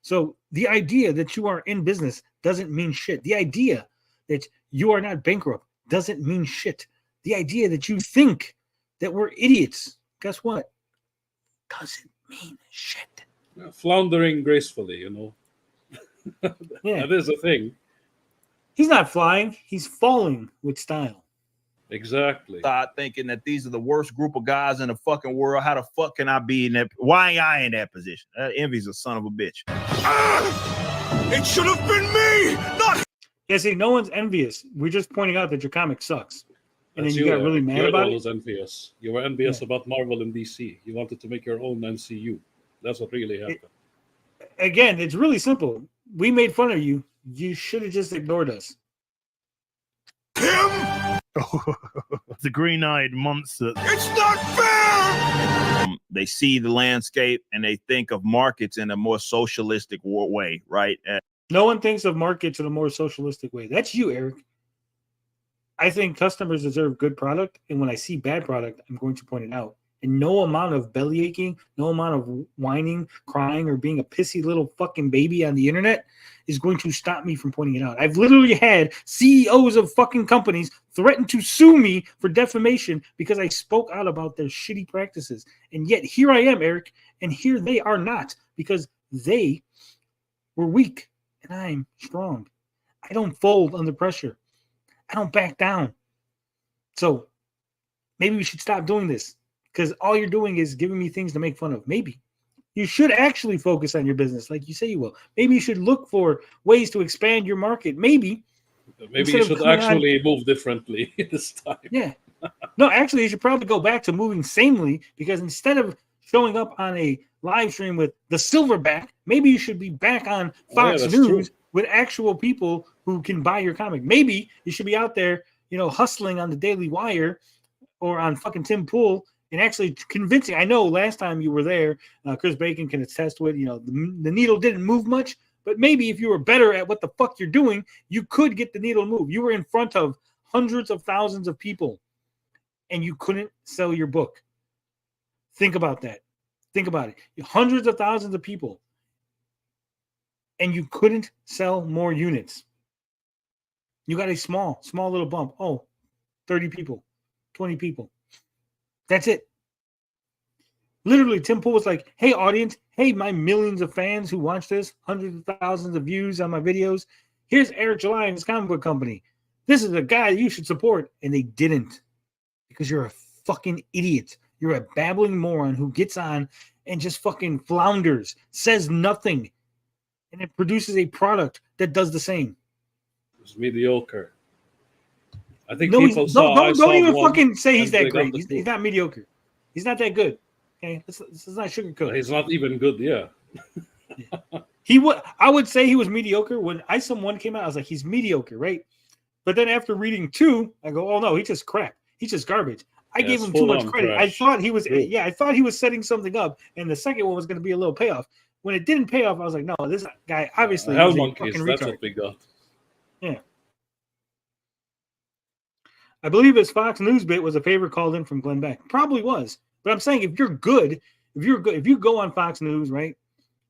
So the idea that you are in business doesn't mean shit. The idea that you are not bankrupt doesn't mean shit. The idea that you think that we're idiots, guess what? Doesn't mean shit. Floundering gracefully, you know. Yeah. That is a thing. He's not flying. He's falling with style. Exactly. Start thinking that these are the worst group of guys in the fucking world. How the fuck can I be in that? Why ain't I in that position? Envy's a son of a bitch. It should have been me, not. Yeah, see, no one's envious. We're just pointing out that your comic sucks. And That's then you got really mad about it. Was envious. You were envious about Marvel and DC. You wanted to make your own MCU. That's what really happened. Again, it's really simple. We made fun of you. You should have just ignored us. The green-eyed monster. It's not fair. They see the landscape and they think of markets in a more socialistic way, right? No one thinks of markets in a more socialistic way. That's you, Eric. I think customers deserve good product, and when I see bad product, I'm going to point it out. And no amount of belly aching, no amount of whining, crying, or being a pissy little fucking baby on the internet is going to stop me from pointing it out. I've literally had CEOs of fucking companies threaten to sue me for defamation because I spoke out about their shitty practices. And yet here I am, Eric, and here they are not, because they were weak and I'm strong. I don't fold under pressure. I don't back down. So maybe we should stop doing this because all you're doing is giving me things to make fun of. Maybe you should actually focus on your business like you say you will. Maybe you should look for ways to expand your market. Maybe you should actually move differently this time. Yeah. No, actually, you should probably go back to moving sanely because instead of showing up on a live stream with the silverback, maybe you should be back on Fox News with actual people who can buy your comic. Maybe you should be out there, hustling on the Daily Wire or on fucking Tim Pool and actually convincing. I know last time you were there, Chris Bacon can attest to it. The needle didn't move much, but maybe if you were better at what the fuck you're doing, you could get the needle to move. You were in front of hundreds of thousands of people and you couldn't sell your book. Think about that. Think about it. Hundreds of thousands of people and you couldn't sell more units. You got a small little bump. 30 people, 20 people. That's it. Literally, Tim Pool was like, hey, audience, hey, my millions of fans who watch this, hundreds of thousands of views on my videos. Here's Eric July and his comic book company. This is a guy you should support. And they didn't because you're a fucking idiot. You're a babbling moron who gets on and just fucking flounders, says nothing, and it produces a product that does the same. It's mediocre. I think don't even one, fucking say he's that great. He's not mediocre. He's not that good. Okay, this is not sugarcoat. He's not even good. Yeah. I would say he was mediocre when Ice of One came out. I was like, he's mediocre, right? But then after reading 2, I go, oh no, he's just crap. He's just garbage. I gave him too much credit. Trash. I thought he was setting something up, and the second one was going to be a little payoff. When it didn't pay off, I was like, no, this guy obviously Hell is a monkeys. fucking That's retard. what we got. Yeah. I believe his Fox News bit was a favor called in from Glenn Beck. Probably was. But I'm saying if you're good, if you go on Fox News, right?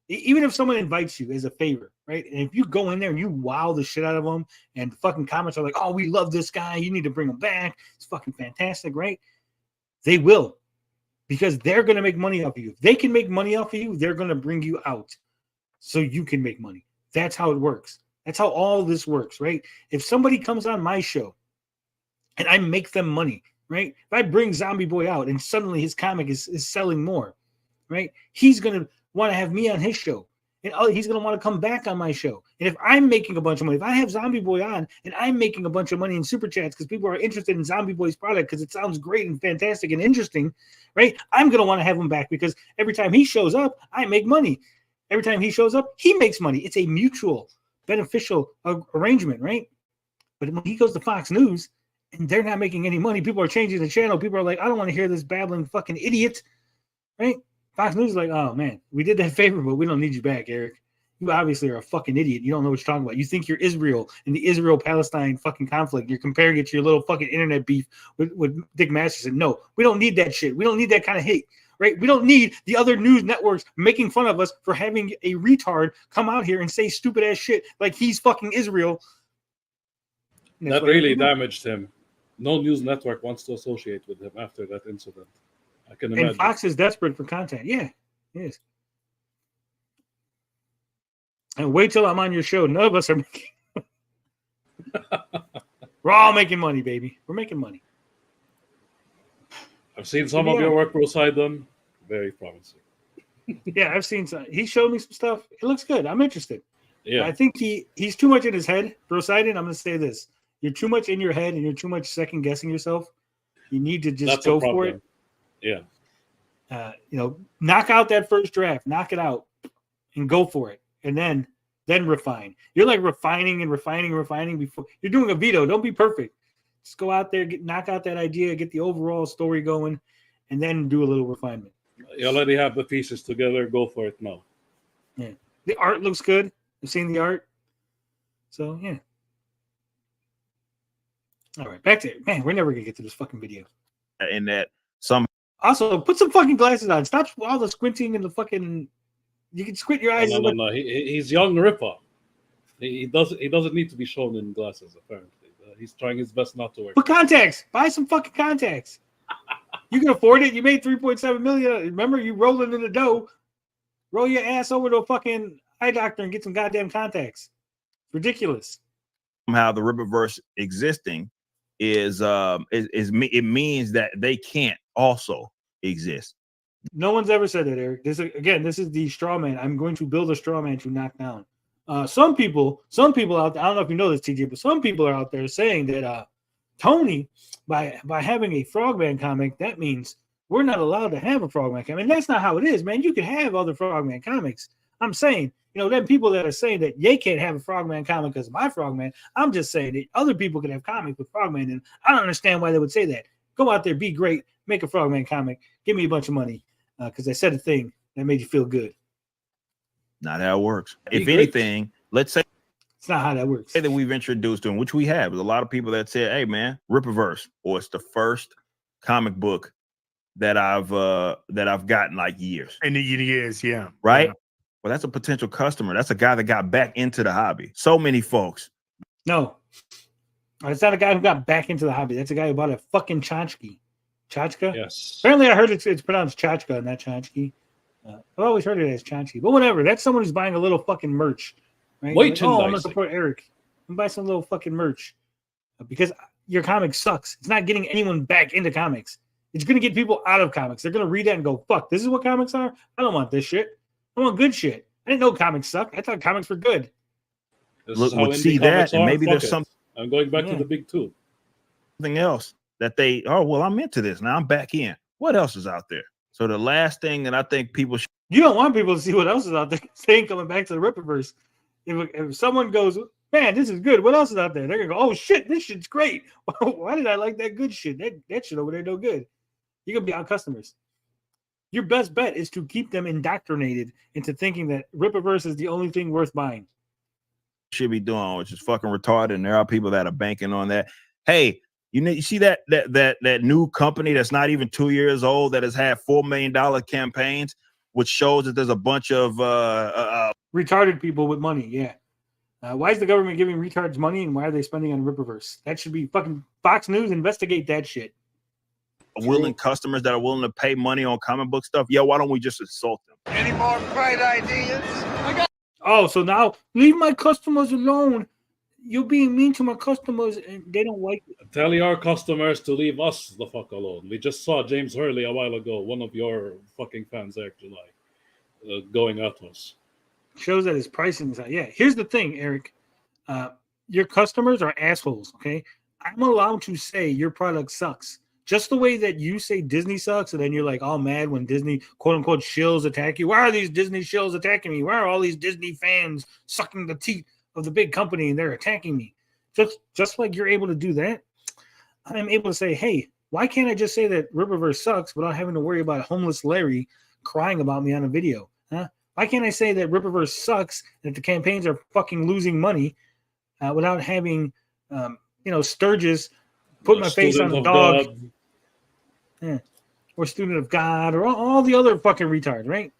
Even if someone invites you as a favor, right? And if you go in there and you wow the shit out of them and the fucking comments are like, oh, we love this guy. You need to bring him back. It's fucking fantastic, right? They will. Because they're going to make money off of you. If they can make money off of you, they're going to bring you out so you can make money. That's how it works. That's how all this works, right? If somebody comes on my show and I make them money, right? If I bring Zombie Boy out and suddenly his comic is selling more, right? He's going to want to have me on his show. And he's going to want to come back on my show. And if I'm making a bunch of money, if I have Zombie Boy on and I'm making a bunch of money in Super Chats because people are interested in Zombie Boy's product because it sounds great and fantastic and interesting, right? I'm going to want to have him back because every time he shows up, I make money. Every time he shows up, he makes money. It's a mutual beneficial arrangement, right? But when he goes to Fox News and they're not making any money, people are changing the channel. People are like, I don't want to hear this babbling fucking idiot, right? Fox News is like, oh man, we did that favor, but we don't need you back, Eric. You obviously are a fucking idiot. You don't know what you're talking about. You think you're Israel in the Israel-Palestine fucking conflict. You're comparing it to your little fucking internet beef with Dick Masterson. No, we don't need that shit. We don't need that kind of hate, right? We don't need the other news networks making fun of us for having a retard come out here and say stupid ass shit like he's fucking Israel. That really damaged him. No news network wants to associate with him after that incident. I can imagine. And Fox is desperate for content. Yeah, it is. And wait till I'm on your show. None of us are making. We're all making money, baby. We're making money. I've seen some of your work, Poseidon. Very promising. Yeah, I've seen some. He showed me some stuff. It looks good. I'm interested. Yeah, I think he's too much in his head. Poseidon, I'm going to say this: you're too much in your head, and you're too much second guessing yourself. You need to just go for it. Yeah. Knock out that first draft, knock it out, and go for it, and then refine. You're like refining before you're doing a veto. Don't be perfect. Just go out there, knock out that idea, get the overall story going, and then do a little refinement. You already have the pieces together. Go for it now. Yeah, the art looks good. I've seen the art, so yeah. All right, back to it. Man, we're never gonna get to this fucking video. In that some. Also, put some fucking glasses on. Stop all the squinting and the fucking. You can squint your eyes. No. He's young Ripper. He doesn't need to be shown in glasses. Apparently, he's trying his best not to wear. Put contacts. Buy some fucking contacts. You can afford it. You made $3.7 million. Remember, you rolling in the dough. Roll your ass over to a fucking eye doctor and get some goddamn contacts. Ridiculous. Somehow the Rippaverse existing it means that they can't also exist. No one's ever said that, Eric. This is the straw man. I'm going to build a straw man to knock down. Some people out there, I don't know if you know this, TJ, but some people are out there saying that Tony, by having a Frogman comic, that means we're not allowed to have a Frogman comic. And that's not how it is, man. You can have other Frogman comics. I'm saying, them people that are saying that they can't have a Frogman comic because of my Frogman, I'm just saying that other people can have comics with Frogman, and I don't understand why they would say that. Go out there, be great, make a Frogman comic, give me a bunch of money, because I said a thing that made you feel good. Not how it works. If anything, let's say it's not how that works. Say that we've introduced them, which we have. There's a lot of people that said, "Hey, man, Rippaverse," or it's the first comic book that I've gotten like years. In the years, yeah. Right. Yeah. Well, that's a potential customer. That's a guy that got back into the hobby. So many folks. No, it's not a guy who got back into the hobby. That's a guy who bought a fucking tchotchke. Tchotchke? Yes. Apparently, I heard it's pronounced tchotchke and not tchotchke. I've always heard it as tchotchke, but whatever. That's someone who's buying a little fucking merch. Right? Like, I'm gonna support Eric. I'm buy some little fucking merch because your comic sucks. It's not getting anyone back into comics. It's gonna get people out of comics. They're gonna read that and go, "Fuck, this is what comics are. I don't want this shit. I want good shit. I didn't know comics suck. I thought comics were good." Look, would see that, and maybe there's some. I'm going back to the big two. Something else that I'm into this now. I'm back in. What else is out there? So the last thing that I think people should. You don't want people to see what else is out there. They ain't coming back to the Rippaverse. If someone goes, "Man, this is good. What else is out there?" They're gonna go, "Oh shit, this shit's great. Why did I like that good shit? That shit over there no good." You're gonna be out customers. Your best bet is to keep them indoctrinated into thinking that Rippaverse is the only thing worth buying. Should be doing, which is fucking retarded, and there are people that are banking on that. Hey, you see that new company that's not even 2 years old that has had $4 million campaigns, which shows that there's a bunch of retarded people with money. Yeah. Why is the government giving retards money, and why are they spending on Rippaverse? That should be fucking Fox News. Investigate that shit. Willing customers that are willing to pay money on comic book stuff. Yo, why don't we just insult them? Any more bright ideas? Oh, so now leave my customers alone. You're being mean to my customers, and they don't like it. Tell your customers to leave us the fuck alone. We just saw James Hurley a while ago, one of your fucking fans, Eric July, going at us. Shows that his pricing is high. Yeah, here's the thing, Eric. Your customers are assholes, okay? I'm allowed to say your product sucks. Just the way that you say Disney sucks, and then you're like all mad when Disney, quote unquote, shills attack you. Why are these Disney shills attacking me? Why are all these Disney fans sucking the teeth of the big company and they're attacking me? Just like you're able to do that, I'm able to say, hey, why can't I just say that Rippaverse sucks without having to worry about homeless Larry crying about me on a video? Huh? Why can't I say that Rippaverse sucks and that the campaigns are fucking losing money without having, Sturgis put my face on a dog? Yeah. Or student of God, or all the other fucking retards, right?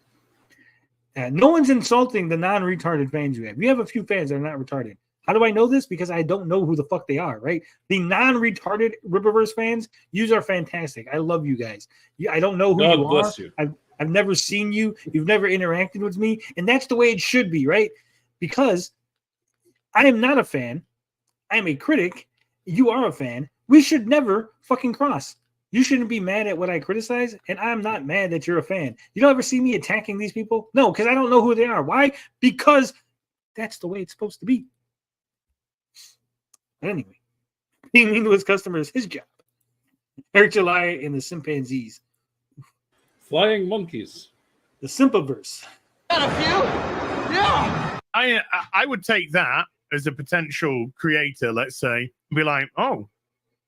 No one's insulting the non-retarded fans you have. You have a few fans that are not retarded. How do I know this? Because I don't know who the fuck they are, right? The non-retarded Rippaverse fans, you are fantastic. I love you guys. I don't know who God you bless are. You. I've never seen you. You've never interacted with me. And that's the way it should be, right? Because I am not a fan. I am a critic. You are a fan. We should never fucking cross. You shouldn't be mad at what I criticize, and I'm not mad that you're a fan. You don't ever see me attacking these people? No, because I don't know who they are. Why? Because that's the way it's supposed to be. But anyway, being mean to his customers is his job. Eric July and the Chimpanzees. Flying monkeys. The Simpaverse. Got a few? Yeah. I would take that as a potential creator, let's say, and be like, oh,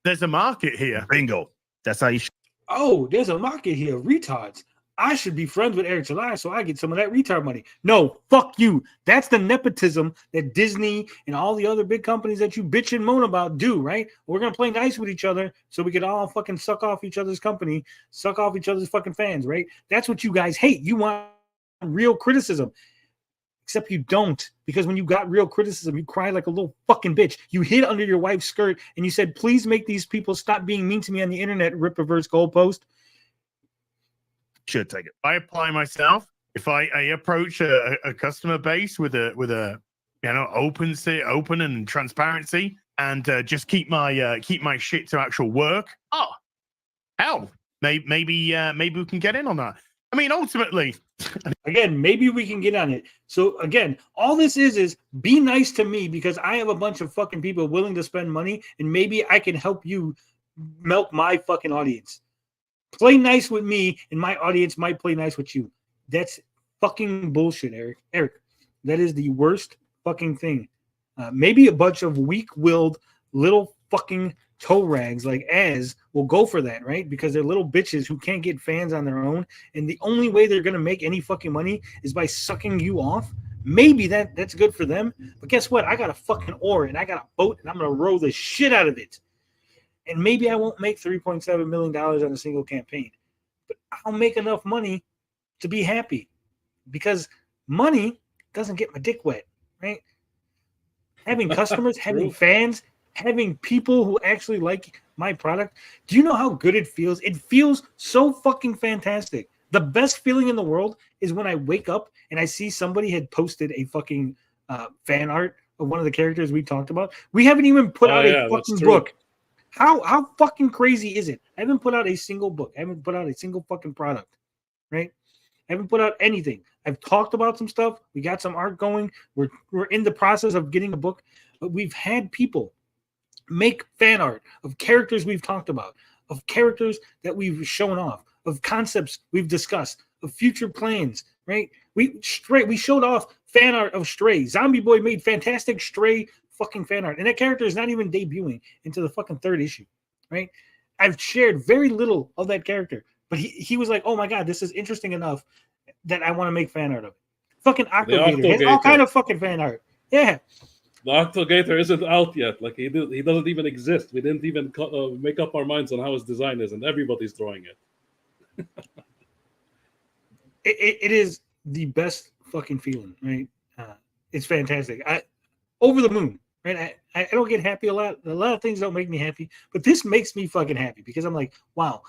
there's a market here. Bingo. That's how you Oh, there's a market here. Retards. I should be friends with Eric July so I get some of that retard money. No, fuck you. That's the nepotism that Disney and all the other big companies that you bitch and moan about do, right? We're going to play nice with each other so we can all fucking suck off each other's company, suck off each other's fucking fans, right? That's what you guys hate. You want real criticism. Except you don't, because when you got real criticism, you cried like a little fucking bitch. You hid under your wife's skirt and you said, please make these people stop being mean to me on the internet, Rippaverse goalpost. Should take it. I apply myself. If I approach a customer base with a open and transparency, and just keep my shit to actual work. Oh, hell, maybe we can get in on that. I mean, ultimately, again, maybe we can get on it. So again, all this is be nice to me because I have a bunch of fucking people willing to spend money, and maybe I can help you milk my fucking audience. Play nice with me, and my audience might play nice with you. That's fucking bullshit, Eric. Eric, that is the worst fucking thing. Maybe a bunch of weak-willed little fucking toe rags like Az will go for that, right? Because they're little bitches who can't get fans on their own, and the only way they're gonna make any fucking money is by sucking you off. Maybe that's good for them, but guess what? I got a fucking oar and I got a boat, and I'm gonna row the shit out of it. And maybe I won't make $3.7 million on a single campaign, but I'll make enough money to be happy, because money doesn't get my dick wet, right? Having customers, having fans, having people who actually like my product. Do you know how good it feels? It feels so fucking fantastic. The best feeling in the world is when I wake up and I see somebody had posted a fucking fan art of one of the characters we talked about. We haven't even put out a fucking book. How fucking crazy is it? I haven't put out a single book. I haven't put out a single fucking product, right? I haven't put out anything. I've talked about some stuff. We got some art going. We're in the process of getting a book, but we've had people make fan art of characters we've talked about, of characters that we've shown off, of concepts we've discussed, of future plans, right? We showed off fan art of Stray. Zombie Boy made fantastic Stray fucking fan art, and that character is not even debuting into the fucking 3rd issue, right? I've shared very little of that character, but he was like, oh my god, this is interesting enough that I want to make fan art of it. Fucking Octogator has all kind of fucking fan art. Yeah. The Octogator isn't out yet. Like he doesn't even exist. We didn't even make up our minds on how his design is, and everybody's drawing it. It is the best fucking feeling, right? It's fantastic. Over the moon, right? I don't get happy a lot. A lot of things don't make me happy, but this makes me fucking happy because I'm like, wow,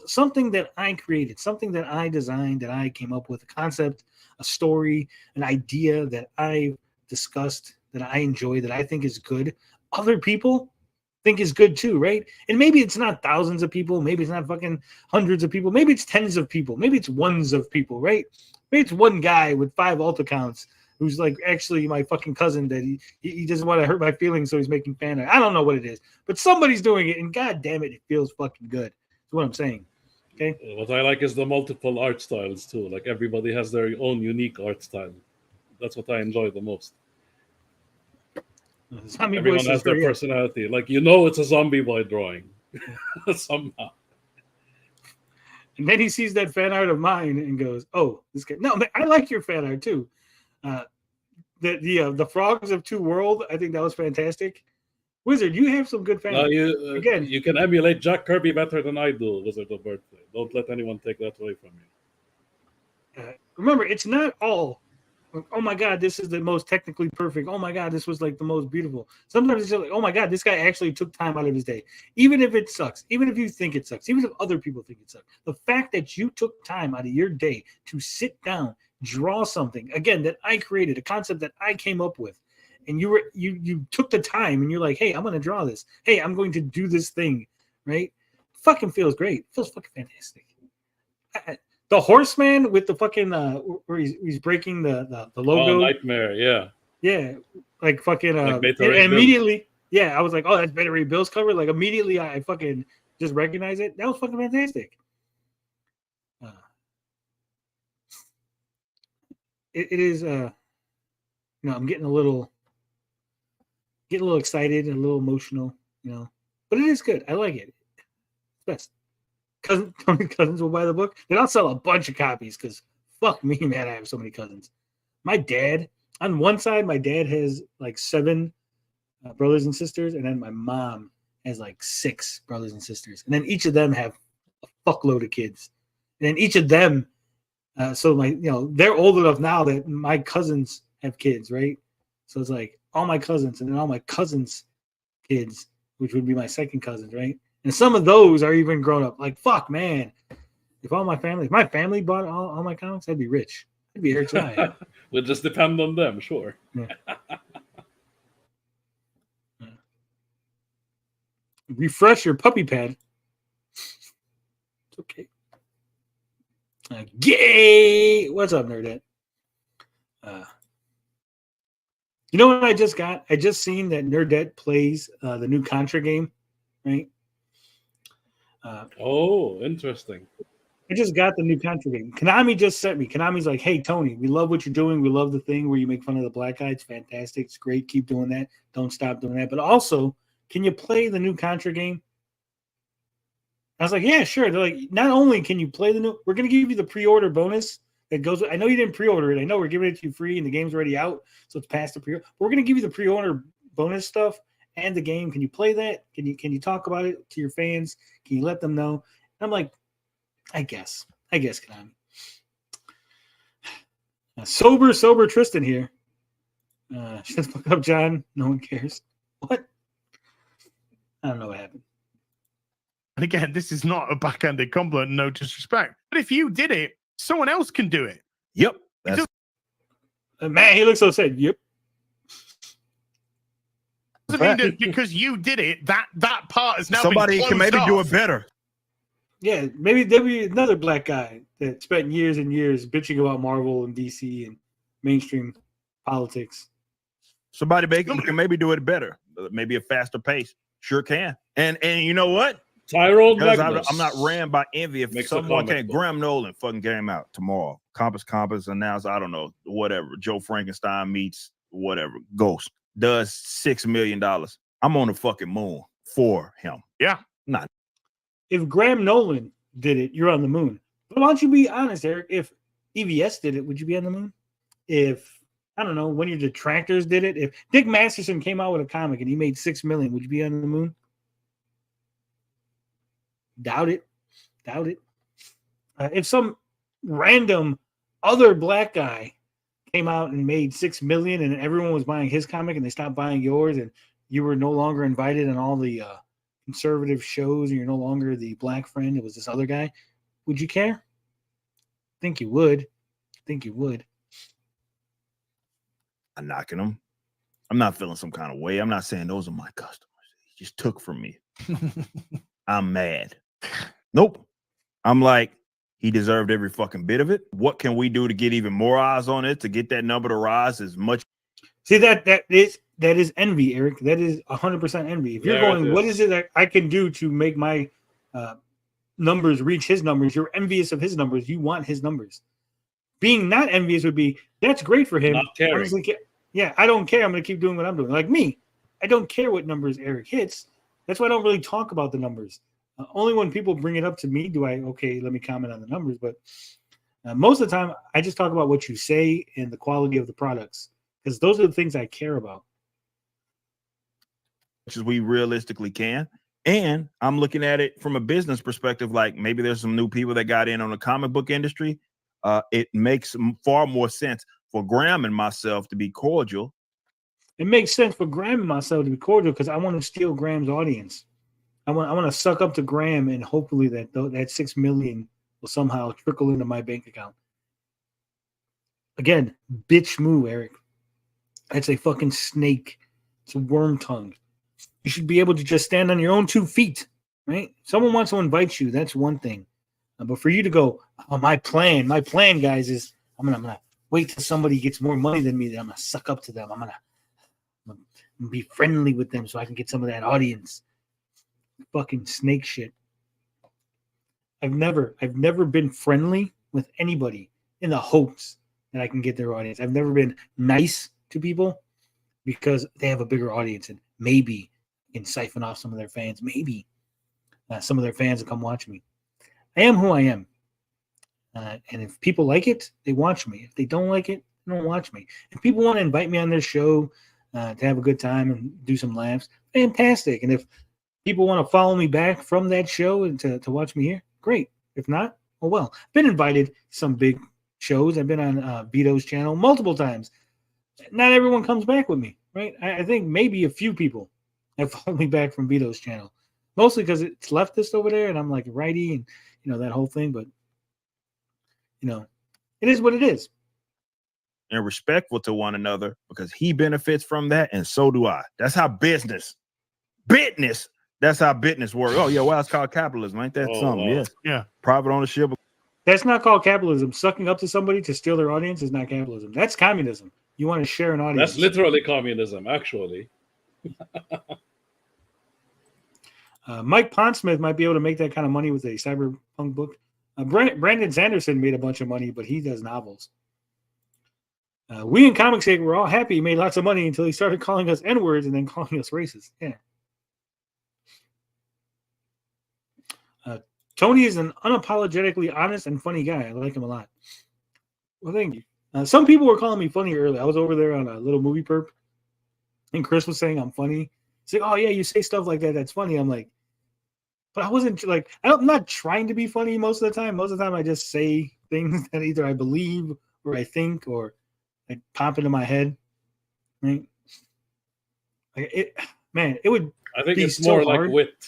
something that I created, something that I designed, that I came up with, a concept, a story, an idea that I discussed, that I enjoy, that I think is good. Other people think is good too, right? And maybe it's not thousands of people, maybe it's not fucking hundreds of people, maybe it's tens of people, maybe it's ones of people, right? Maybe it's one guy with 5 alt accounts who's like actually my fucking cousin that he doesn't want to hurt my feelings, so he's making fan art. I don't know what it is, but somebody's doing it, and god damn it, it feels fucking good. That's what I'm saying. Okay. What I like is the multiple art styles too. Like everybody has their own unique art style. That's what I enjoy the most. Everyone has their personality. Like it's a Zombie Boy drawing somehow. And then he sees that fan art of mine and goes, "Oh, this guy." No, man, I like your fan art too. The Frogs of Two World. I think that was fantastic. Wizard, you have some good fan art. Again, you can emulate Jack Kirby better than I do. Wizard of Wordplay. Don't let anyone take that away from you. Remember, it's not all. Oh my God, this is the most technically perfect. Oh my God, this was like the most beautiful. Sometimes it's just like, oh my God, this guy actually took time out of his day. Even if it sucks, even if you think it sucks, even if other people think it sucks, the fact that you took time out of your day to sit down, draw something, again, that I created, a concept that I came up with, and you took the time and you're like, hey, I'm going to draw this. Hey, I'm going to do this thing, right? Fucking feels great. It feels fucking fantastic. The Horseman with the fucking where he's breaking the logo. Oh, Nightmare, yeah. Yeah, like fucking like immediately. Yeah, I was like, oh, that's Beta Ray Bill's cover. Like immediately, I fucking just recognize it. That was fucking fantastic. It is. I'm getting a little excited and a little emotional, but it is good. I like it. It's best. Cousins will buy the book. Then I'll sell a bunch of copies because fuck me, man, I have so many cousins. My dad, on one side, my dad has like 7 brothers and sisters, and then my mom has like 6 brothers and sisters, and then each of them have a fuckload of kids, and then each of them, so they're old enough now that my cousins have kids, right? So it's like all my cousins, and then all my cousins' kids, which would be my second cousins, right? And some of those are even grown up. Like, fuck, man. If my family bought all my comics, I'd be rich. I'd be Eric July. We'll just depend on them, sure. Yeah. refresh your puppy pad. It's okay. Gay. What's up, Nerdette? You know what I just got? I just seen that Nerdette plays the new Contra game, right? Oh, interesting. I just got the new Contra game. Konami just sent me. Konami's like, hey, Tony, we love what you're doing. We love the thing where you make fun of the black guy. It's fantastic. It's great. Keep doing that. Don't stop doing that. But also, can you play the new Contra game? I was like, yeah, sure. They're like, not only can you play the new, we're going to give you the pre-order bonus that goes. I know you didn't pre-order it. I know we're giving it to you free and the game's already out, so it's past the pre-order. But we're going to give you the pre-order bonus stuff and the game. Can you play that? Can you talk about it to your fans? Can you let them know? And I'm like, I guess, Konami. Sober Tristan here. Shut the fuck up, John. No one cares. What? I don't know what happened. And again, this is not a backhanded compliment, no disrespect. But if you did it, someone else can do it. Yep. Man, he looks so sad. Yep. Doesn't mean that because you did it, that part is now somebody been can maybe off. do it better. Yeah, maybe there'll be another black guy that spent years and years bitching about Marvel and DC and mainstream politics. Somebody can maybe do it better, maybe a faster pace. Sure can. And you know what? Tyrone Because Magnus. I'm not ran by envy. If Makes a someone comment, can't, Graham Nolan fucking game out tomorrow. Compass announced, I don't know, whatever. Joe Frankenstein meets whatever. Ghost does $6 million. I'm on the fucking moon for him. Yeah. Not. If Graham Nolan did it, you're on the moon. But why don't you be honest, Eric? If EVS did it, would you be on the moon? If, I don't know, when your detractors did it, if Dick Masterson came out with a comic and he made $6 million, would you be on the moon? Doubt it. If some random other black guy came out and made $6 million and everyone was buying his comic and they stopped buying yours and you were no longer invited on all the conservative shows and you're no longer the black friend, it was this other guy, would you care? I think you would. I'm knocking them. I'm not feeling some kind of way. I'm not saying those are my customers. He just took from me. I'm mad. Nope. I'm like, he deserved every fucking bit of it. What can we do to get even more eyes on it, to get that number to rise as much? See, that is envy, Eric. That is 100% envy. If you're going, what is it that I can do to make my numbers reach his numbers? You're envious of his numbers. You want his numbers. Being not envious would be, that's great for him. Not caring. Yeah, I don't care. I'm going to keep doing what I'm doing. Like me, I don't care what numbers Eric hits. That's why I don't really talk about the numbers. Only when people bring it up to me do I, okay, let me comment on the numbers. But most of the time, I just talk about what you say and the quality of the products, because those are the things I care about. As we realistically can. And I'm looking at it from a business perspective, like maybe there's some new people that got in on the comic book industry. It makes far more sense for Graham and myself to be cordial. It makes sense for Graham and myself to be cordial because I want to steal Graham's audience. I want to suck up to Graham and hopefully that 6 million will somehow trickle into my bank account. Again, bitch move, Eric. That's a fucking snake. It's a worm tongue. You should be able to just stand on your own 2 feet, right? Someone wants to invite you. That's one thing. But for you to go, oh, my plan, guys, is I'm gonna wait till somebody gets more money than me. Then I'm gonna suck up to them. I'm gonna be friendly with them so I can get some of that audience. Fucking snake shit. I've never been friendly with anybody in the hopes that I can get their audience. I've never been nice to people because they have a bigger audience and maybe I can siphon off some of their fans. Maybe some of their fans will come watch me. I am who I am. And if people like it, they watch me. If they don't like it, they don't watch me. If people want to invite me on their show to have a good time and do some laughs, fantastic. And if people want to follow me back from that show and to watch me here, great. If not, oh well. I've been invited to some big shows. I've been on Vito's channel multiple times. Not everyone comes back with me, right? I think maybe a few people have followed me back from Vito's channel. Mostly because it's leftist over there and I'm like righty and, that whole thing. But, it is what it is. And respectful to one another because he benefits from that and so do I. That's how business That's how business works. Oh yeah, well, it's called capitalism. Ain't that something? wow. Yes. Yeah. Private ownership. That's not called capitalism. Sucking up to somebody to steal their audience is not capitalism. That's communism. You want to share an audience. That's literally communism, actually. Mike Pondsmith might be able to make that kind of money with a cyberpunk book. Brandon Sanderson made a bunch of money, but he does novels. We in Comics Inc. were all happy he made lots of money until he started calling us N-words and then calling us racist. Yeah. Tony is an unapologetically honest and funny guy. I like him a lot. Well, thank you. Some people were calling me funny earlier. I was over there on a little movie perp, and Chris was saying I'm funny. He's like, oh, yeah, you say stuff like that. That's funny. I'm like, but I wasn't like, I'm not trying to be funny most of the time. Most of the time, I just say things that either I believe or I think or like pop into my head. Right? Like it would. I think be it's so more hard. like wit.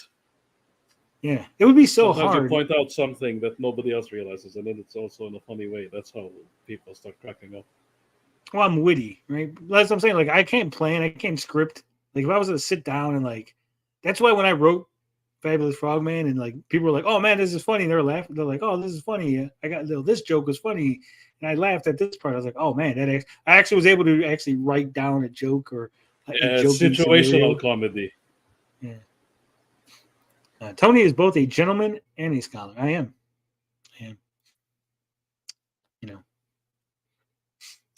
Yeah, it would be so Sometimes hard. you point out something that nobody else realizes, and then it's also in a funny way. That's how people start cracking up. Well, I'm witty, right? That's what I'm saying. Like, I can't plan, I can't script. Like, if I was to sit down and like, that's why when I wrote Fabulous Frogman and like people were like, "Oh man, this is funny," they're laughing. They're like, "Oh, this is funny." I got this joke was funny, and I laughed at this part. I was like, "Oh man, I actually was able to actually write down a joke or a joking Situational scenario. comedy. Yeah. Tony is both a gentleman and a scholar. I am. You know,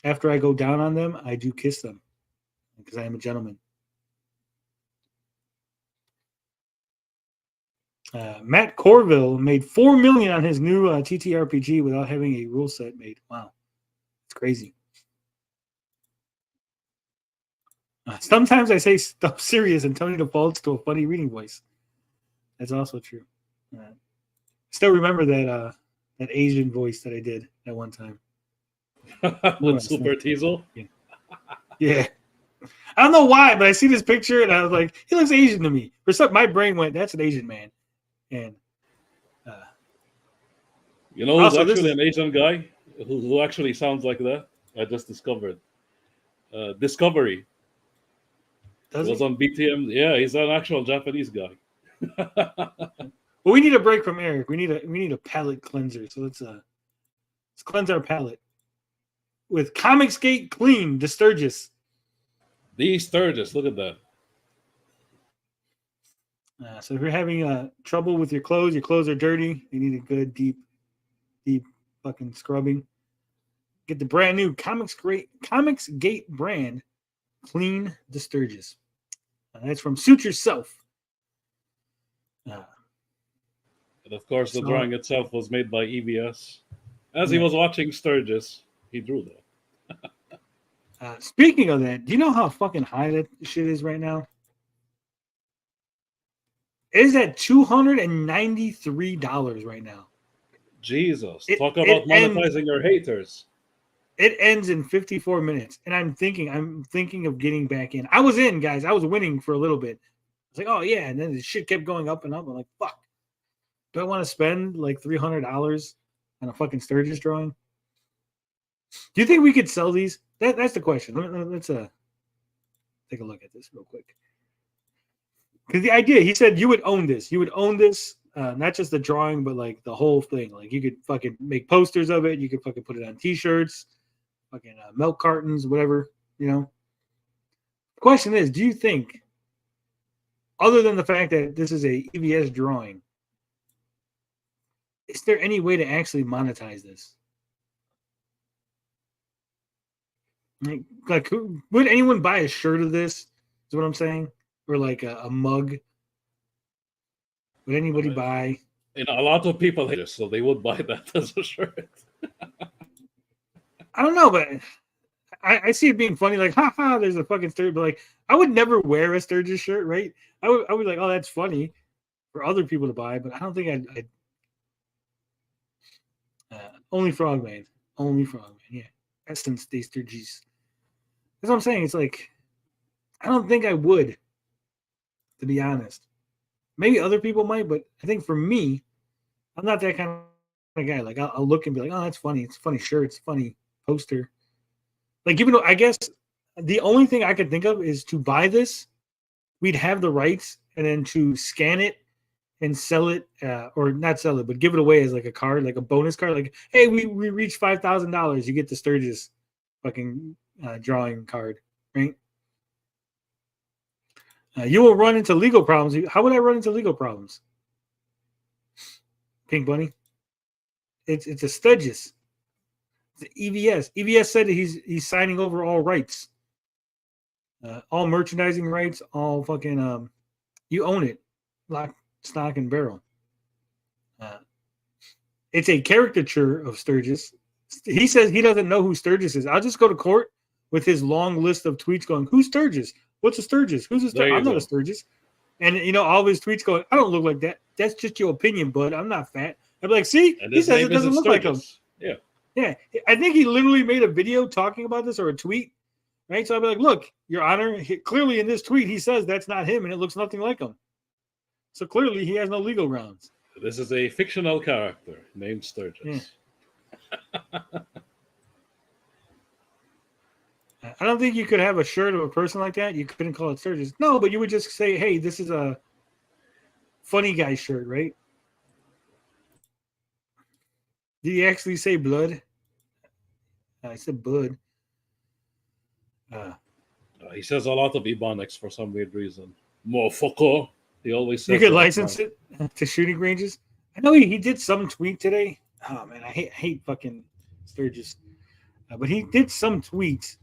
after I go down on them, I do kiss them because I am a gentleman. Matt Corville made $4 million on his new TTRPG without having a rule set made. Wow, it's crazy. Sometimes I say stuff serious and Tony defaults to a funny reading voice. That's also true. Still remember that Asian voice that I did at one time. With Super Teasel? Yeah. I don't know why, but I see this picture and I was like, he looks Asian to me. For some, my brain went, that's an Asian man. And you know who's also, actually an Asian guy who actually sounds like that? I just discovered. Discovery. Does was he? on BTM. Yeah, he's an actual Japanese guy. Well, we need a break from Eric. We need a palate cleanser. So let's cleanse our palate with Comicsgate Clean, the Sturgis. The Sturgis, look at that. So if you're having trouble with your clothes are dirty, you need a good deep fucking scrubbing. Get the brand new Comicsgate brand Clean the Sturgis. That's from Suit Yourself. And of course, the drawing itself was made by EBS. As he was watching Sturgis, he drew that. Speaking of that, do you know how fucking high that shit is right now? It is at $293 right now. Jesus. Talk about monetizing your haters. It ends in 54 minutes. And I'm thinking of getting back in. I was in, guys. I was winning for a little bit. It's like, oh yeah, and then the shit kept going up and up. I'm like, fuck. Do I want to spend like $300 on a fucking Sturgis drawing? Do you think we could sell these? That's the question. Let's take a look at this real quick. Because the idea, he said you would own this. You would own this, not just the drawing, but like the whole thing. Like you could fucking make posters of it. You could fucking put it on T-shirts, fucking milk cartons, whatever. You know. The question is, do you think, other than the fact that this is a EBS drawing, is there any way to actually monetize this? Like, would anyone buy a shirt of this? Is what I'm saying, or like a mug? Would anybody buy? You know, a lot of people hate this, so they would buy that as a shirt. I don't know, but I see it being funny. Like, haha, there's a fucking Sturgis. But like, I would never wear a Sturgis shirt, right? I would be like, oh, that's funny for other people to buy, but I don't think I'd only Frogman. Only Frogman, yeah. Essence de Sturgis. That's what I'm saying. It's like, I don't think I would, to be honest. Maybe other people might, but I think for me, I'm not that kind of guy. Like, I'll look and be like, oh, that's funny. It's a funny shirt. It's a funny poster. Like, even though I guess the only thing I could think of is to buy this, we'd have the rights and then to scan it and sell it, or not sell it, but give it away as like a card, like a bonus card. Like, hey, we reached $5,000. You get the Sturgis fucking drawing card, right? You will run into legal problems. How would I run into legal problems? Pink Bunny. It's a Sturgis. It's EVS. EVS said that he's signing over all rights, all merchandising rights, all fucking you own it, lock, stock, and barrel. It's a caricature of Sturgis. He says he doesn't know who Sturgis is. I'll just go to court with his long list of tweets going, "Who's Sturgis? What's a Sturgis? Who's a Sturgis? I'm not a Sturgis." And all of his tweets going, "I don't look like that. That's just your opinion, bud. I'm not fat." I'd be like, "See, he says it doesn't look like him." Yeah. Yeah. I think he literally made a video talking about this, or a tweet, right? So I'd be like, "Look, Your Honor, clearly in this tweet he says that's not him, and it looks nothing like him. So clearly he has no legal grounds." This is a fictional character named Sturgis. Yeah. I don't think you could have a shirt of a person like that. You couldn't call it Sturgis. No, but you would just say, "Hey, this is a funny guy shirt," right? Did he actually say blood? I said bud. He says a lot of Ebonics for some weird reason. Motherfucker. He always says You could that. license it to shooting ranges. I know he did some tweet today. Oh man, I hate fucking Sturgis. But he did some tweets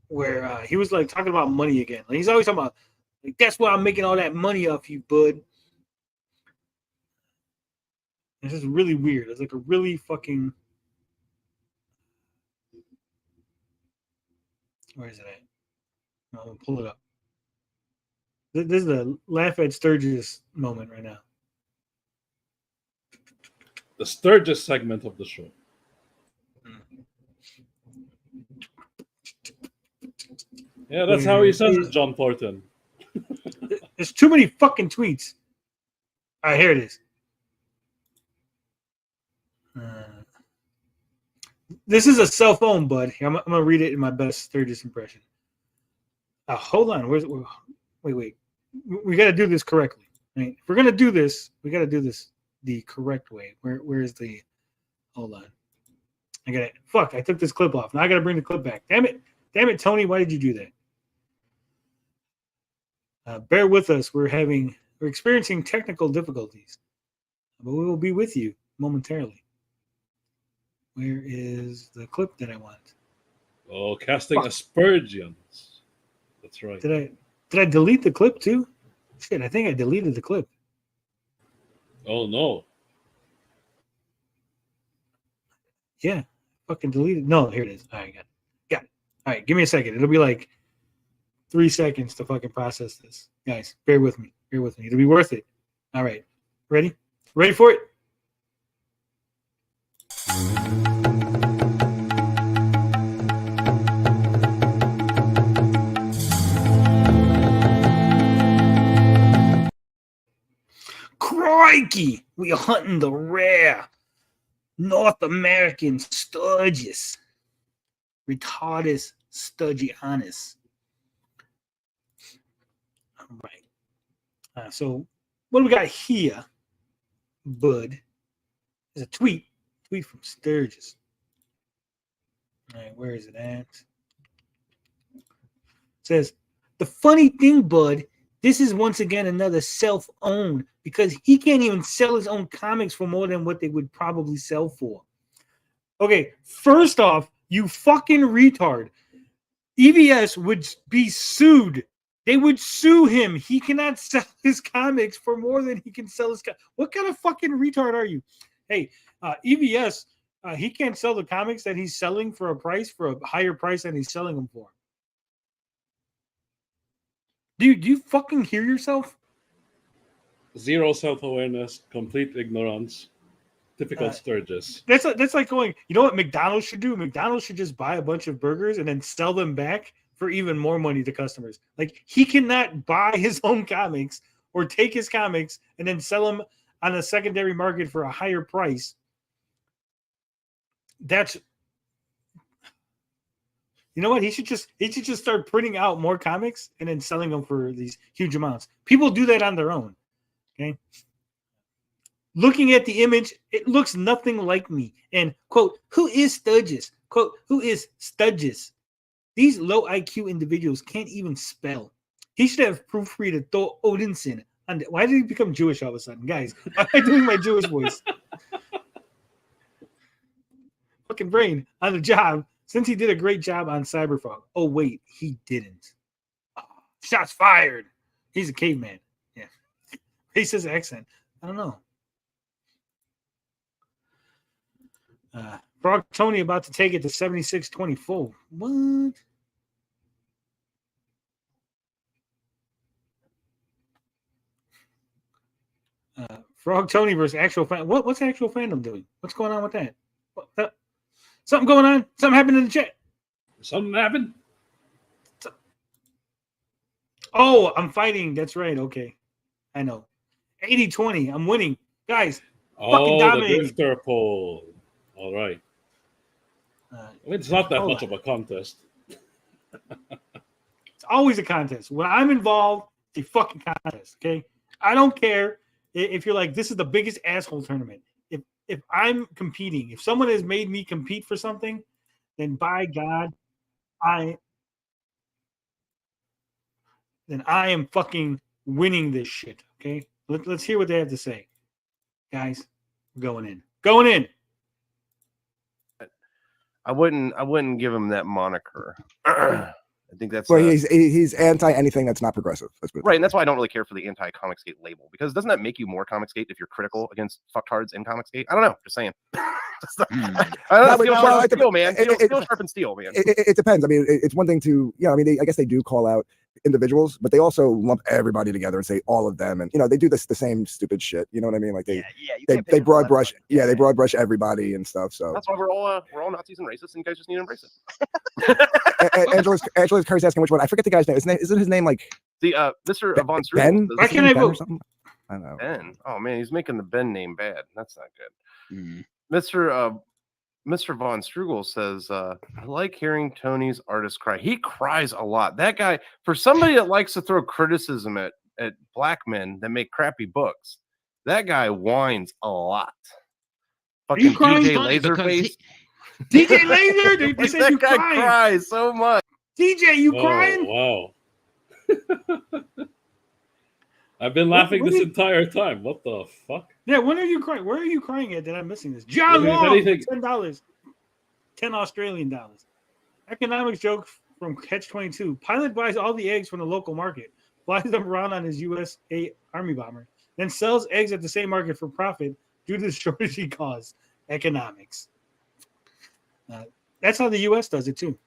where he was like talking about money again. Like, he's always talking about, like, "That's why I'm making all that money off you, bud." This is really weird. It's like a really fucking. Where is it at? I'm gonna pull it up. This is a laugh at Sturgis moment right now. The Sturgis segment of the show. Yeah, that's how he says it, John Thornton. There's too many fucking tweets. All right, here it is. This is a cell phone, bud. I'm going to read it in my best Sturgis impression. Hold on. Wait. We got to do this correctly. Right? If we're going to do this, we got to do this the correct way. Where is the... Hold on. I got it. Fuck, I took this clip off. Now I got to bring the clip back. Damn it, Tony. Why did you do that? Bear with us. We're experiencing technical difficulties. But we will be with you momentarily. Where is the clip that I want? Oh, casting aspersions. That's right. Did I delete the clip too? Shit, I think I deleted the clip. Oh no. Yeah, fucking deleted. No, here it is. All right, got it. All right, give me a second. It'll be like 3 seconds to fucking process this. Guys, bear with me. It'll be worth it. All right. Ready for it? Crikey! We are hunting the rare North American Sturgis. Retardus Sturgianus. All right. So what do we got here, bud? There's a tweet from Sturgis. All right, where is it at? It says, "The funny thing, bud, this is once again another self-owned, because he can't even sell his own comics for more than what they would probably sell for." Okay, first off, you fucking retard. EVS would be sued. They would sue him. He cannot sell his comics for more than he can sell his comics. What kind of fucking retard are you? Hey, EVS, he can't sell the comics that he's selling for a higher price than he's selling them for. Dude, do you fucking hear yourself? Zero self-awareness, complete ignorance. Typical Sturgis. That's like going, you know what McDonald's should do? McDonald's should just buy a bunch of burgers and then sell them back for even more money to customers. Like, he cannot buy his own comics or take his comics and then sell them on a secondary market for a higher price. That's You know what? He should just start printing out more comics and then selling them for these huge amounts. People do that on their own. Okay. Looking at the image, it looks nothing like me. And quote, who is Sturgis? Quote, who is Sturgis? These low IQ individuals can't even spell. He should have proofreaded Thor Odinson. Why did he become Jewish all of a sudden? Guys, why am I doing my Jewish voice? Fucking brain on the job since he did a great job on Cyberfrog. Oh, wait, he didn't. Oh, shots fired. He's a caveman. Yeah. Racist accent. I don't know. Frog Tony about to take it to 76-24. What? Frog Tony versus actual fan. What's actual fandom doing? What's going on with that? Something going on? Something happened in the chat? Something happened? Oh, I'm fighting. That's right. Okay. I know. 80-20. I'm winning. Guys, fucking dominating. The drifter poll. All right. It's not that much of a contest. It's always a contest. When I'm involved, it's a fucking contest, okay? I don't care if you're like, this is the biggest asshole tournament. If I'm competing, if someone has made me compete for something, then by God, I am fucking winning this shit, okay? Let's hear what they have to say. Guys, going in. Going in. I wouldn't give him that moniker. I think that's well, he's anti anything that's not progressive. Right, and that's why I don't really care for the anti Comicsgate label, because doesn't that make you more Comicsgate if you're critical against fucktards in Comicsgate? I don't know, just saying. I don't know. Steel, man. Steel sharpens steel, man. It depends. I mean, it's one thing to, I mean, I guess they do call out individuals, but they also lump everybody together and say all of them, and they do the same stupid shit. You know what I mean? Like they broad brush, they broad brush everybody and stuff. So that's why we're all Nazis and racists, and you guys just need to embrace it. Angela's Curry's asking which one. I forget the guy's name. Isn't his name like the Mr. Von Strugel? Ben? Why can't I vote? I don't know. Ben. Oh man, he's making the Ben name bad. That's not good. Mm. Mr. Von Strugel says, I like hearing Tony's artist cry. He cries a lot. That guy, for somebody that likes to throw criticism at black men that make crappy books, that guy whines a lot. Fucking DJ Laserface. DJ Laser, dude, they said that you guy crying. cries so much. DJ, you crying? Wow. I've been laughing this entire time. What the fuck? Yeah, when are you crying? Where are you crying at that I'm missing this? John Wong, $10. 10 Australian dollars. Economics joke from Catch-22. Pilot buys all the eggs from the local market, flies them around on his USA Army bomber, then sells eggs at the same market for profit due to the shortage he caused. Economics. That's how the U.S. does it too.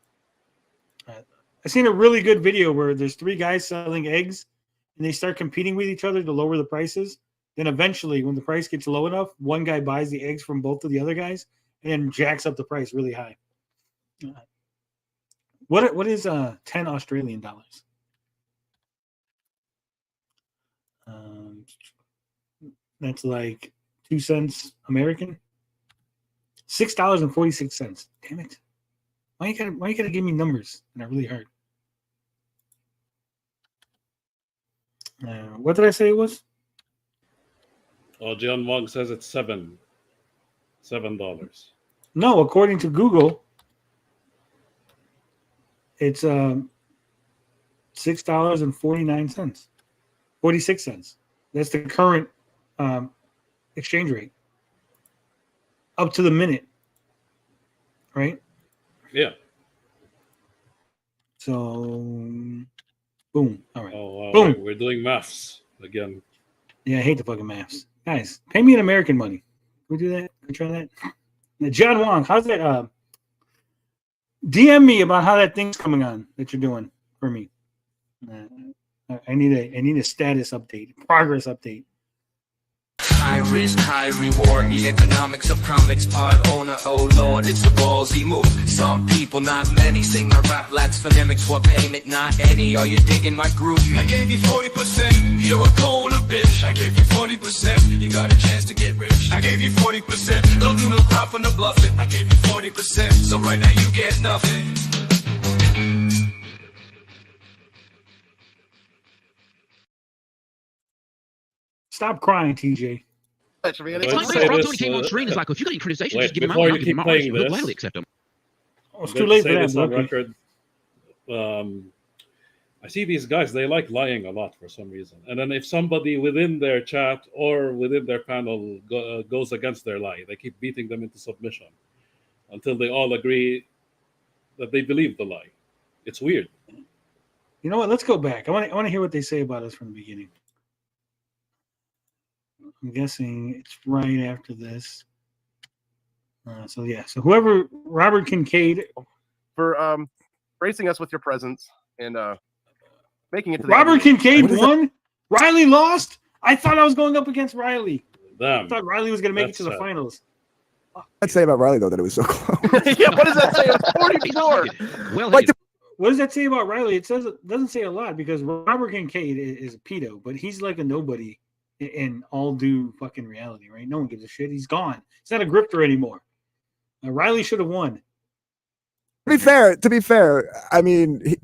I've seen a really good video where there's 3 guys selling eggs, and they start competing with each other to lower the prices. Then eventually, when the price gets low enough, one guy buys the eggs from both of the other guys and then jacks up the price really high. What is 10 Australian dollars? That's like 2 cents American. $6.46. Damn it! Why you gotta give me numbers that are really hard? What did I say it was? Oh, John Wong says it's $7. No, according to Google, it's $6.49, 46 cents. That's the current exchange rate up to the minute, right? Yeah. So, boom. All right. Oh, wow. Boom. We're doing maths again. Yeah, I hate the fucking maths. Guys, pay me in American money. Can we do that? Can we try that? Now, John Wong, how's that? DM me about how that thing's coming on that you're doing for me. I need a status update, progress update. High risk, high reward. The economics of comics part owner. Oh Lord, it's a ballsy move. Some people, not many, sing my rap lats phonemics for payment, not any. Are you digging my groove? I gave you 40%. You're a cold bitch. I gave you 40%. You got a chance to get rich. I gave you 40%. Don't do no crop on the bluffing. I gave you 40%. So right now you get nothing. Stop crying, TJ. Let's It's like say Frog this, Tony came on stream. It's like, if you got any criticism, wait, just give him out. before I'll you give keep him out. playing He'll this, gladly accept them. Oh, it's I'm too going late to for say that. this on Okay. record. I see these guys, they like lying a lot for some reason. And then if somebody within their chat or within their panel goes against their lie, they keep beating them into submission until they all agree that they believe the lie. It's weird. You know what? Let's go back. I want to hear what they say about us from the beginning. I'm guessing it's right after this. So whoever, Robert Kincaid, For gracing us with your presence and making it to the Robert NBA. Kincaid won. Riley lost. I thought I was going up against Riley. Damn. I thought Riley was going to make it to the That's finals. I'd say about Riley though that it was so close. Yeah, what does that say? It's 44. Well, What does that say about Riley? It doesn't say a lot because Robert Kincaid is a pedo, but he's like a nobody in all due fucking reality, right? No one gives a shit. He's gone. He's not a grifter anymore. Riley should have won. To be fair, I mean,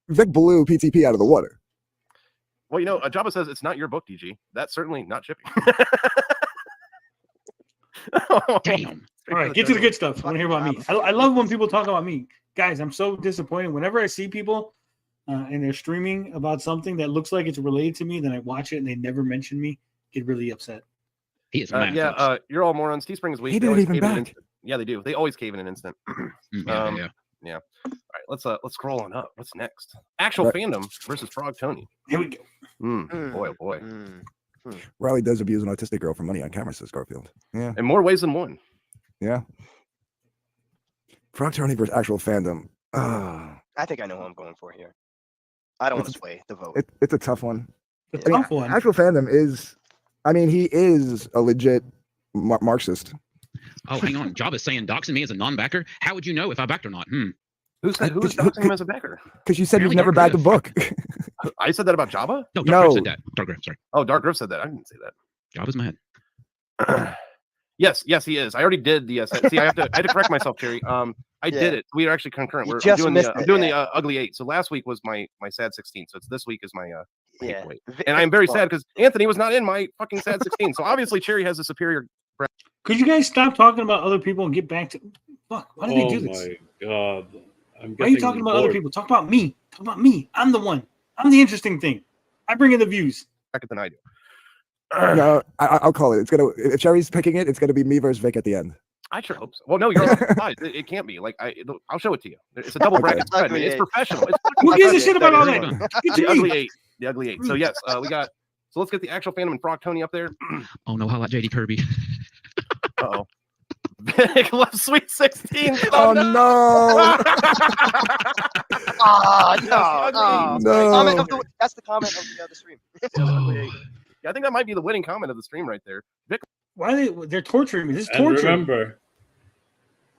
Vic blew PTP out of the water. Well, you know, Jabba says it's not your book, DG. That's certainly not shipping. Damn. All right, get to the good stuff. I want to hear about me. I love when people talk about me. Guys, I'm so disappointed. Whenever I see people and they're streaming about something that looks like it's related to me, then I watch it and they never mention me, get really upset. He is you're all morons. Teespring is weak. He They didn't always even cave in an back. instant. Yeah, they do. They always cave in an instant. Yeah. Yeah. All right, let's scroll on up. What's next? Actual fandom versus Frog Tony. Here we go. Boy, oh boy. Riley does abuse an autistic girl for money on camera, says Garfield. Yeah. In more ways than one. Yeah. Frog Tony versus actual fandom. I think I know who I'm going for here. I don't want to sway the vote. It's a tough one. It's a tough one. Actual fandom is, I mean, he is a legit Marxist. Oh, hang on. Jabba's saying doxing me as a non-backer. How would you know if I backed or not? Who's doxing him as a backer? Because you said you've Apparently never Dark backed a book. I said that about Jabba? No, Dark No. Griff said that. Dark Griff, sorry. Oh, Dark Griff said that. I didn't say that. Jabba's mad. Yes, he is. I already did the see. I had to correct myself, Cherry. I did it. We are actually concurrent. You I'm just doing missed I'm it, doing yeah. the ugly 8. So last week was my sad 16. So it's this week is my Yeah. weight. And I'm very sad because Anthony was not in my fucking sad 16. So obviously Cherry has a superior. Could you guys stop talking about other people and get back to fuck? Why do they do this? Oh my god. Why are you talking about other people? Talk about me. Talk about me. I'm the one. I'm the interesting thing. I bring in the views. Better than I do. No, I'll call it. It's gonna. If Cherry's picking it, it's gonna be me versus Vic at the end. I sure hope so. Well, no, you're right. It can't be. Like I'll show it to you. It's a double bracket spread. Man. It's professional. It's Who gives a shit about all that? The ugly 8. The ugly 8. So yes, we got. So let's get the actual fandom and Frog Tony up there. Oh no, how about JD Kirby? Uh-oh. Vic left Sweet 16. Oh no! No. That's the comment of the stream. Yeah, I think that might be the winning comment of the stream right there. Vic. Why they're torturing me? This is And torture. remember,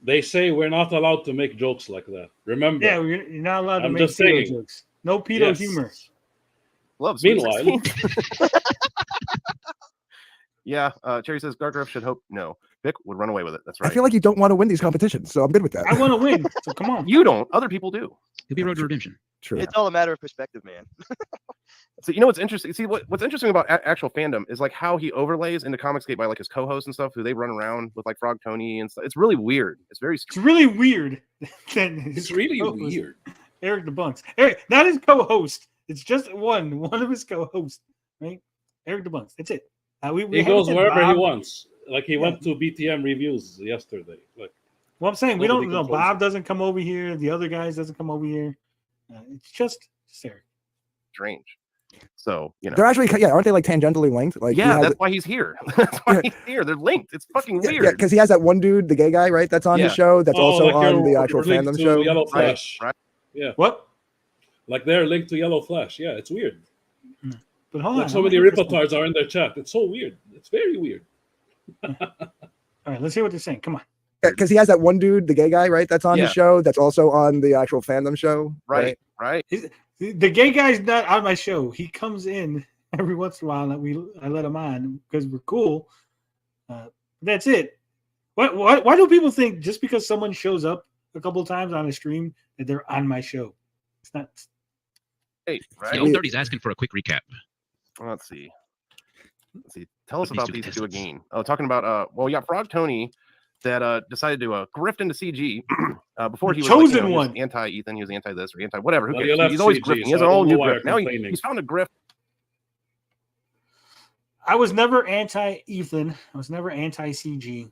they say we're not allowed to make jokes like that. Remember? Yeah, you're not allowed to I'm make just pedo saying. jokes. No pedo Yes. humor. Love Sweet Meanwhile, 16. Yeah, Cherry says Gargroff should hope no. Vic would run away with it. That's right. I feel like you don't want to win these competitions, so I'm good with that. I want to win, so come on. You don't. Other people do. He'll be road to redemption. True. It's all a matter of perspective, man. So you know what's interesting? See what's interesting about actual fandom is like how he overlays into Comicsgate by like his co-hosts and stuff, who they run around with like Frog Tony and stuff. It's really weird. It's very. It's really weird. It's really weird. Eric debunks. Eric, not his co-host. It's just one of his co-hosts, right? Eric debunks. That's it. He goes wherever Bob. he wants. Like he went to BTM reviews yesterday. Like, well, I'm saying we nobody don't know. controls Bob it. doesn't come over here. The other guys doesn't come over here. It's just Eric. strange. So you know They're actually, aren't they like tangentially linked? Like, yeah, that's why he's here. That's why he's here. They're linked. It's fucking weird. Yeah, because he has that one dude, the gay guy, right? That's on his show. That's also like on the you're actual linked fandom to show. Yellow Flash. Right. Yeah. What? Like they're linked to Yellow Flash. Yeah, it's weird. But hold like on, so I'm many gonna hear this Rippatards are in their chat. It's so weird. It's very weird. All right, let's hear what they're saying. Come on. Because he has that one dude, the gay guy, right? That's on his Yeah. show. That's also on the actual fandom show. Right. The gay guy's not on my show. He comes in every once in a while, and I let him on because we're cool. That's it. Why do people think just because someone shows up a couple of times on a stream that they're on my show? It's not. Hey, right. The old 30's asking for a quick recap. Let's see. Let's see. Tell us about these two again. Oh, talking about well, yeah, Frog Tony that decided to grift into CG before he was chosen he was one. anti-Ethan, he was anti this or anti whatever. Who Well, cares? he left He's always CG, grifting. He so has I a whole don't know new why grift. you're Now complaining. he's found a grift. I was never anti-Ethan. I was never anti-CG.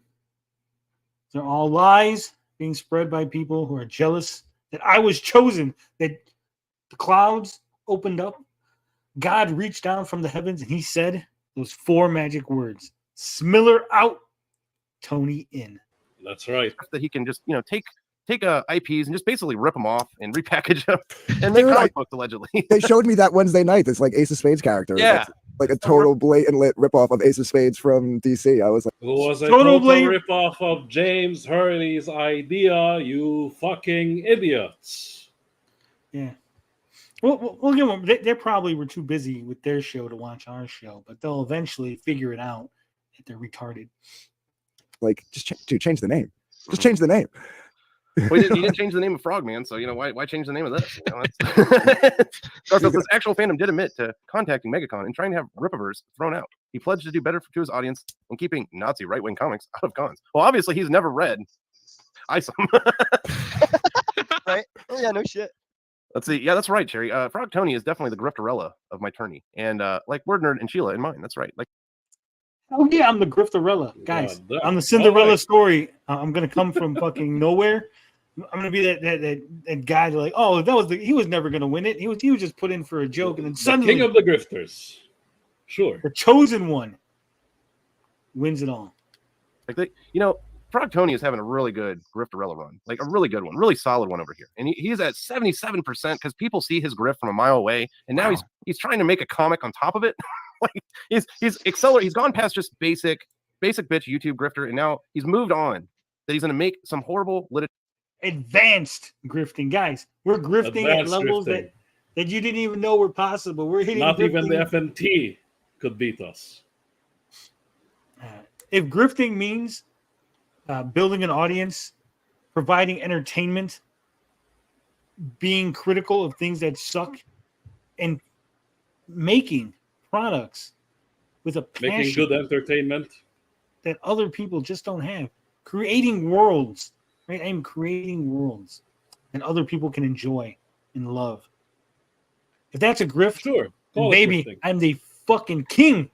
They're all lies being spread by people who are jealous that I was chosen, that the clouds opened up. God reached down from the heavens and he said those 4 magic words. Smiller out, Tony in. That's right. That he can just, take IPs and just basically rip them off and repackage them and make Dude, comic books allegedly. They showed me that Wednesday night. This like Ace of Spades character. Yeah. That's like a total blatant lit ripoff of Ace of Spades from DC. I was like, Who was a total ripoff of James Hurley's idea, you fucking idiots. Yeah. We'll give them. They probably were too busy with their show to watch our show, but they'll eventually figure it out that they're retarded. like, just change the name. Just change the name. Well, he didn't change the name of Frogman, so why change the name of this? Garfield says actual fandom did admit to contacting MegaCon and trying to have Rippaverse thrown out. He pledged to do better to his audience and keeping Nazi right-wing comics out of cons. Well, obviously he's never read Isom. Right? Oh yeah, no shit. Let's see. Yeah, that's right, Cherry. Frog Tony is definitely the grifterella of my tourney, and like Word Nerd and Sheila in mine. That's right. Like, oh yeah, I'm the grifterella, guys. I'm the Cinderella story. I'm gonna come from fucking nowhere. I'm gonna be that guy like, oh, he was never gonna win it. He was just put in for a joke, and then suddenly king of the grifters. Sure. The chosen one wins it all. Like Frog Tony is having a really good grifterella run, like a really good one, really solid one over here, and he's at 77% because people see his grift from a mile away, and now he's trying to make a comic on top of it. Like he's accelerated. He's gone past just basic bitch YouTube grifter, and now he's moved on. That he's going to make some horrible advanced grifting, guys. We're grifting at levels that you didn't even know were possible. We're hitting. Not even the FNT could beat us. If grifting means building an audience, providing entertainment, being critical of things that suck, and making products with a passion, making good entertainment that other people just don't have, creating worlds, right? I'm creating worlds that other people can enjoy and love. If that's a grift, sure, baby, I'm the fucking king,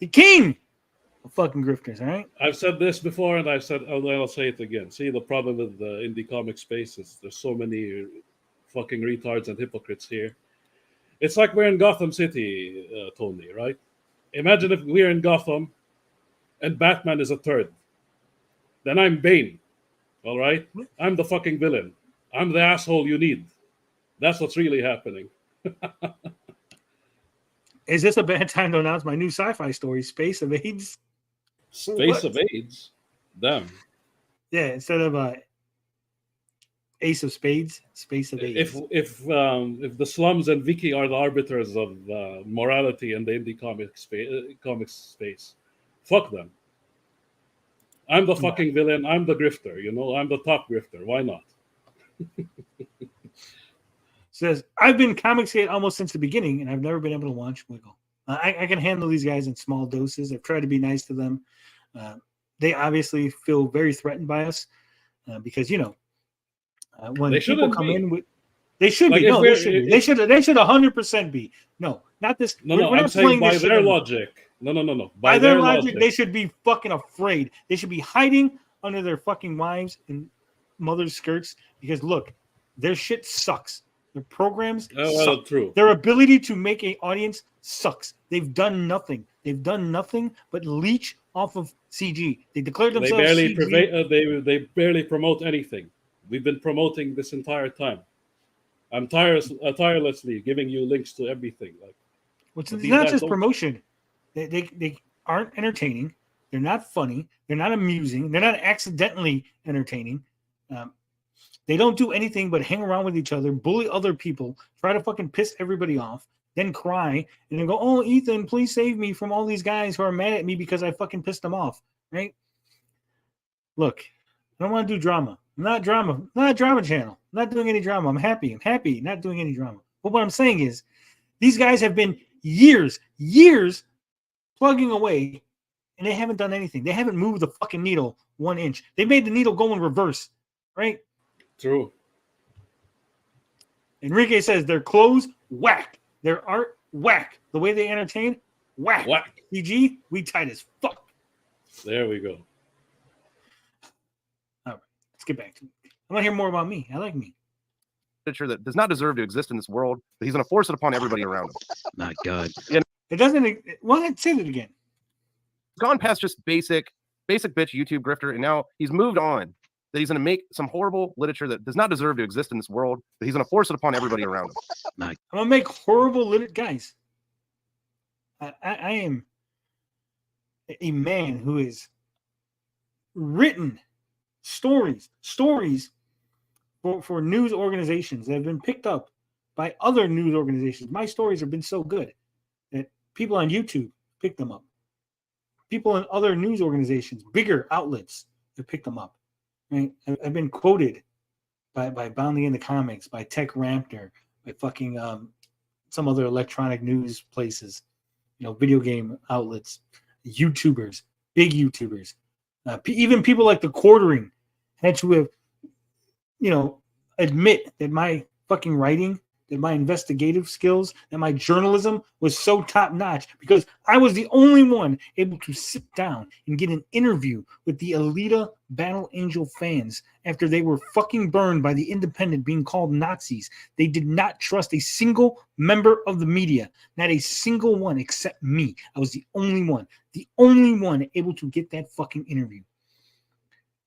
of fucking grifters. All right. I've said this before, and I'll say it again. See, the problem with the indie comic space is there's so many fucking retards and hypocrites here. It's like we're in Gotham City, Tony, right? Imagine if we're in Gotham and Batman is a turd. Then I'm Bane, all right? I'm the fucking villain. I'm the asshole you need. That's what's really happening. Is this a bad time to announce my new sci-fi story, Space of AIDS? Space of AIDS? Damn. Yeah, instead of Ace of Spades, Space of AIDS. If the slums and Vicky are the arbiters of morality in the indie comic space, fuck them. I'm the fucking villain. I'm the grifter. I'm the top grifter. Why not? Says, I've been Comicsgate almost since the beginning, and I've never been able to watch Wiggle. I can handle these guys in small doses. I've tried to be nice to them. They obviously feel very threatened by us because, when people come in with, they should be. No, they should be. They should 100% be. No, not this. No, I'm saying by their logic. No. By their logic, they should be fucking afraid. They should be hiding under their fucking wives and mothers' skirts because look, their shit sucks. Their programs suck. True. Their ability to make an audience sucks. They've done nothing. They've done nothing but leech off of CG. They declared themselves CG. They barely promote anything. We've been promoting this entire time. I'm tirelessly giving you links to everything. It's not just promotion. They aren't entertaining. They're not funny. They're not amusing. They're not accidentally entertaining. They don't do anything but hang around with each other, bully other people, try to fucking piss everybody off, then cry, and then go, oh, Ethan, please save me from all these guys who are mad at me because I fucking pissed them off, right? Look, I don't want to do drama. I'm not a drama channel. I'm not doing any drama. I'm happy not doing any drama. But what I'm saying is these guys have been years plugging away, and they haven't done anything. They haven't moved the fucking needle 1 inch. They made the needle go in reverse, right? True. Enrique says their clothes, whack. Their art, whack. The way they entertain, whack. Whack. CG, we tight as fuck. There we go. All right, let's get back to it. I want to hear more about me. I like me. Literature that does not deserve to exist in this world, but he's going to force it upon everybody around him. My God. You know, It doesn't. Well, say that again. gone past just basic bitch YouTube grifter, and now he's moved on. That he's going to make some horrible literature that does not deserve to exist in this world, but he's going to force it upon everybody around him. I'm gonna make horrible guys. I am a man who has written stories for news organizations that have been picked up by other news organizations. My stories have been so good that people on YouTube pick them up. People in other news organizations, bigger outlets, have picked them up. Right? I've been quoted by Bounding into Comics, by Tech Raptor, by fucking some other electronic news places, video game outlets, YouTubers, big YouTubers, even people like the Quartering had to have, admit that my fucking writing, that my investigative skills, that my journalism was so top notch because I was the only one able to sit down and get an interview with the Alita Battle Angel fans after they were fucking burned by the Independent being called Nazis. They did not trust a single member of the media, not a single one except me. I was the only one able to get that fucking interview.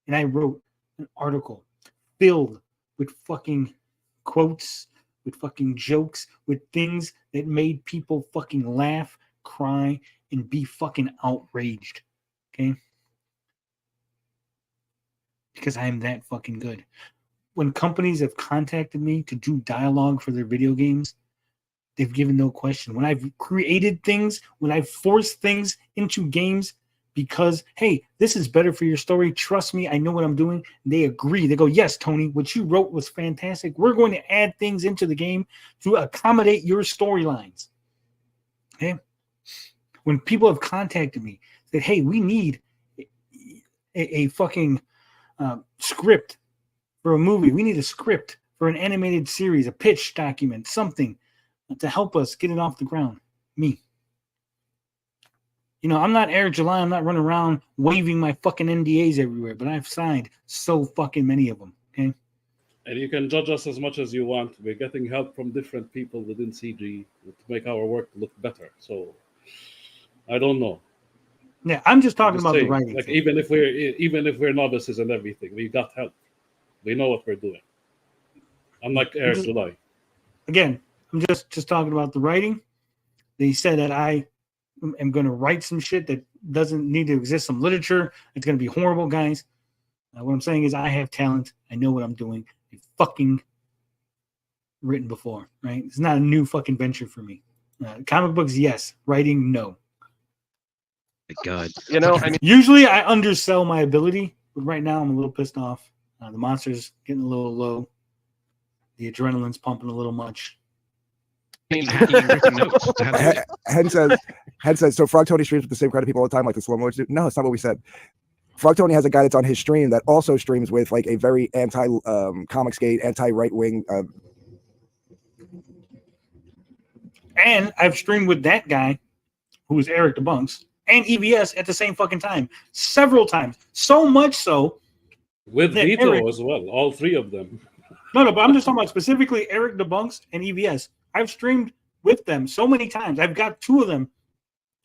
And I wrote an article filled with fucking quotes, with fucking jokes, with things that made people fucking laugh, cry, and be fucking outraged. Okay? Because I am that fucking good. When companies have contacted me to do dialogue for their video games, they've given no question. When I've created things, when I've forced things into games because, hey, this is better for your story. Trust me, I know what I'm doing. They agree. They go, yes, Tony, what you wrote was fantastic. We're going to add things into the game to accommodate your storylines. Okay? When people have contacted me, said, hey, we need a fucking script for a movie. We need a script for an animated series, a pitch document, something to help us get it off the ground. Me. I'm not Eric July. I'm not running around waving my fucking NDAs everywhere, but I've signed so fucking many of them. Okay. And you can judge us as much as you want. We're getting help from different people within CG to make our work look better. So I don't know. Yeah, I'm just talking about the writing. Like even if we're novices and everything, we got help. We know what we're doing. I'm like Eric July. Again, I'm just talking about the writing. They said that I am going to write some shit that doesn't need to exist, some literature. It's going to be horrible, guys. What I'm saying is I have talent. I know what I'm doing. I've fucking written before, right? It's not a new fucking venture for me. Comic books, yes. Writing, no. My God. Usually I undersell my ability, but right now I'm a little pissed off. The monster's getting a little low. The adrenaline's pumping a little much. Head says, so Frog Tony streams with the same crowd of people all the time, like the slow mo do. No, it's not what we said. Frog Tony has a guy that's on his stream that also streams with like a very anti Comicsgate, anti right wing. And I've streamed with that guy, who is Eric Debunks, and EBS at the same fucking time, several times. So much so with Vito as well, all three of them. No, but I'm just talking about specifically Eric Debunks and EBS. I've streamed with them so many times. I've got two of them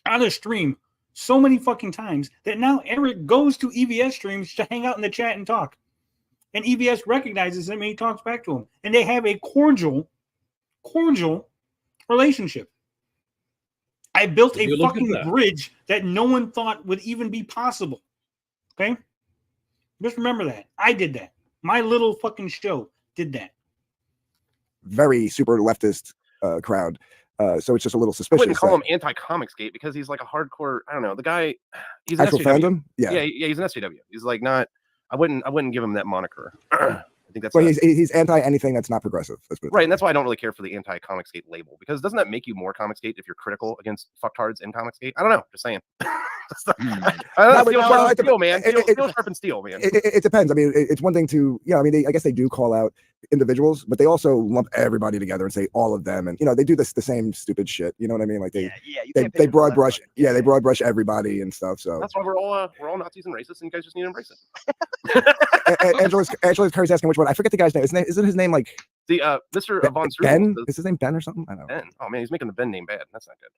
on a stream so many fucking times that now Eric goes to EBS streams to hang out in the chat and talk. And EBS recognizes him and he talks back to him. And they have a cordial relationship. I built a fucking bridge that no one thought would even be possible. Okay? Just remember that. I did that. My little fucking show did that. Very super leftist crowd. So it's just a little suspicious. I wouldn't call him anti-Comicsgate because he's like a hardcore, I don't know, the guy, he's an actual SJW. fandom? Yeah, he's an SJW. He's like not, I wouldn't give him that moniker. think that's Well, he's anti anything that's not progressive. right, and that's why I don't really care for the anti-Comicsgate label, because doesn't that make you more Comicsgate if you're critical against fucktards in Comicsgate? I don't know. Just saying. Steel, man. Steel sharpens steel, man. It depends. I mean, it's one thing to, I mean, I guess they do call out individuals, but they also lump everybody together and say all of them, and they do the same stupid shit. You know what I mean? Like they broad brush, they broad brush everybody and stuff. So that's why we're all Nazis and racists, and you guys just need to embrace it. Angela's Curry's asking which one. I forget the guy's name. Isn't his name like the Mr. Von Strugel? Ben? Is his name Ben or something? I don't know. Ben. Oh man, he's making the Ben name bad. That's not good.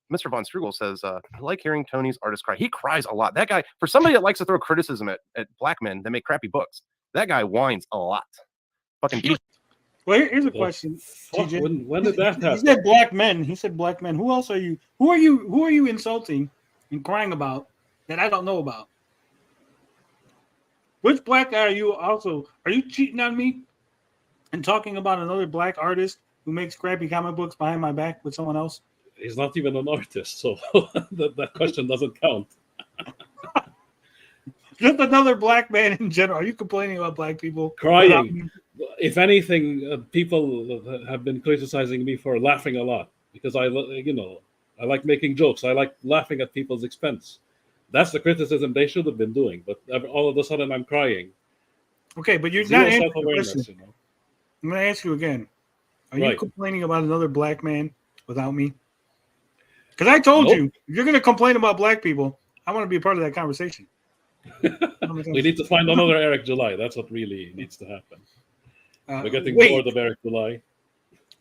Mr. Von Strugel says, I like hearing Tony's artist cry. He cries a lot. That guy, for somebody that likes to throw criticism at black men that make crappy books, that guy whines a lot. Fucking. Well, here's a question. TJ. When did that happen? He said black men. He said black men. Who else are you? Who are you insulting and crying about that I don't know about? Which black guy are you also? Are you cheating on me and talking about another black artist who makes crappy comic books behind my back with someone else? He's not even an artist, so that question doesn't count. Just another black man in general. Are you complaining about black people? Crying. If anything, people have been criticizing me for laughing a lot because I like making jokes. I like laughing at people's expense. That's the criticism they should have been doing. But all of a sudden, I'm crying. Okay, but you're Zero not answering the self-awareness, question. I'm going to ask you again. Are you complaining about another black man without me? Because I told you, if you're going to complain about black people, I want to be a part of that conversation. We need to find another Eric July. That's what really needs to happen. We're getting bored of Eric July.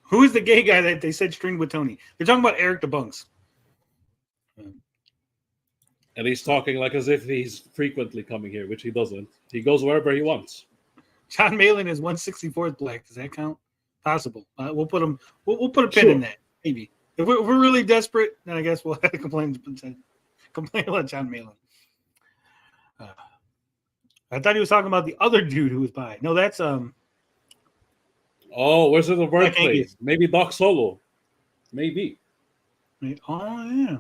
Who is the gay guy that they said streamed with Tony? They're talking about Eric the Bunks. And he's talking like as if he's frequently coming here, which he doesn't. He goes wherever he wants. John Malin is 164th black. Does that count? Possible. We'll put him. We'll put a pin in that. Maybe. If we're really desperate, then I guess we'll have to complain about John Malin. I thought he was talking about the other dude who was by. No, that's Oh, where's the birthplace? Maybe Doc Solo. Maybe. Oh yeah.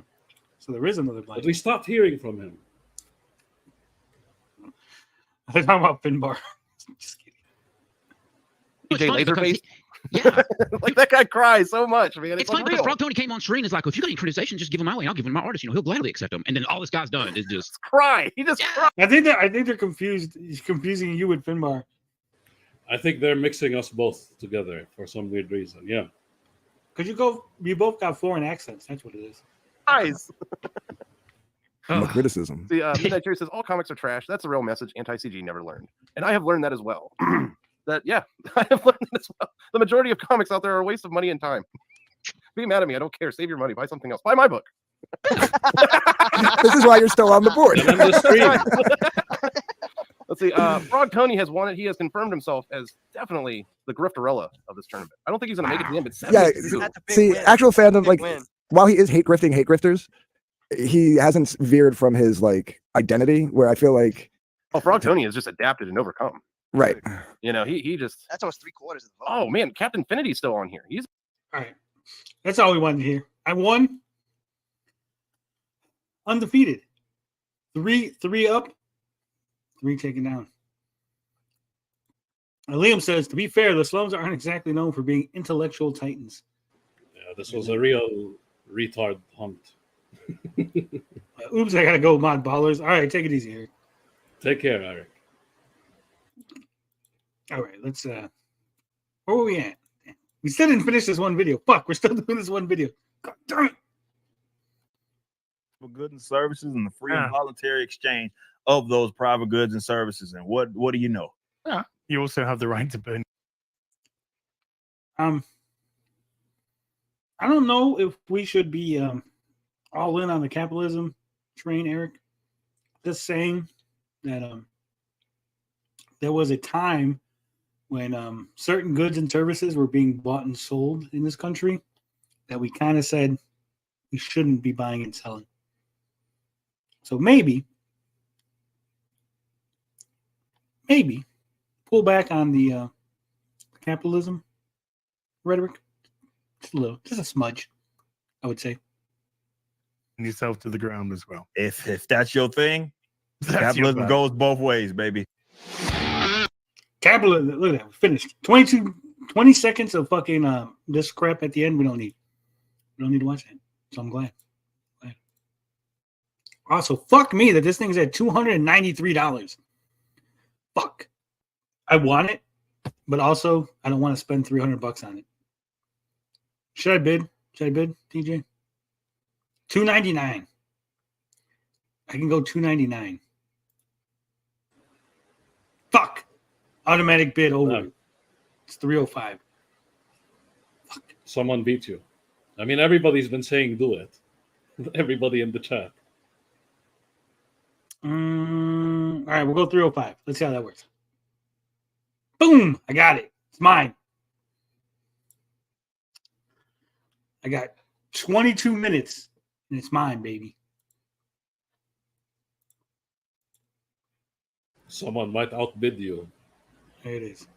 So there is another black. But we stopped hearing from him. They're talking about Finbar. Just kidding. Laserface. Yeah, like that guy cries so much, man. It's funny because Frog Tony came on screen and is like, well, if you got any criticization, just give them my way. I'll give them my artist. He'll gladly accept them. And then all this guy's done is just cry. He just cries. I think they're confused. He's confusing you with Finbar. I think they're mixing us both together for some weird reason. Yeah. Because you both got foreign accents. That's what it is. Eyes. Criticism. See, Midnight Cherry says all comics are trash. That's a real message anti-CG never learned, and I have learned that as well. I have learned that as well. The majority of comics out there are a waste of money and time. Be mad at me. I don't care. Save your money. Buy something else. Buy my book. This is why you're still on the board. Let's see. Frog Tony has won it. He has confirmed himself as definitely the grifterella of this tournament. I don't think he's going to make it to the end, but Yeah, see, actual fandom, like, while he is hate grifters, he hasn't veered from his like identity. Where I feel like, Frog Tony has just adapted and overcome. Right. He just. That's almost 3/4 of the vote. Oh man, Captain Infinity's still on here. He's all right. That's all we wanted to hear. I won. Undefeated. Three up. 3 taken down. Liam says, to be fair, the slums aren't exactly known for being intellectual titans. Yeah, this was a real retard hunt. Oops, I gotta go, mod ballers. All right, take it easy, Eric. Take care, Eric. All right, let's where were we at? We still didn't finish this one video. Fuck, we're still doing this one video. God damn it. For goods and services and the free and voluntary exchange of those private goods and services. And what do you know? Yeah. You also have the right to burn. I don't know if we should be all in on the capitalism train, Eric. Just saying that there was a time when certain goods and services were being bought and sold in this country that we kind of said we shouldn't be buying and selling. So maybe pull back on the capitalism rhetoric. Just a little, just a smudge, I would say. And yourself to the ground as well. If that's your thing, capitalism goes both ways, baby. Capital. Look at that. Finished. 20 seconds of fucking this crap at the end. We don't need to watch that. So I'm glad. Also, fuck me that this thing's at $293. Fuck. I want it, but also I don't want to spend $300 on it. Should I bid? TJ? $299. I can go $299. Fuck. Automatic bid over. No. It's $305. Someone beat you. I mean, everybody's been saying do it. Everybody in the chat. All right, we'll go $305. Let's see how that works. Boom! I got it. It's mine. I got 22 minutes, and it's mine, baby. Someone might outbid you. There it is.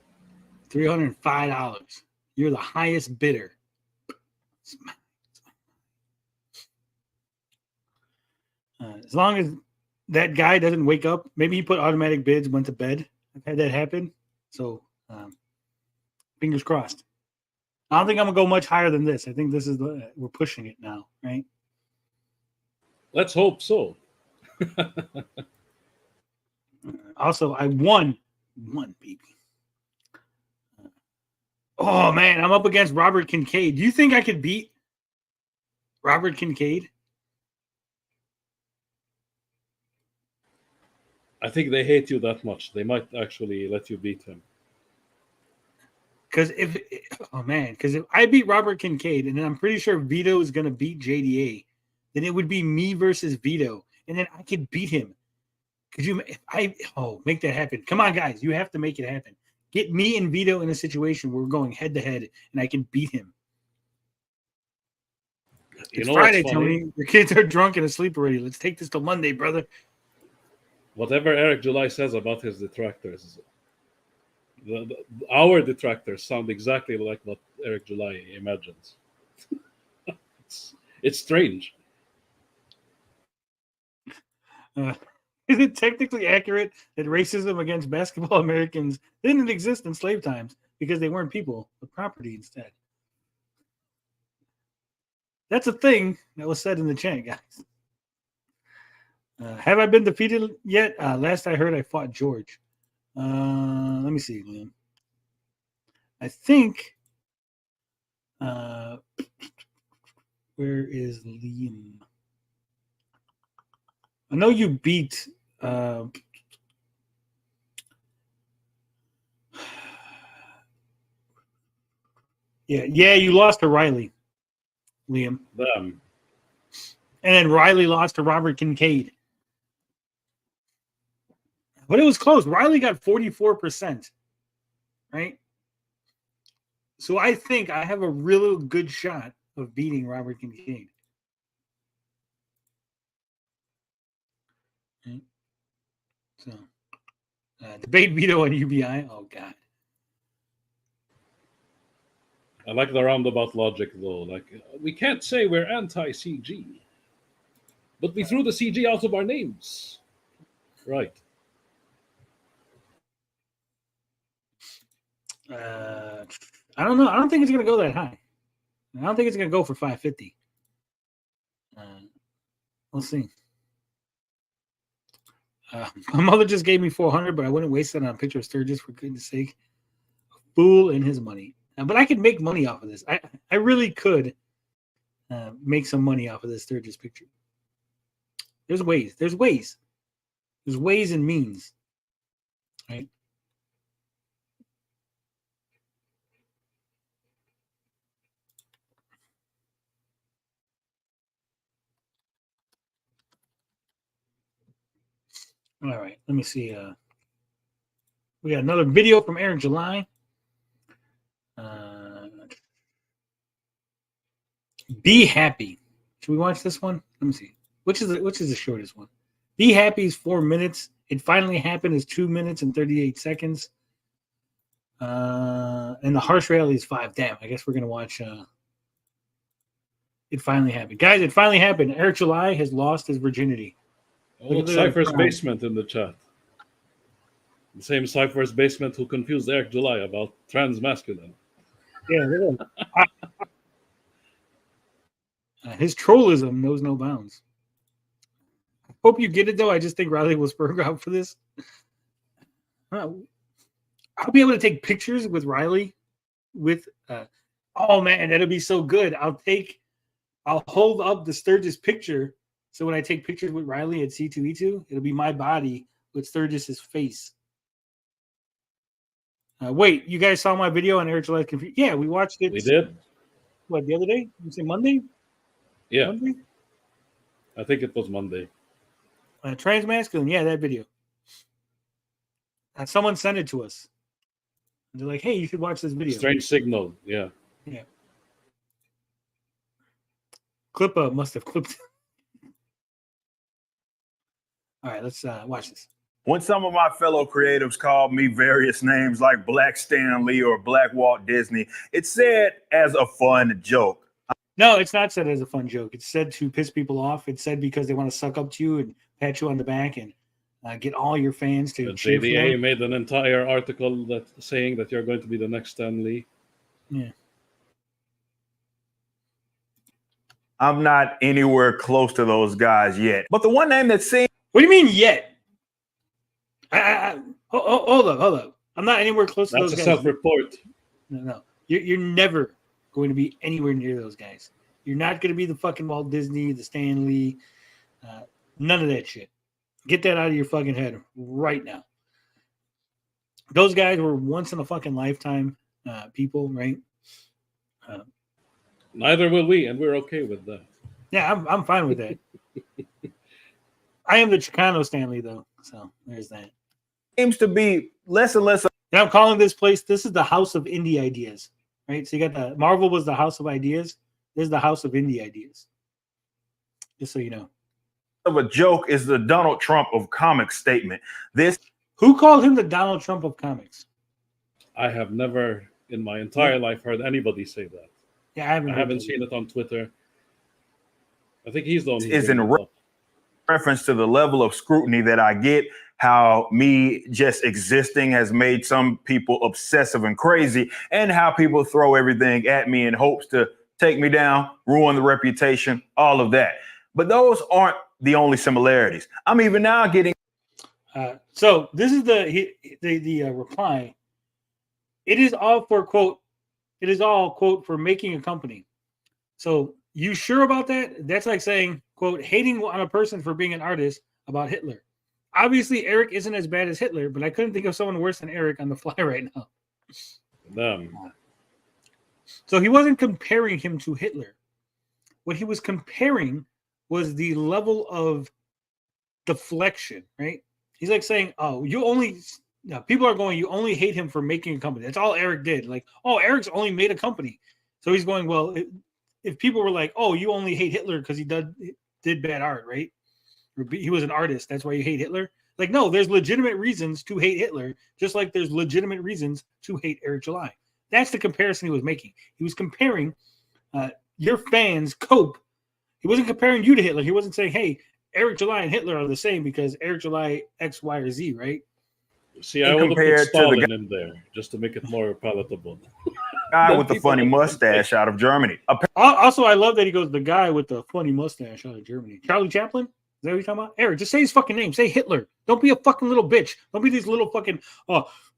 $305. You're the highest bidder. As long as that guy doesn't wake up, maybe he put automatic bids, went to bed. I've had that happen. So, fingers crossed. I don't think I'm going to go much higher than this. I think this is we're pushing it now, right? Let's hope so. Also, I won, baby. Oh, man, I'm up against Robert Kincaid. Do you think I could beat Robert Kincaid? I think they hate you that much. They might actually let you beat him. Because if I beat Robert Kincaid, and then I'm pretty sure Vito is going to beat JDA, then it would be me versus Vito, and then I could beat him. Could you? Make that happen! Come on, guys, you have to make it happen. Get me and Vito in a situation where we're going head to head, and I can beat him. It's Friday, Tony. Your kids are drunk and asleep already. Let's take this to Monday, brother. Whatever Eric July says about his detractors, our detractors sound exactly like what Eric July imagines. It's strange. Is it technically accurate that racism against basketball Americans didn't exist in slave times because they weren't people, but property instead? That's a thing that was said in the chat, guys. Have I been defeated yet? Last I heard, I fought George. Let me see, Liam. I think. Where is Liam? I know you beat. Yeah, you lost to Riley, Liam. And then Riley lost to Robert Kincaid. But it was close. Riley got 44%, right? So I think I have a real good shot of beating Robert Kincaid. Okay. So, debate Vito on UBI. Oh, God. I like the roundabout logic, though. Like, we can't say we're anti-CG, but we threw the CG out of our names. Right. I don't know. I don't think it's going to go that high. I don't think it's going to go for 550. We'll see. My mother just gave me 400, but I wouldn't waste it on a picture of Sturgis, for goodness sake. A fool and his money. But I could make money off of this. I really could make some money off of this Sturgis picture. There's ways. There's ways and means. Right? All right, let me see. We got another video from Eric July. Be happy. Should we watch this one? Let me see. Which is the shortest one? Be happy is 4 minutes. It finally happened is 2 minutes and 38 seconds. And the harsh rally is 5. Damn, I guess we're gonna watch. It finally happened, guys. It finally happened. Eric July has lost his virginity. Oh, Cypher's basement in the chat. The same Cypher's basement who confused Eric July about transmasculine. Yeah, his trollism knows no bounds. Hope you get it though. I just think Riley will spur out for this. I'll be able to take pictures with Riley. Oh man, that'll be so good. I'll hold up the Sturgis picture. So when I take pictures with Riley at C2E2, it'll be my body with Sturgis's face. Wait, you guys saw my video on Eric July Rippaverse? Yeah, we watched it. We did. What, the other day? You say Monday? Yeah. Monday? I think it was Monday. Transmasculine, yeah, that video. And someone sent it to us. And they're like, hey, you should watch this video. Strange signal, yeah. Yeah. Clippa must have clipped. All right, let's watch this. When some of my fellow creatives called me various names like Black Stan Lee or Black Walt Disney, it's said as a fun joke. No, it's not said as a fun joke. It's said to piss people off. It's said because they want to suck up to you and pat you on the back and get all your fans to cheer for JDA them. made an entire article saying that you're going to be the next Stan Lee. Yeah. I'm not anywhere close to those guys yet. But the one name that seems... What do you mean yet? Hold up. I'm not anywhere close to That's those a guys. self-report. No. You're never going to be anywhere near those guys. You're not going to be the fucking Walt Disney, the Stan Lee, none of that shit. Get that out of your fucking head right now. Those guys were once in a fucking lifetime people, right? Neither will we, and we're okay with that. Yeah, I'm fine with that. I am the Chicano Stan Lee, though, so there's that. Seems to be less and less. Now I'm calling this place. This is the House of Indie Ideas, right? So you got the Marvel was the House of Ideas. This is the House of Indie Ideas. Just so you know. Of a joke is the Donald Trump of comics statement. Who called him the Donald Trump of comics? I have never in my entire life heard anybody say that. Yeah, I haven't seen it on Twitter. I think he's the only is in reference to the level of scrutiny that I get. How me just existing has made some people obsessive and crazy, and how people throw everything at me in hopes to take me down, ruin the reputation, all of that. But those aren't the only similarities. I'm even now getting. So this is the reply. It is all for quote. It is all quote for making a company. So you sure about that? That's like saying quote hating on a person for being an artist about Hitler. Obviously, Eric isn't as bad as Hitler, but I couldn't think of someone worse than Eric on the fly right now. So he wasn't comparing him to Hitler. What he was comparing was the level of deflection, right? He's like saying, oh, people are going, you only hate him for making a company. That's all Eric did. Like, oh, Eric's only made a company. So he's going, well, if people were like, oh, you only hate Hitler because he did bad art, right? He was an artist. That's why you hate Hitler. Like, no, there's legitimate reasons to hate Hitler, just like there's legitimate reasons to hate Eric July. That's the comparison he was making. He was comparing your fans cope. He wasn't comparing you to Hitler. He wasn't saying, hey, Eric July and Hitler are the same because Eric July X, Y, or Z, right? See, I would have put Stalin in there just to make it more palatable. Guy with the funny mustache out of Germany. Also, I love that he goes, the guy with the funny mustache out of Germany. Charlie Chaplin? Is that what you're talking about? Eric, just say his fucking name. Say Hitler. Don't be a fucking little bitch. Don't be these little fucking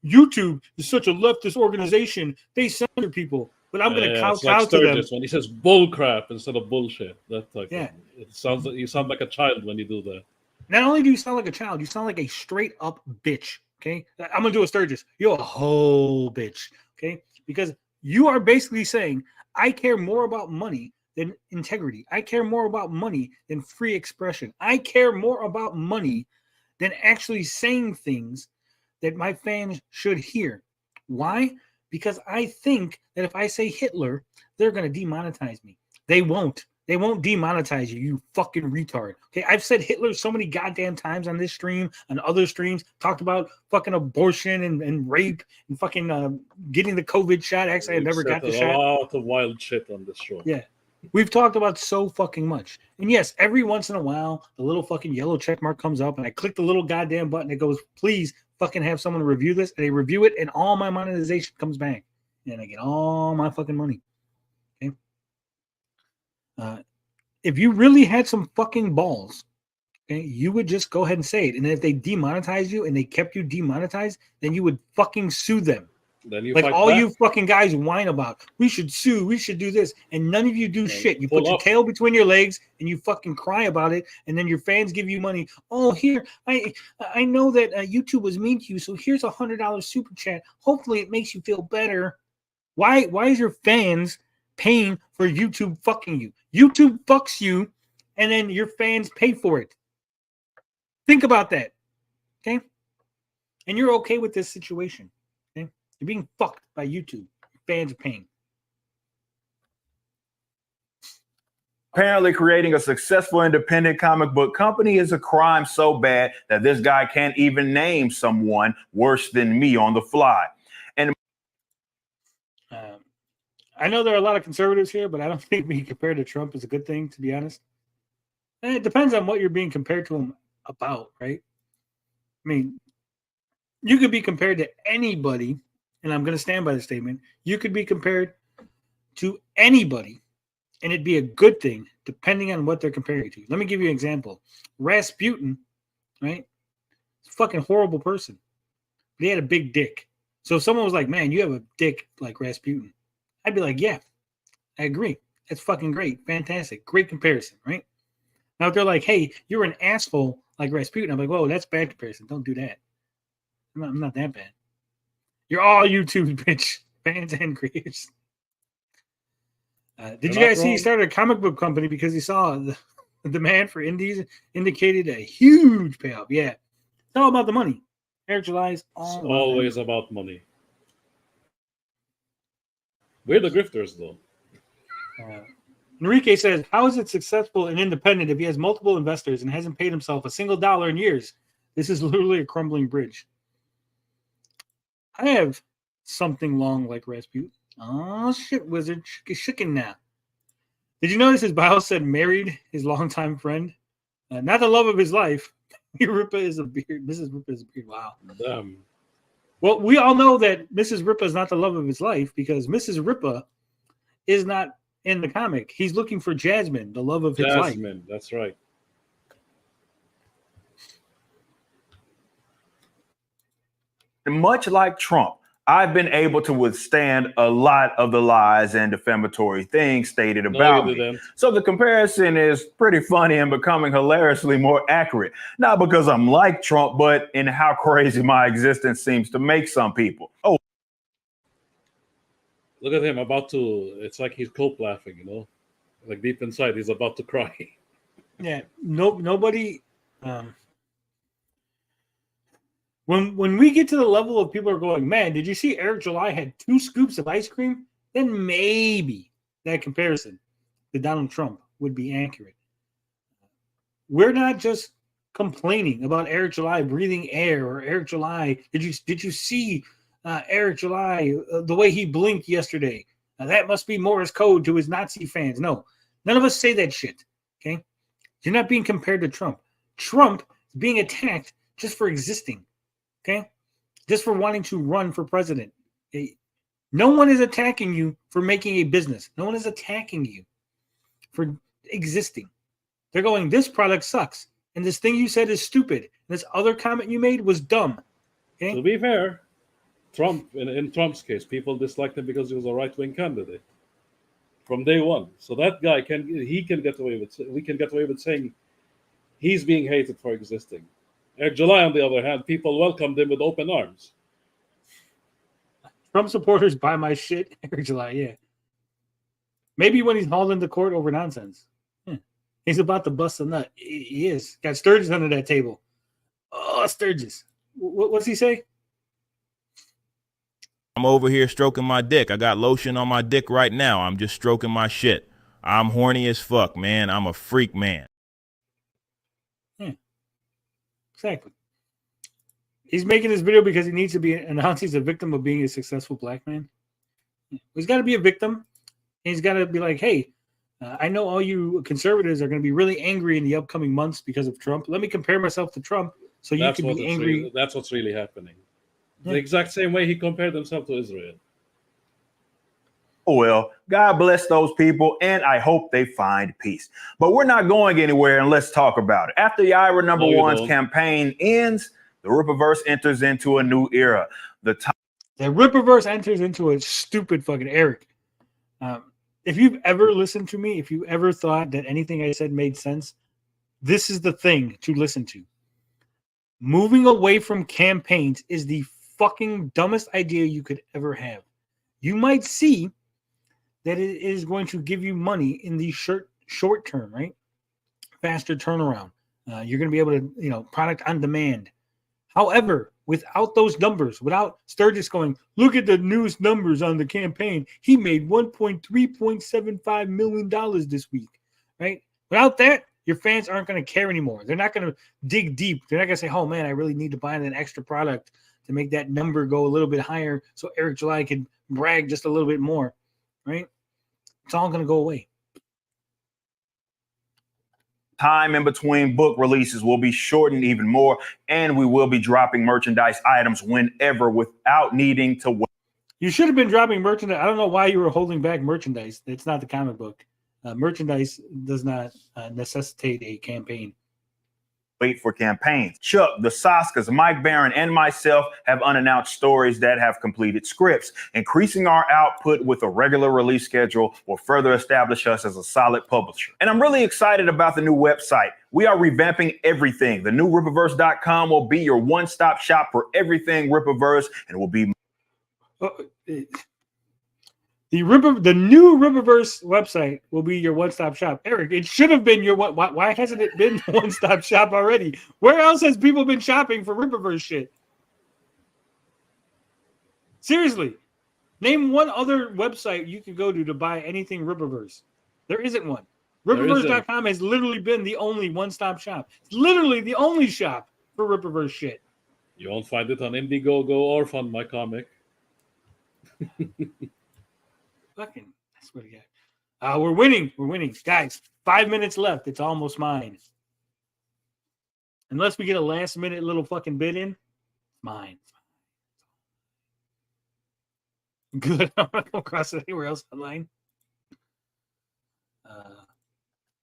YouTube is such a leftist organization. They censor people. But I'm going to kowtow to them. When he says bull crap instead of bullshit. That's like, yeah. It sounds like you sound like a child when you do that. Not only do you sound like a child, you sound like a straight up bitch. Okay? I'm going to do a Sturgis. You're a whole bitch. Okay? Because you are basically saying, I care more about money than integrity. I care more about money than free expression. I care more about money than actually saying things that my fans should hear. Why? Because I think that if I say Hitler, they're going to demonetize me. They won't. They won't demonetize you, you fucking retard. Okay, I've said Hitler so many goddamn times on this stream, on other streams, talked about fucking abortion and rape and fucking getting the COVID shot. Actually, I never got the shot. A lot of wild shit on this show. Yeah. We've talked about so fucking much. And yes, every once in a while, the little fucking yellow check mark comes up and I click the little goddamn button. It goes, please fucking have someone review this. And they review it and all my monetization comes back. And I get all my fucking money. Okay. If you really had some fucking balls, okay, you would just go ahead and say it. And if they demonetize you and they kept you demonetized, then you would fucking sue them. Then you Like fight all back. you fucking guys whine about, we should sue, we should do this, and none of you do shit. You put pull your up. tail between your legs and you fucking cry about it, and then your fans give you money. Oh, here, I know that YouTube was mean to you, so here's $100 super chat. Hopefully, it makes you feel better. Why is your fans paying for YouTube fucking you? YouTube fucks you, and then your fans pay for it. Think about that, okay? And you're okay with this situation. You're being fucked by YouTube. Fans are paying. Apparently, creating a successful independent comic book company is a crime so bad that this guy can't even name someone worse than me on the fly. And I know there are a lot of conservatives here, but I don't think being compared to Trump is a good thing, to be honest. And it depends on what you're being compared to him about, right? I mean, you could be compared to anybody, and I'm going to stand by the statement. You could be compared to anybody, and it'd be a good thing, depending on what they're comparing to. Let me give you an example. Rasputin, right? He's a fucking horrible person. But he had a big dick. So if someone was like, man, you have a dick like Rasputin, I'd be like, yeah, I agree. That's fucking great. Fantastic. Great comparison, right? Now if they're like, hey, you're an asshole like Rasputin, I'm like, whoa, that's bad comparison. Don't do that. I'm not that bad. You're all YouTube, bitch. Fans and creators. Did you guys see he started a comic book company because he saw the demand for indies indicated a huge payoff? Yeah. It's all about the money. Eric July is Always about money. We're the grifters, though. Enrique says, how is it successful and independent if he has multiple investors and hasn't paid himself a single dollar in years? This is literally a crumbling bridge. I have something long like Rasputin. Oh, shit, wizard. Chicken now. Did you notice his bio said married his longtime friend? Not the love of his life. Rippa is a beard. Mrs. Rippa is a beard. Wow. Damn. Well, we all know that Mrs. Rippa is not the love of his life because Mrs. Rippa is not in the comic. He's looking for Jasmine, the love of his life. Jasmine, that's right. much like Trump, I've been able to withstand a lot of the lies and defamatory things stated about me. So the comparison is pretty funny and becoming hilariously more accurate. Not because I'm like Trump, but in how crazy my existence seems to make some people. Oh, look at him about to, it's like he's cope laughing, you know? Like deep inside, he's about to cry. Yeah, nobody... When we get to the level of people are going, man, did you see Eric July had 2 scoops of ice cream? Then maybe that comparison to Donald Trump would be accurate. We're not just complaining about Eric July breathing air or Eric July. Did you see Eric July the way he blinked yesterday? That must be Morse code to his Nazi fans. No, none of us say that shit. Okay, you're not being compared to Trump. Trump is being attacked just for existing. Okay, just for wanting to run for president. No one is attacking you for making a business. No one is attacking you for existing. They're going, this product sucks. And this thing you said is stupid. And this other comment you made was dumb. Okay? To be fair, Trump, in Trump's case, people disliked him because he was a right-wing candidate from day one. So that guy we can get away with saying he's being hated for existing. Eric July, on the other hand, people welcomed him with open arms. Trump supporters buy my shit. Eric July, yeah. Maybe when he's hauled into court over nonsense. He's about to bust a nut. He is. Got Sturgis under that table. Oh, Sturgis. What's he say? I'm over here stroking my dick. I got lotion on my dick right now. I'm just stroking my shit. I'm horny as fuck, man. I'm a freak man. Exactly. He's making this video because he needs to be announced he's a victim of being a successful black man. He's got to be a victim. And he's got to be like, hey, I know all you conservatives are going to be really angry in the upcoming months because of Trump. Let me compare myself to Trump so you can be angry. That's what's really happening. Yeah. The exact same way he compared himself to Israel. Oh, well, God bless those people, and I hope they find peace. But we're not going anywhere, and let's talk about it. After the Ira number one's campaign ends, the Rippaverse enters into a new era. The Rippaverse enters into a stupid fucking Eric. If you've ever listened to me, if you ever thought that anything I said made sense, this is the thing to listen to. Moving away from campaigns is the fucking dumbest idea you could ever have. You might see that it is going to give you money in the short term, right? Faster turnaround. You're going to be able to, product on demand. However, without those numbers, without Sturgis going, look at the newest numbers on the campaign. He made $1.375 million this week, right? Without that, your fans aren't going to care anymore. They're not going to dig deep. They're not going to say, oh, man, I really need to buy an extra product to make that number go a little bit higher so Eric July can brag just a little bit more, right? It's all going to go away. time in between book releases will be shortened even more, and we will be dropping merchandise items whenever without needing to wait. You should have been dropping merchandise. I don't know why you were holding back merchandise. It's not the comic book. Merchandise does not necessitate a campaign. Wait for campaigns. Chuck, the Saskas, Mike Barron, and myself have unannounced stories that have completed scripts. Increasing our output with a regular release schedule will further establish us as a solid publisher. And I'm really excited about the new website. We are revamping everything. The new Rippaverse.com will be your one-stop shop for everything Rippaverse, and will be the new Rippaverse website will be your one-stop shop. Eric, it should have been your one. Why hasn't it been one-stop shop already? Where else has people been shopping for Rippaverse shit? Seriously, name one other website you can go to buy anything Rippaverse. There isn't one. Rippaverse.com has literally been the only one-stop shop. It's literally the only shop for Rippaverse shit. You won't find it on Indiegogo or Fund My Comic. Fucking, I swear to God. We're winning. We're winning. Guys, 5 minutes left. It's almost mine. Unless we get a last minute little fucking bid in, it's mine. Good. I'm not going to cross it anywhere else online.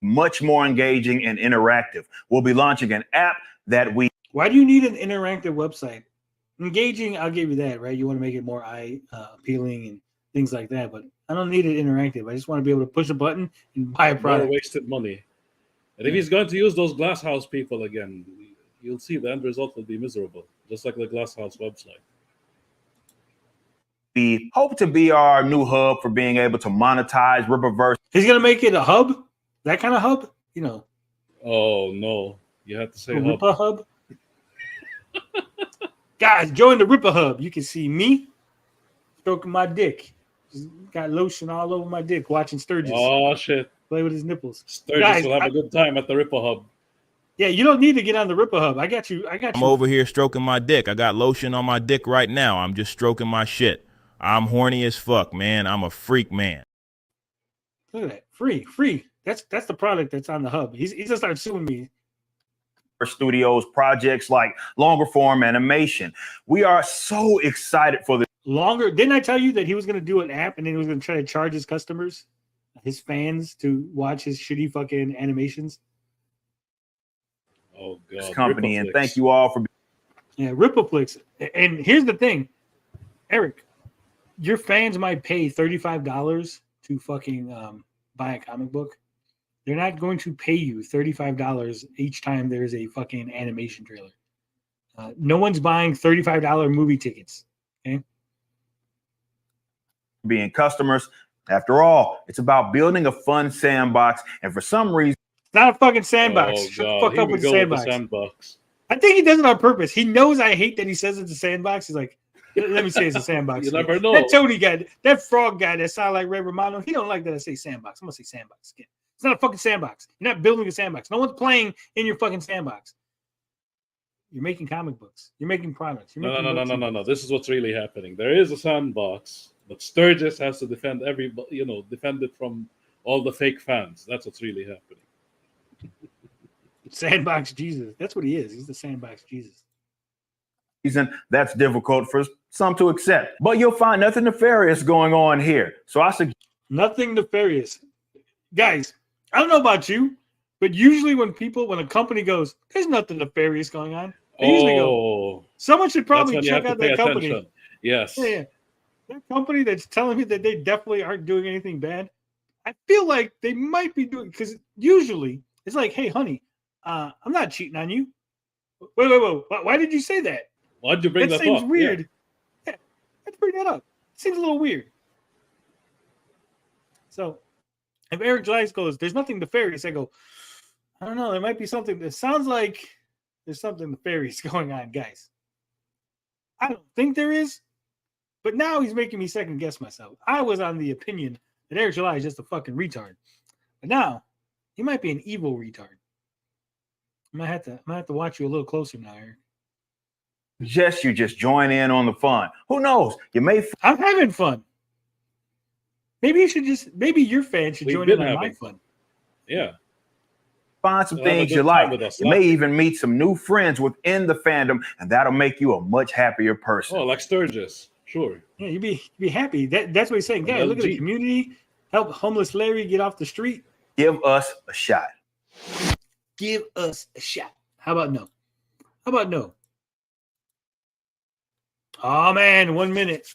much more engaging and interactive. We'll be launching an app that we... Why do you need an interactive website? Engaging, I'll give you that, right? You want to make it more eye appealing and things like that, but I don't need it interactive. I just want to be able to push a button and buy a product. More wasted money. And if he's going to use those Glasshouse people again, you'll see the end result will be miserable, just like the Glasshouse website. We hope to be our new hub for being able to monetize Rippaverse. He's going to make it a hub? That kind of hub? You know. Oh, no. You have to say hub. Rippa hub? Guys, join the Rippa hub. You can see me stroking my dick. Just got lotion all over my dick watching Sturgis. Oh, shit. Play with his nipples. Sturgis Guys, will have a good time at the Rippa hub. Yeah, you don't need to get on the Rippa hub. I got you. I'm over here stroking my dick. I got lotion on my dick right now. I'm just stroking my shit. I'm horny as fuck, man. I'm a freak, man. Look at that. Free. That's the product that's on the hub. He's gonna start suing me. Studios projects like longer form animation. We are so excited for the longer. Didn't I tell you that he was gonna do an app and then he was gonna try to charge his customers, his fans, to watch his shitty fucking animations? Oh god. This company, and thank you all for Rippaflix. And here's the thing, Eric, your fans might pay $35 to fucking buy a comic book. They're not going to pay you $35 each time there's a fucking animation trailer. No one's buying $35 movie tickets. Okay. Being customers. After all, it's about building a fun sandbox, and for some reason, it's not a fucking sandbox. Shut the fuck up with the sandbox. I think he does it on purpose. He knows I hate that he says it's a sandbox. He's like, let me say it's a sandbox. You never know. That Tony guy, that frog guy that sound like Ray Romano, he don't like that I say sandbox. I'm gonna say sandbox again. It's not a fucking sandbox. You're not building a sandbox. No one's playing in your fucking sandbox. You're making comic books. You're making products. You're making No. This is what's really happening. There is a sandbox, but Sturgis has to defend defend it from all the fake fans. That's what's really happening. Sandbox Jesus. That's what he is. He's the sandbox Jesus. Reason that's difficult for some to accept, but you'll find nothing nefarious going on here. So I suggest nothing nefarious, guys. I don't know about you, but usually when a company goes, "There's nothing nefarious going on," they usually go, "Someone should probably check out that company." Attention. Yes. Yeah. That company that's telling me that they definitely aren't doing anything bad. I feel like they might be doing, because usually it's like, "Hey, honey, I'm not cheating on you." Wait. Why did you say that? Why'd you bring that up? That seems weird. Yeah, let's bring that up. It seems a little weird. So if Eric July goes, "There's nothing nefarious," I go, "I don't know. There might be something that sounds like there's something nefarious going on, guys." I don't think there is, but now he's making me second guess myself. I was on the opinion that Eric July is just a fucking retard, but now he might be an evil retard. I might have to watch you a little closer now, Eric. you just join in on the fun. Who knows? You may. I'm having fun. Maybe your fans should join in on my fun. Yeah. Find some things you like. You may even meet some new friends within the fandom, and that'll make you a much happier person. Oh, like Sturgis. Sure. Yeah, you'd be happy. That's what he's saying. Guys, look at the community. Help homeless Larry get off the street. Give us a shot. Give us a shot. How about no? How about no? Oh man, 1 minute.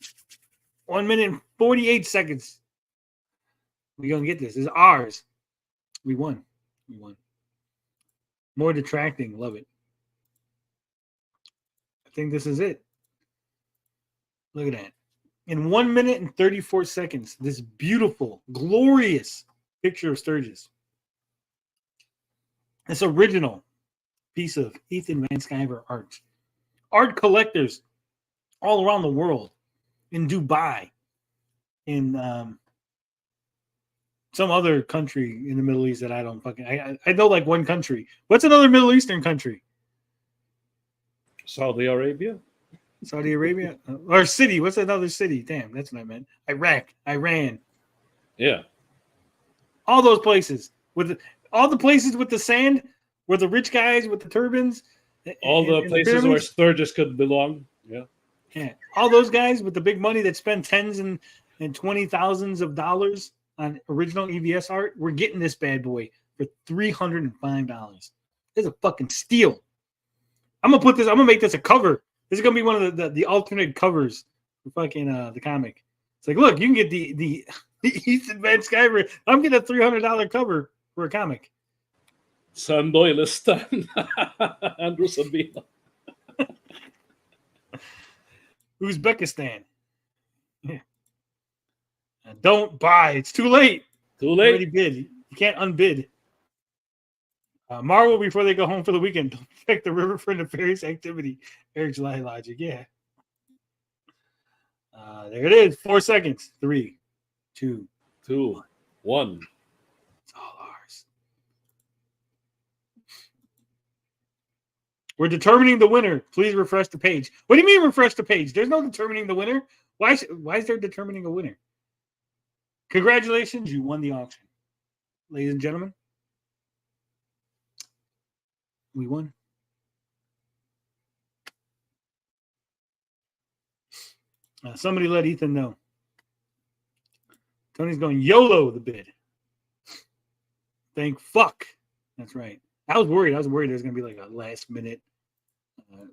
1 minute and 48 seconds. We're gonna get this. This is ours. We won. We won. More detracting. Love it. I think this is it. Look at that. In 1 minute and 34 seconds, this beautiful, glorious picture of Sturgis. This original piece of Ethan Van Sciver art. Art collectors all around the world, in Dubai, in some other country in the Middle East that I don't fucking... I know like one country. What's another Middle Eastern country? Saudi Arabia? Saudi Arabia? Or city. What's another city? Damn, that's what I meant. Iraq, Iran. Yeah. All those places. All the places with the sand, where the rich guys with the turbans. All the places where Sturgis could belong. Yeah. Yeah. All those guys with the big money that spend tens and 20,000s of dollars on original EVS art, we're getting this bad boy for $305. It's a fucking steal. I'm gonna make this a cover. This is gonna be one of the alternate covers for fucking the comic. It's like, look, you can get the Ethan Van Sciver. I'm getting a $300 cover for a comic. Sam Doylistan. Andrew Sabina. Uzbekistan. Yeah. Don't buy. It's too late. Too late. Already bid. You can't unbid. Marvel, before they go home for the weekend, don't check the river for nefarious activity. Eric July logic. Yeah. There it is. 4 seconds. 3, 2, 1. It's all ours. We're determining the winner. Please refresh the page. What do you mean refresh the page? There's no determining the winner. Why is there determining a winner? Congratulations, you won the auction. Ladies and gentlemen, we won. Somebody let Ethan know. Tony's going YOLO the bid. Thank fuck. That's right. I was worried. There's going to be like a last minute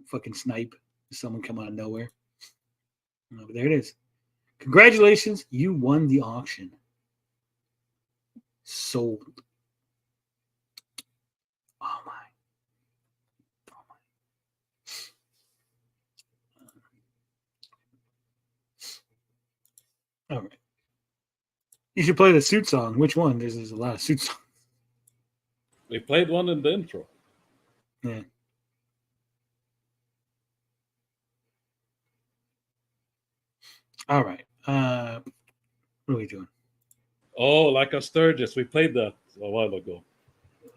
fucking snipe. Someone come out of nowhere. But there it is. Congratulations. You won the auction. Sold. Oh my. All right. You should play the suit song. Which one? There's a lot of suit songs. We played one in the intro. Yeah. All right. What are we doing? Oh, like a Sturgis. We played that a while ago.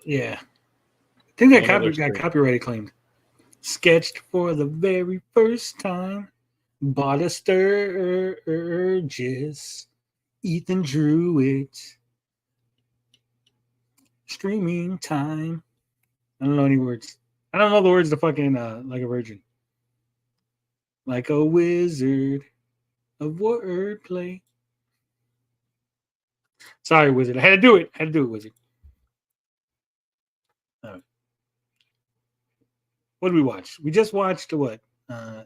Yeah. I think that got copyright claimed. Sketched for the very first time. Bought a Sturgis. Ethan drew it. Streaming time. I don't know any words. I don't know the words to fucking like a virgin. Like a wizard of wordplay. Sorry, wizard. I had to do it. Wizard. All right. What did we watch? We just watched what?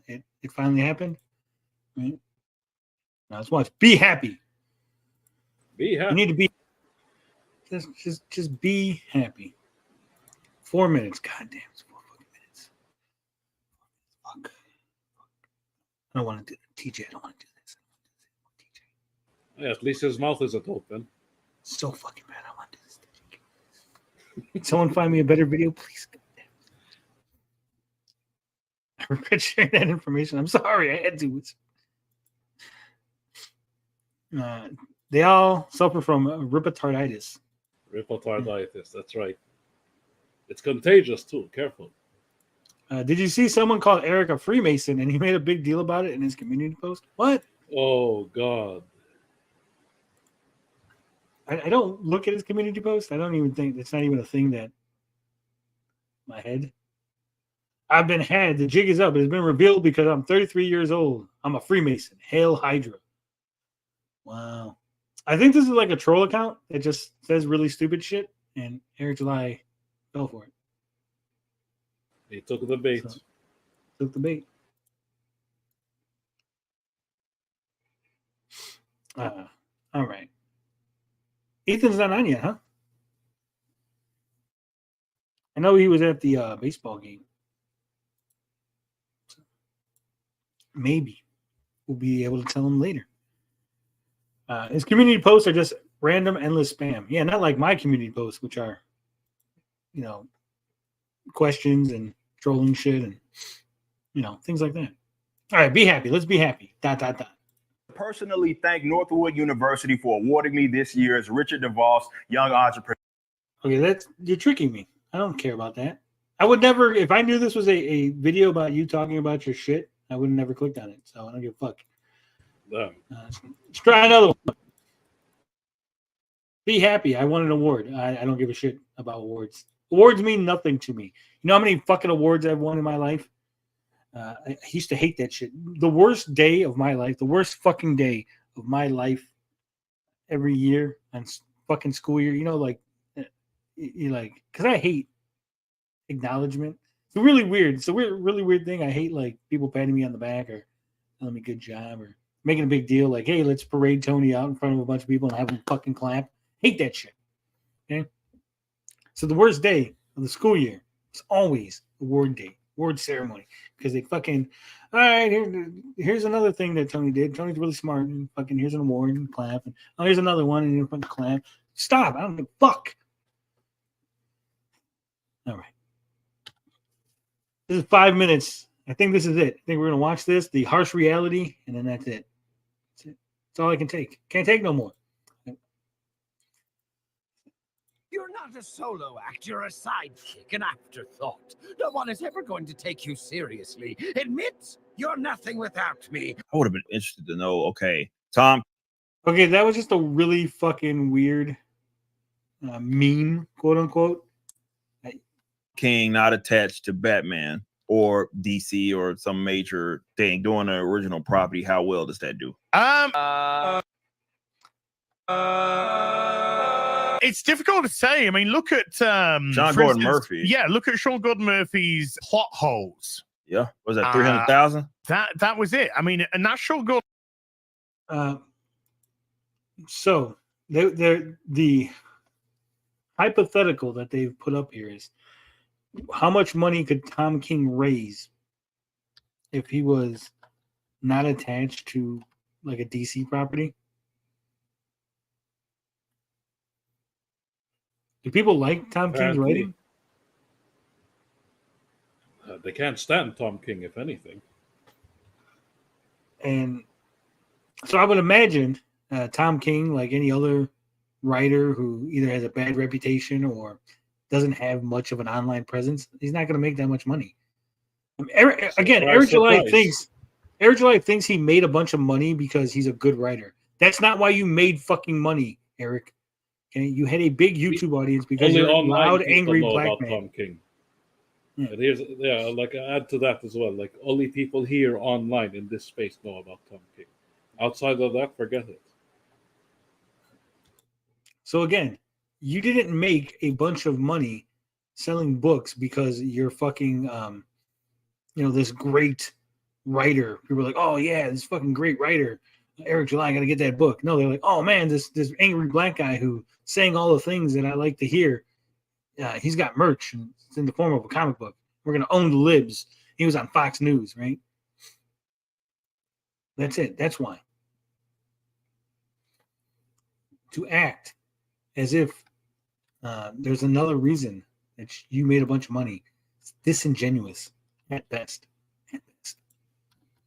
It finally happened. Right? Now let's watch Be Happy. Be happy. You need to be just be happy. 4 minutes. God damn, it's 4 fucking minutes. Fuck. I don't want to do TJ. I don't want to do this. Yeah, at least his mouth isn't open. So fucking bad. I want to do this. Someone find me a better video, please. I regret sharing that information. I'm sorry. I had to. They all suffer from rippatarditis. Rippatarditis, that's right. It's contagious too. Careful. Did you see someone called Eric a Freemason and he made a big deal about it in his community post? What? Oh, God. I don't look at his community post. I don't even think it's not even a thing that my head. I've been had. The jig is up. It's been revealed because I'm 33 years old. I'm a Freemason. Hail Hydra. Wow. I think this is like a troll account that just says really stupid shit, and Eric July fell for it. He took the bait. Took the bait. All right. Ethan's not on yet, huh? I know he was at the baseball game. So maybe we'll be able to tell him later. His community posts are just random, endless spam. Yeah, not like my community posts, which are, questions and trolling shit and, things like that. All right, be happy. Let's be happy. ... Personally thank Northwood University for awarding me this year's Richard DeVos Young Entrepreneur. Okay, you're tricking me. I don't care about that. I would never, if I knew this was a video about you talking about your shit, I would have never clicked on it. So I don't give a fuck. Let's try another one. Be happy. I won an award. I don't give a shit about awards. Awards mean nothing to me. You know how many fucking awards I've won in my life? I used to hate that shit. The worst day of my life, the worst fucking day of my life every year on fucking school year, because I hate acknowledgement. It's really weird. It's a really weird thing. I hate people patting me on the back or telling me good job or making a big deal like, hey, let's parade Tony out in front of a bunch of people and have him fucking clap. Hate that shit. Okay? So the worst day of the school year is always award day, award ceremony. Because they fucking, all right, here's another thing that Tony did. Tony's really smart and fucking here's an award and clap. And here's another one and you fucking clap. Stop. I don't give a fuck. All right. This is 5 minutes. I think this is it. I think we're going to watch this, the harsh reality, and then that's it. That's all I can take. Can't take no more. You're not a solo act. You're a sidekick, an afterthought. No one is ever going to take you seriously. Admit you're nothing without me. I would have been interested to know, okay, Tom. Okay, that was just a really fucking weird meme, quote unquote. King not attached to Batman or DC or some major thing doing an original property. How well does that do? It's difficult to say. I mean, look at Sean Gordon Murphy. Yeah, look at Sean Gordon Murphy's plot holes. Yeah, was that 300,000? That was it. I mean, and that's Sean Gordon. So the hypothetical that they've put up here is how much money could Tom King raise if he was not attached to like a DC property? Do people like Tom King's writing? They can't stand Tom King, if anything. And so I would imagine Tom King, like any other writer who either has a bad reputation or doesn't have much of an online presence, he's not going to make that much money. Eric July thinks he made a bunch of money because he's a good writer. That's not why you made fucking money, Eric. Okay, you had a big YouTube audience because Only you're a online loud, people angry know black about man. Tom King. And here's like add to that as well. Like only people here online in this space know about Tom King. Outside of that, forget it. So again, you didn't make a bunch of money selling books because you're fucking, this great writer. People are like, oh yeah, this fucking great writer, Eric July, I gotta get that book. No, they're like, oh man, this angry black guy who saying all the things that I like to hear. He's got merch, and it's in the form of a comic book. We're gonna own the libs. He was on Fox News, right? That's it. That's why. To act as if there's another reason that you made a bunch of money. It's disingenuous at best.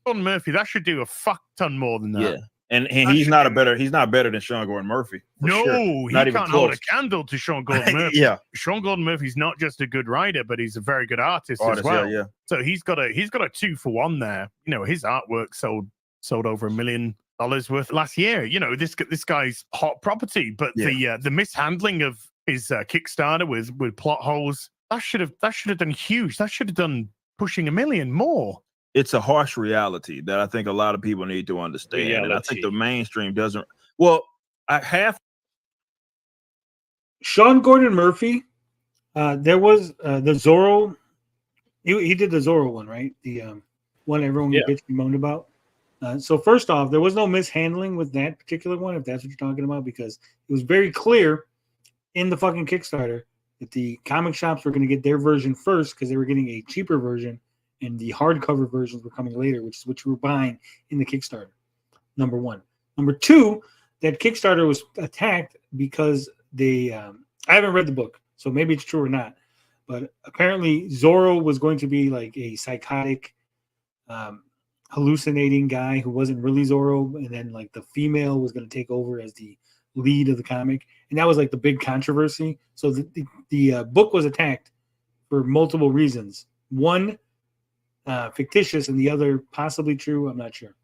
Gordon Murphy, that should do a fuck ton more than that. Yeah. And he's not better than Sean Gordon Murphy. No, sure. he Not even can't hold close. a candle to Sean Gordon Murphy. Yeah. Sean Gordon Murphy's not just a good writer, but he's a very good artist as Yeah, well. yeah. So he's got a 2-for-1 there. You know, his artwork sold over $1 million worth last year. You know, this guy's hot property, but the mishandling of his Kickstarter with plot holes, that should have done huge. That should have done pushing $1 million more. It's a harsh reality that I think a lot of people need to understand. And I Reality. think the mainstream doesn't. Well, I have. Sean Gordon Murphy, there was the Zorro. He did the Zorro one, right? The one everyone bitched and moaned about. So first off, there was no mishandling with that particular one, if that's what you're talking about, because it was very clear in the fucking Kickstarter that the comic shops were going to get their version first because they were getting a cheaper version, and the hardcover versions were coming later, which is what you were buying in the Kickstarter. Number one. Number two, that Kickstarter was attacked because they. I haven't read the book, so maybe it's true or not. But apparently, Zorro was going to be like a psychotic, hallucinating guy who wasn't really Zorro, and then like the female was going to take over as the lead of the comic, and that was like the big controversy. So the book was attacked for multiple reasons. One, fictitious, and the other possibly true. I'm not sure.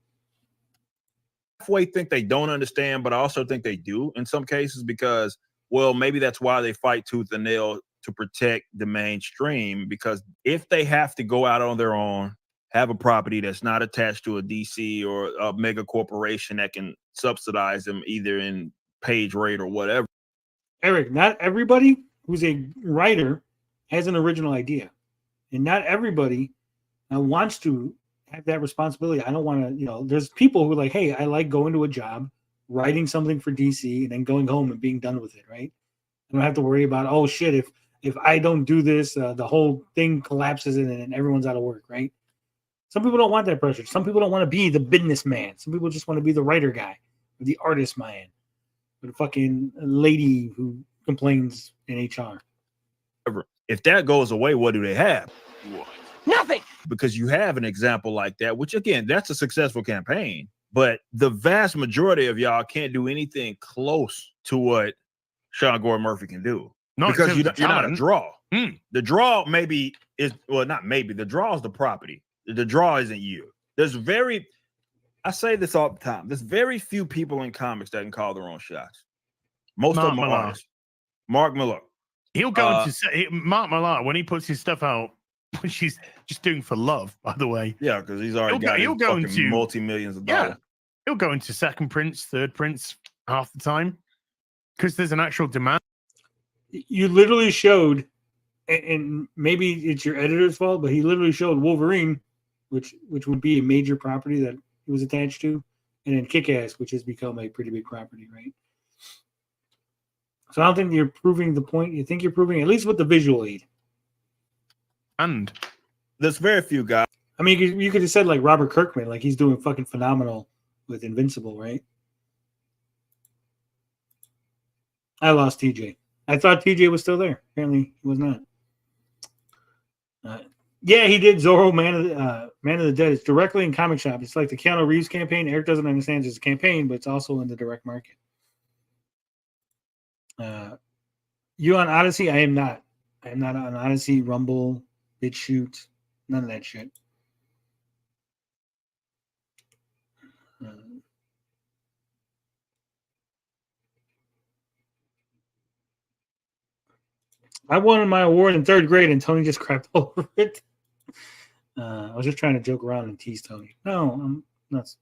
Halfway think they don't understand, but I also think they do in some cases because, well, maybe that's why they fight tooth and nail to protect the mainstream, because if they have to go out on their own, have a property that's not attached to a DC or a mega corporation that can subsidize them either in page rate or whatever. Eric, not everybody who's a writer has an original idea, and not everybody wants to have that responsibility. I don't want to, there's people who are like, hey, I like going to a job, writing something for DC, and then going home and being done with it, right? I don't have to worry about, oh shit, if I don't do this, the whole thing collapses and then everyone's out of work, right? Some people don't want that pressure. Some people don't want to be the businessman. Some people just want to be the writer guy, or the artist man, or the fucking lady who complains in HR. If that goes away, what do they have? Nothing. Because you have an example like that, which again, that's a successful campaign, but the vast majority of y'all can't do anything close to what Sean Gordon Murphy can do. Because you're not a draw. The draw maybe is, well, not maybe, the draw is the property. The draw isn't you. I say this all the time, there's very few people in comics that can call their own shots. Most of them are artists. Mark Millar. He'll go into Mark Millar when he puts his stuff out, which he's just doing for love, by the way. Yeah, because he's already he'll go into multi-millions of dollars. He'll go into second prints, third prints half the time because there's an actual demand. You literally showed, and maybe it's your editor's fault, but he literally showed Wolverine, which would be a major property that he was attached to, and then Kick-Ass, which has become a pretty big property, right? So I don't think you're proving the point. You think you're proving, at least with the visual aid. And there's very few guys. I mean, you could have said like Robert Kirkman, like he's doing fucking phenomenal with Invincible, right? I lost TJ. I thought TJ was still there. Apparently, he was not. Yeah, he did Zorro, Man of the Dead. It's directly in comic shop. It's like the Keanu Reeves campaign. Eric doesn't understand it's a campaign, but it's also in the direct market. You on Odyssey? I am not. I am not on Odyssey, Rumble, BitChute, none of that shit. I won my award in 3rd grade, and Tony just crapped over it. I was just trying to joke around and tease Tony. No, I'm nuts.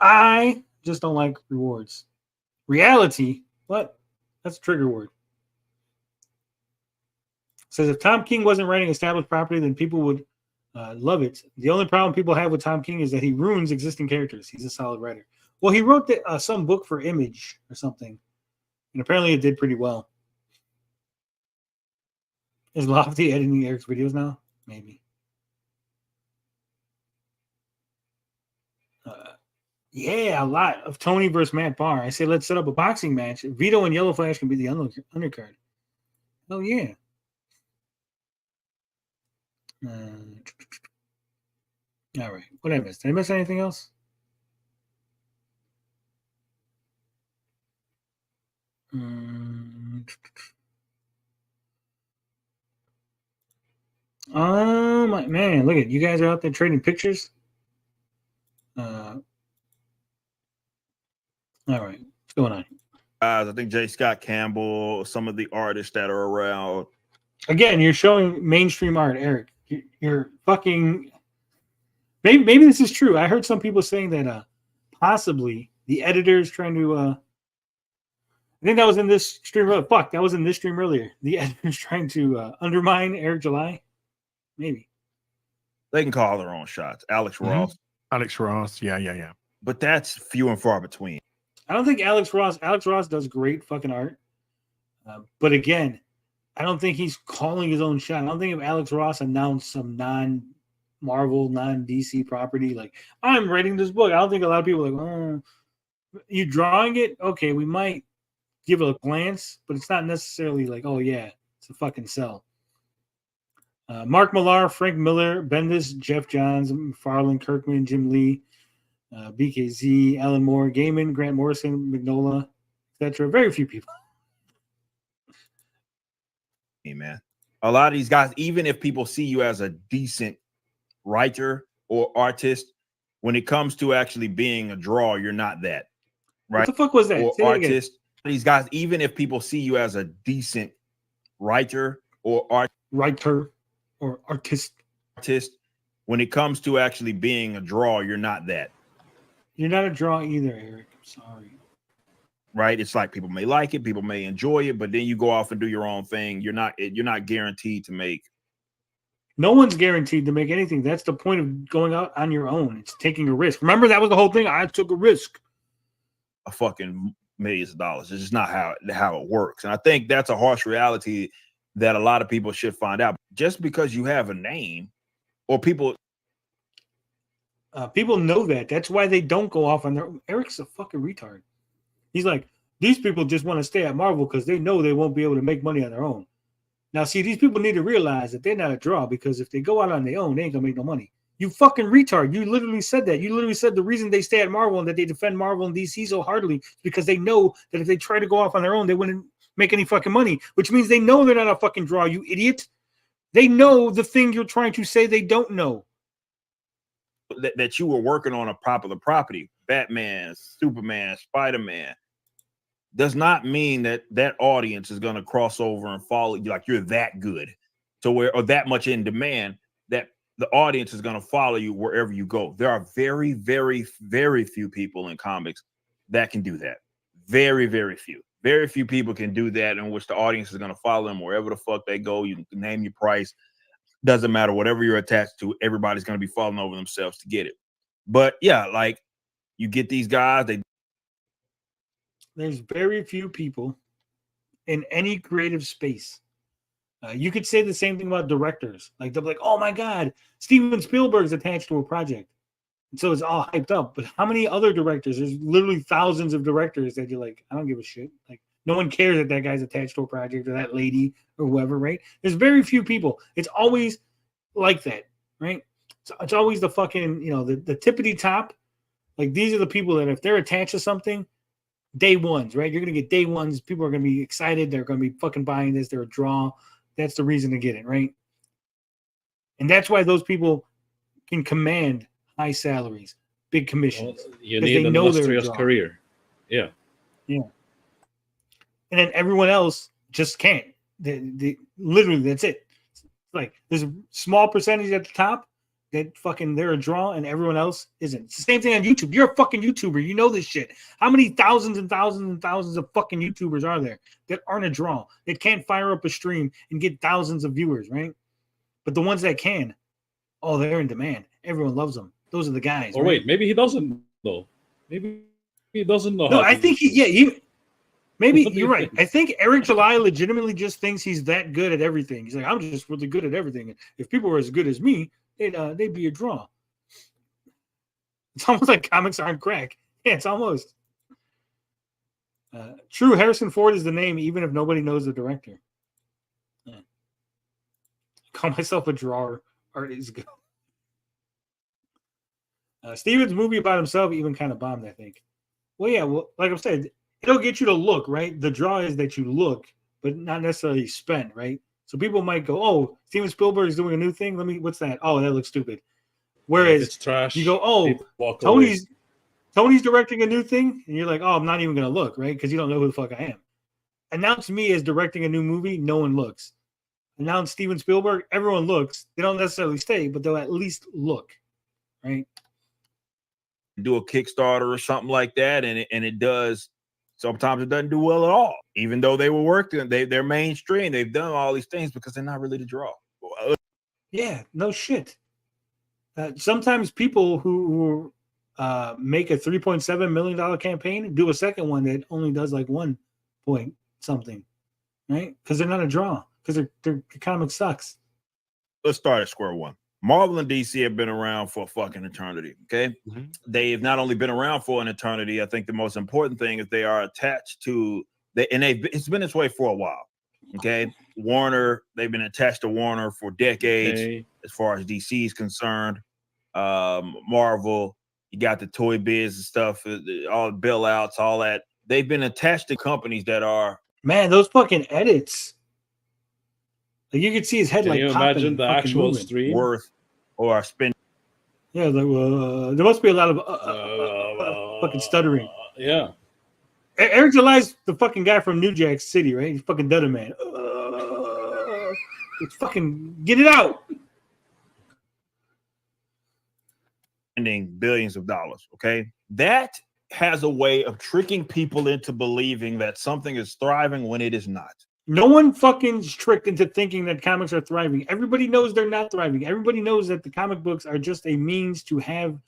I just don't like rewards. Reality, what? That's a trigger word. Says if Tom King wasn't writing established property, then people would love it. The only problem people have with Tom King is that he ruins existing characters. He's a solid writer. Well, he wrote some book for Image or something, and apparently it did pretty well. Is Lofty editing Eric's videos now? Maybe. Yeah, a lot of Tony versus Matt Bahr. I say let's set up a boxing match. Vito and Yellow Flash can be the undercard. Oh yeah. All right. What did I miss? Did I miss anything else? Oh my man! Look at you guys are out there trading pictures. All right, what's going on? I think J. Scott Campbell, some of the artists that are around. Again, you're showing mainstream art, Eric. You're fucking. Maybe this is true. I heard some people saying that possibly the editor is trying to. I think that was in this stream. Fuck, that was in this stream earlier. The editor's trying to undermine Eric July. Maybe they can call their own shots. Alex Ross. Alex Ross. Yeah. But that's few and far between. I don't think Alex Ross does great fucking art. But again, I don't think he's calling his own shot. I don't think if Alex Ross announced some non-Marvel, non-DC property, like, I'm writing this book, I don't think a lot of people are like, oh, you drawing it? Okay, we might give it a glance, but it's not necessarily like, oh, yeah, it's a fucking sell. Mark Millar, Frank Miller, Bendis, Jeff Johns, McFarlane, Kirkman, Jim Lee, BKZ, Alan Moore, Gaiman, Grant Morrison, Mignola, etc. Very few people. Hey, man. A lot of these guys, even if people see you as a decent writer or artist, when it comes to actually being a drawer, you're not that. Right? What the fuck was that? Or artist. These guys, even if people see you as a decent writer or writer or artist, when it comes to actually being a drawer, you're not that. You're not a draw either, Eric. I'm sorry. Right? It's like people may like it, people may enjoy it, but then you go off and do your own thing. You're not guaranteed to make. No one's guaranteed to make anything. That's the point of going out on your own. It's taking a risk. Remember, that was the whole thing. I took a risk. A fucking millions of dollars. It's just not how it works. And I think that's a harsh reality that a lot of people should find out. Just because you have a name, or people know that. That's why they don't go off on their own. Eric's a fucking retard. He's like, these people just want to stay at Marvel because they know they won't be able to make money on their own. Now, see, these people need to realize that they're not a draw, because if they go out on their own, they ain't gonna make no money. You fucking retard. You literally said that. You literally said the reason they stay at Marvel and that they defend Marvel and DC so hardly is because they know that if they try to go off on their own, they wouldn't make any fucking money, which means they know they're not a fucking draw, you idiot. They know the thing you're trying to say they don't know. That you were working on a popular property, Batman, Superman, Spider-Man, does not mean that audience is going to cross over and follow you, like you're that good or that much in demand that the audience is going to follow you wherever you go. There are very, very, very few people in comics that can do that. Very, very few. Very few people can do that, in which the audience is going to follow them wherever the fuck they go. You can name your price. Doesn't matter. Whatever you're attached to, everybody's going to be falling over themselves to get it. But yeah, like, you get these guys, there's very few people in any creative space. You could say the same thing about directors. Like, they'll be like, oh my God, Steven Spielberg's attached to a project. And so it's all hyped up. But how many other directors? There's literally thousands of directors that you're like, I don't give a shit. Like, no one cares that guy's attached to a project, or that lady, or whoever, right? There's very few people. It's always like that, right? So it's always the fucking, the tippity top. Like, these are the people that if they're attached to something, day ones, right? You're going to get day ones. People are going to be excited. They're going to be fucking buying this. They're a draw. That's the reason to get it, right? And that's why those people can command high salaries, big commissions. Well, you need an illustrious career. Yeah. Yeah. And then everyone else just can't. Literally, that's it. Like there's a small percentage at the top that fucking they're a draw and everyone else isn't. It's the same thing on YouTube. You're a fucking YouTuber. You know this shit. How many thousands and thousands and thousands of fucking YouTubers are there that aren't a draw? That can't fire up a stream and get thousands of viewers, right? But the ones that can, oh, they're in demand. Everyone loves them. Those are the guys. Oh right? wait, maybe he doesn't know. Maybe he doesn't know. No, how I to think do maybe What do you're you right. think? I think Eric July legitimately just thinks he's that good at everything. He's like, I'm just really good at everything. If people were as good as me, they'd be a draw. It's almost like comics aren't crack. Yeah, it's almost. True, Harrison Ford is the name, even if nobody knows the director. Yeah. Call myself a drawer. Art is good. Steven's movie about himself even kind of bombed, I think. Well, yeah, well, like I said, it'll get you to look, right? The draw is that you look, but not necessarily spend, right? So people might go, "Oh, Steven Spielberg is doing a new thing. What's that? Oh, that looks stupid." Whereas it's trash. you go, "Oh, People walk away. Tony's directing a new thing," and you're like, "Oh, I'm not even gonna look," right? Because you don't know who the fuck I am. Announce me as directing a new movie, no one looks. Announce Steven Spielberg, everyone looks. They don't necessarily stay, but they'll at least look, right? Do a Kickstarter or something like that, and it does. Sometimes it doesn't do well at all, even though they were working. They're mainstream. They've done all these things because they're not really the draw. Yeah, no shit. Sometimes people who make a $3.7 million campaign do a second one that only does like 1 point something, right? Because they're not a draw. Because their comic sucks. Let's start at square one. Marvel and DC have been around for a fucking eternity. Okay, they've not only been around for an eternity. I think the most important thing is they are attached to it's been this way for a while. Okay, Warner, they've been attached to Warner for decades. As far as DC is concerned, Marvel, you got the Toy Biz and stuff, all the bailouts, all that. They've been attached to companies that are those fucking edits. Like you could see his head Can like you popping imagine and the fucking actual moving. stream? worth or spend. Yeah, there must be a lot of fucking stuttering. Yeah. Eric July's the fucking guy from New Jack City, right? He's fucking Dutta Man. It's fucking get it out. Spending billions of dollars. Okay, that has a way of tricking people into believing that something is thriving when it is not. No one fucking is tricked into thinking that comics are thriving. Everybody knows they're not thriving. Everybody knows that the comic books are just a means to have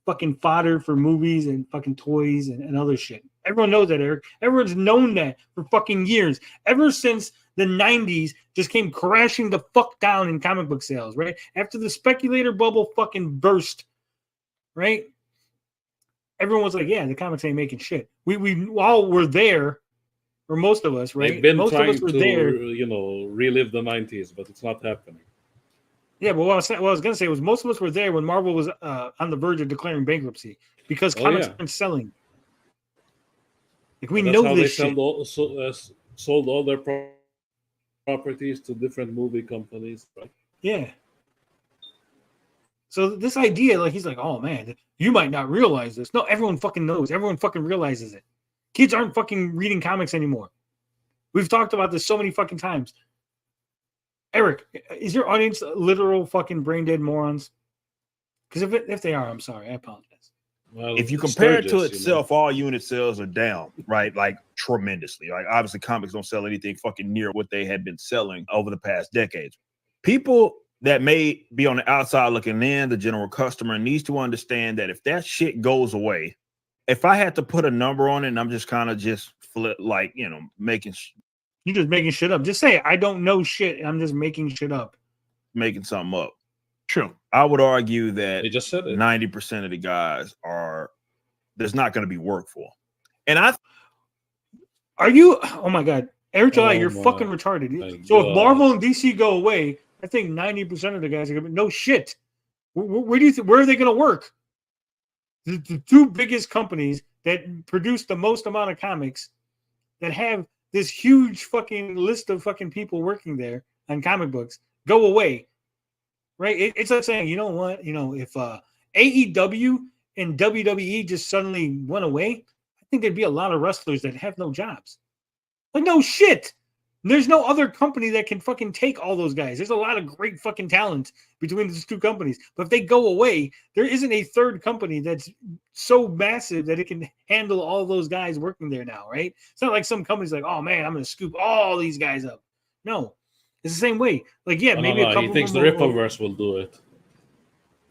fucking fodder for movies and fucking toys and other shit. Everyone knows that, Eric. Everyone's known that for fucking years. Ever since the 90s just came crashing the fuck down in comic book sales, right? After the speculator bubble fucking burst, right? Everyone was like, yeah, the comics ain't making shit. We all were there. Or most of us, right? They've been most trying of us were to, there. relive the 90s, but it's not happening. Yeah, but what I was going to say was most of us were there when Marvel was on the verge of declaring bankruptcy because comics aren't selling. Like we know this shit. Sold all their properties to different movie companies. Right? Yeah. So this idea, like he's like, oh man, you might not realize this. No, everyone fucking knows. Everyone fucking realizes it. Kids aren't fucking reading comics anymore. We've talked about this so many fucking times. Eric, is your audience literal fucking brain dead morons? Because if they are, I'm sorry. I apologize. Well, if you compare it to itself, all unit sales are down, right? Like tremendously. Like obviously comics don't sell anything fucking near what they had been selling over the past decades. People that may be on the outside looking in, the general customer needs to understand that if that shit goes away, if I had to put a number on it, and I'm just kind of just making. You're just making shit up. Just say I don't know shit. I'm just making shit up. Making something up. Sure. I would argue that they just said it. 90% of the guys there's not going to be work for. And are you? Oh my god, Eric July, you're fucking retarded. So if Marvel and DC go away, I think 90% of the guys are gonna be no shit. Where do you think? Where are they going to work? The two biggest companies that produce the most amount of comics that have this huge fucking list of fucking people working there on comic books go away, right? It's like saying, you know what? If AEW and WWE just suddenly went away, I think there'd be a lot of wrestlers that have no jobs. Like, no shit. There's no other company that can fucking take all those guys. There's a lot of great fucking talent between these two companies. But if they go away, there isn't a third company that's so massive that it can handle all those guys working there now, right? It's not like some companies like, oh man, I'm going to scoop all these guys up. No, it's the same way. Like, yeah, maybe a couple. He thinks the Rippaverse will do it.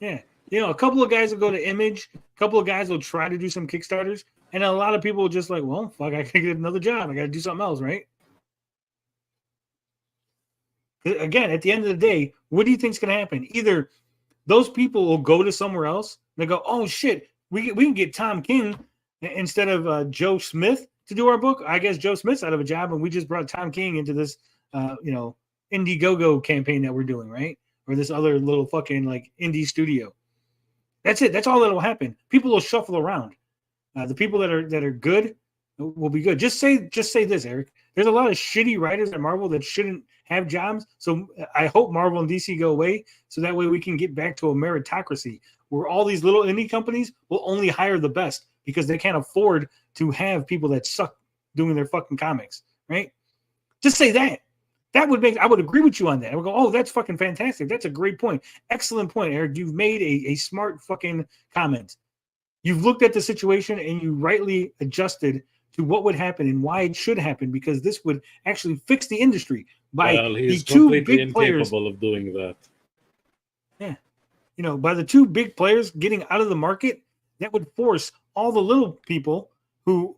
Yeah, a couple of guys will go to Image. A couple of guys will try to do some Kickstarters, and a lot of people will just like, well, fuck, I gotta get another job. I gotta do something else, right? Again, at the end of the day, what do you think's gonna happen? Either those people will go to somewhere else. And they go, oh shit, we can get Tom King instead of Joe Smith to do our book. I guess Joe Smith's out of a job, and we just brought Tom King into this, Indiegogo campaign that we're doing, right? Or this other little fucking like indie studio. That's it. That's all that'll happen. People will shuffle around. The people that are good will be good. Just say this, Eric. There's a lot of shitty writers at Marvel that shouldn't have jobs. So I hope Marvel and DC go away, so that way we can get back to a meritocracy where all these little indie companies will only hire the best because they can't afford to have people that suck doing their fucking comics, right? Just say that. That would make, I would agree with you on that. I would go, oh, that's fucking fantastic. That's a great point. Excellent point, Eric. You've made a smart fucking comment. You've looked at the situation and you rightly adjusted to what would happen and why it should happen, because this would actually fix the industry by he's the two completely big players. incapable of doing that. Yeah. By the two big players getting out of the market, that would force all the little people who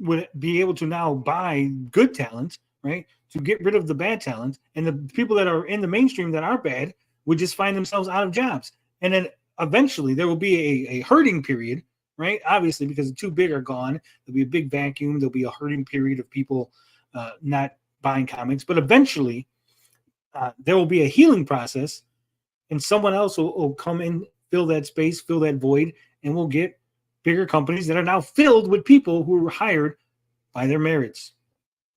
would be able to now buy good talent, right, to get rid of the bad talent, and the people that are in the mainstream that are bad would just find themselves out of jobs. And then eventually there will be a herding period, right? Obviously, because the two big are gone, there'll be a big vacuum. There'll be a herding period of people not buying comics. But eventually there will be a healing process, and someone else will come in, fill that space, fill that void, and we'll get bigger companies that are now filled with people who were hired by their merits.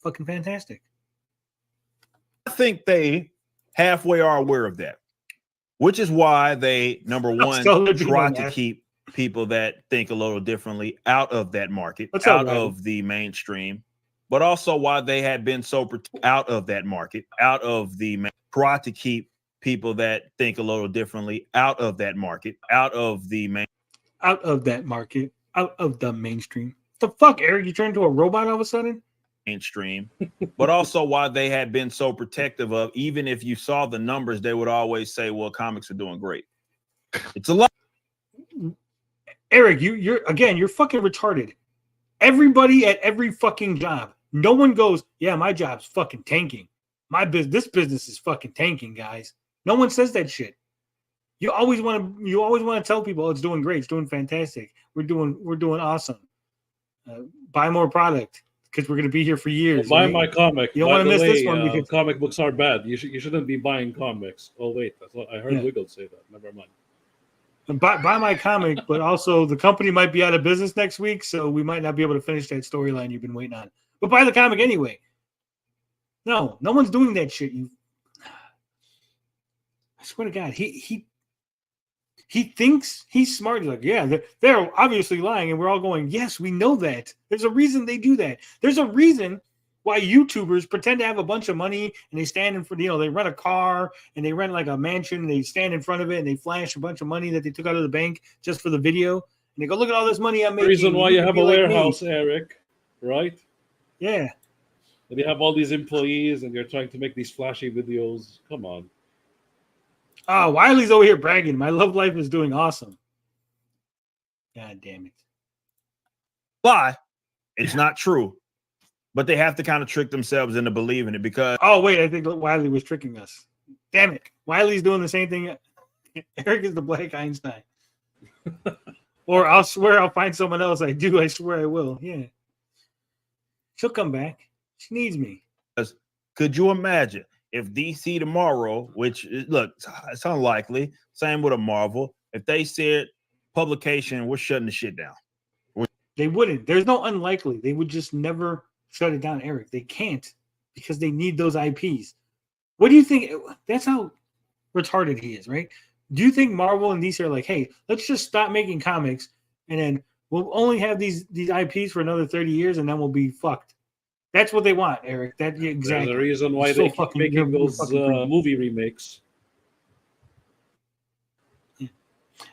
Fucking fantastic. I think they halfway are aware of that, which is why they, number one, try to keep people that think a little differently out of that market, out of the mainstream, but also why they had been so out of that market, out of the try to keep people that think a little differently out of that market, out of the mainstream. The fuck, Eric? You turned into a robot all of a sudden? Mainstream, but also why they had been so protective of, even if you saw the numbers, they would always say, well, comics are doing great. It's a lot. Eric, you're fucking retarded. Everybody at every fucking job, no one goes, yeah, my job's fucking tanking. This business is fucking tanking, guys. No one says that shit. You always want to tell people, oh, it's doing great, it's doing fantastic. We're doing awesome. Buy more product, because we're going to be here for years. Buy my comic. You don't want to miss this one because comic books are bad. You shouldn't be buying comics. Oh wait, that's what I heard. Yeah. Wiggle say that. Never mind. Buy my comic, but also the company might be out of business next week, so we might not be able to finish that storyline you've been waiting on. But buy the comic anyway. No one's doing that shit. I swear to God, he thinks he's smart. He's like, yeah, they're obviously lying, and we're all going, yes, we know that. There's a reason they do that. There's a reason why YouTubers pretend to have a bunch of money, and they stand in front, they rent a car, and they rent like a mansion, and they stand in front of it, and they flash a bunch of money that they took out of the bank just for the video, and they go, look at all this money I'm making. The reason why you have a warehouse, Eric, right? Yeah. And you have all these employees, and you're trying to make these flashy videos. Come on. Oh, Wiley's over here bragging. My love life is doing awesome. God damn it. Lie. It's not true. But they have to kind of trick themselves into believing it because... Oh, wait. I think Wiley was tricking us. Damn it. Wiley's doing the same thing. Eric is the Black Einstein. Or I'll swear I'll find someone else. I do. I swear I will. Yeah. She'll come back. She needs me. Could you imagine if DC tomorrow, which, look, it's unlikely, same with a Marvel, if they said publication, we're shutting the shit down? They wouldn't. There's no unlikely. They would just never shut it down, Eric. They can't because they need those IPs. What do you think? That's how retarded he is, right? Do you think Marvel and DC are like, hey, let's just stop making comics and then we'll only have these IPs for another 30 years and then we'll be fucked? That's what they want, Eric. That exactly. There's a reason why You're they so keep fucking- making you're those fucking creepy. movie remakes.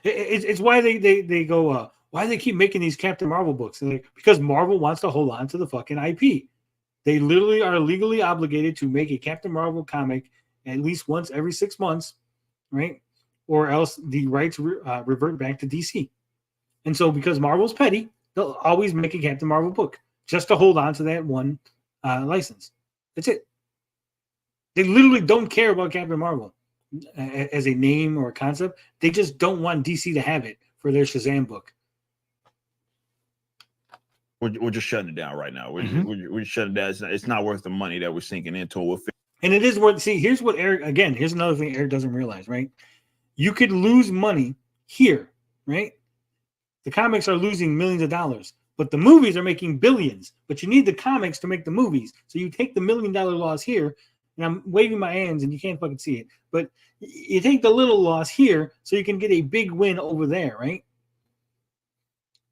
It's why they go. Why do they keep making these Captain Marvel books? And because Marvel wants to hold on to the fucking IP. They literally are legally obligated to make a Captain Marvel comic at least once every 6 months, right? Or else the rights revert back to DC. And so, because Marvel's petty, they'll always make a Captain Marvel book just to hold on to that one license. That's it. They literally don't care about Captain Marvel as a name or a concept. They just don't want DC to have it for their Shazam book. We're just shutting it down right now. We're shutting it down. It's not worth the money that we're sinking into. And it is worth. See, here's what Eric. Again, here's another thing Eric doesn't realize. Right, you could lose money here. Right, the comics are losing millions of dollars, but the movies are making billions. But you need the comics to make the movies. So you take the $1 million loss here, and I'm waving my hands, and you can't fucking see it. But you take the little loss here, so you can get a big win over there. Right.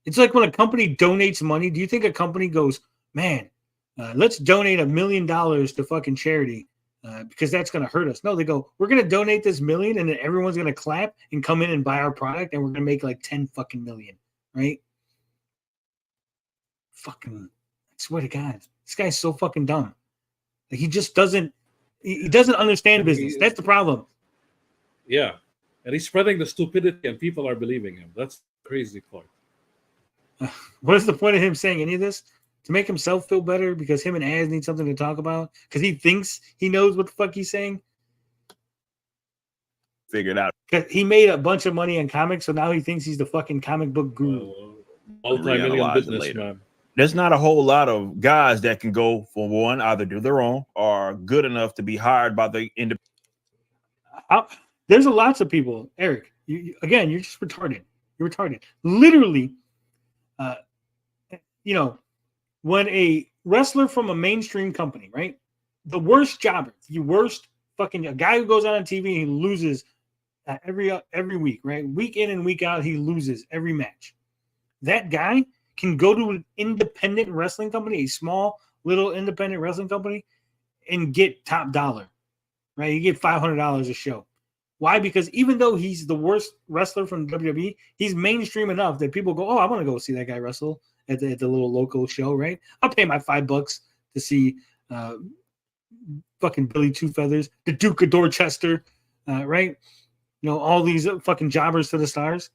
It's like when a company donates money. Do you think a company goes, man, let's donate $1 million to fucking charity because that's going to hurt us? No, they go, we're going to donate this $1 million and then everyone's going to clap and come in and buy our product and we're going to make like 10 fucking million, right? Fucking, I swear to God, this guy's so fucking dumb. Like he just doesn't, he doesn't understand business. That's the problem. Yeah. And he's spreading the stupidity and people are believing him. That's the crazy part. What is the point of him saying any of this? To make himself feel better because him and Az need something to talk about? Because he thinks he knows what the fuck he's saying? Figured out. Because he made a bunch of money in comics, so now he thinks he's the fucking comic book guru. Multi-million businessman. There's not a whole lot of guys that can go for one, either do their own or good enough to be hired by the independent. There's lots of people, Eric. Again, you're just retarded. You're retarded. Literally, when a wrestler from a mainstream company, right? The worst jobber, the worst fucking a guy who goes out on TV and he loses every week, right? Week in and week out, he loses every match. That guy can go to an independent wrestling company, a small little independent wrestling company, and get top dollar, right? You get $500 a show. Why? Because even though he's the worst wrestler from WWE, he's mainstream enough that people go, oh, I want to go see that guy wrestle at the little local show, right? I'll pay my $5 to see fucking Billy Two Feathers, the Duke of Dorchester, right? You know, all these fucking jobbers to the stars.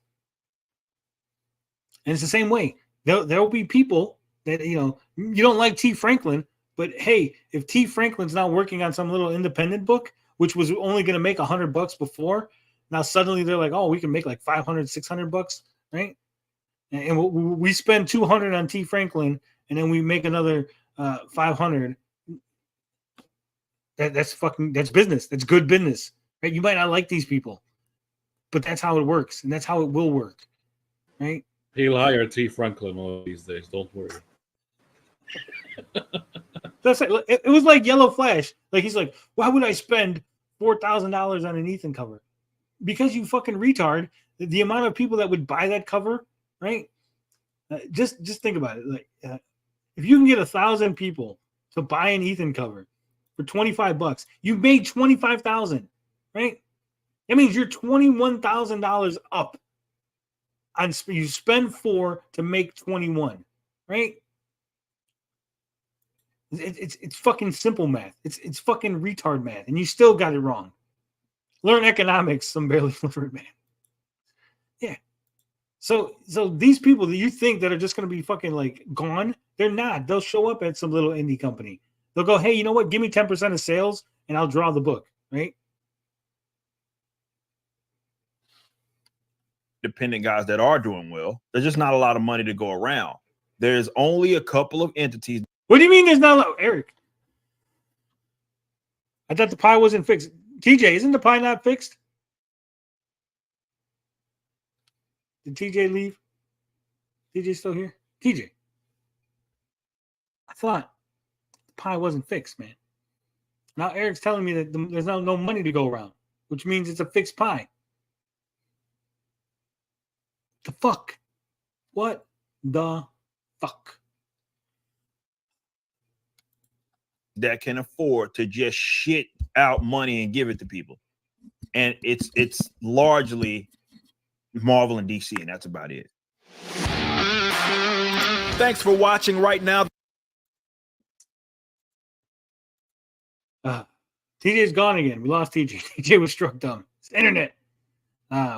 And it's the same way. There'll be people that, you don't like T. Franklin, but hey, if T. Franklin's not working on some little independent book, which was only going to make $100 before, now suddenly they're like, oh, we can make like $500, $600, right? And we spend $200 on T. Franklin, and then we make another $500. That's business. That's good business, right? You might not like these people, but that's how it works, and that's how it will work, right? He'll hire T. Franklin one of these days. Don't worry. It was like Yellow Flash. Like he's like, why would I spend $4,000 on an Ethan cover? Because you fucking retard. The amount of people that would buy that cover, right? Just think about it. Like, if you can get 1,000 people to buy an Ethan cover for $25, you made $25,000, right? That means you're $21,000 up. You spend 4 to make 21, right? It's fucking simple math. It's fucking retard math, and you still got it wrong. Learn economics, some barely literate man. Yeah. So these people that you think that are just going to be fucking like gone, they're not. They'll show up at some little indie company. They'll go, hey, you know what? Give me 10% of sales, and I'll draw the book, right? Independent guys that are doing well. There's just not a lot of money to go around. There's only a couple of entities. What do you mean there's not a lot? Eric, I thought the pie wasn't fixed. TJ, isn't the pie not fixed? Did TJ leave? TJ still here? TJ, I thought the pie wasn't fixed, man. Now Eric's telling me that there's no money to go around, which means it's a fixed pie. The fuck? What the fuck? that can afford to just shit out money and give it to people. And it's largely Marvel and DC, and that's about it. Thanks for watching right now. TJ's gone again. We lost TJ. TJ was struck dumb. It's internet.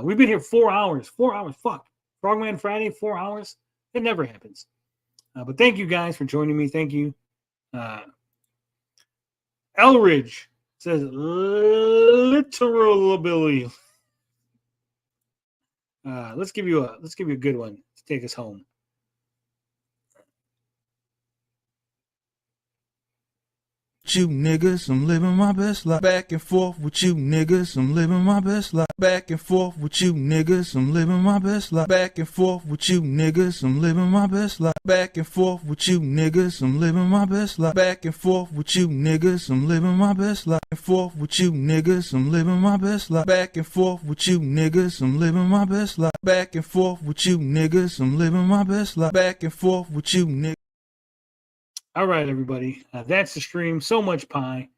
We've been here 4 hours. 4 hours. Fuck. Frogman Friday, 4 hours. It never happens. But thank you guys for joining me. Thank you. Elridge says literal ability. Let's give you a good one to take us home. You niggas, I'm living my best life. Back and forth with you niggas, I'm living my best life. Back and forth with you niggas, I'm living my best life. Back and forth with you niggas, I'm living my best life. Back and forth with you niggas, I'm living my best life. Back and forth with you niggas, I'm living my best life. Back and forth with you niggas, I'm living my best life. Back and forth with you niggas, I'm living my best life. Back and forth with you niggas, I'm living my best life. Back and forth with you niggas. All right, everybody. That's the stream. So much pie.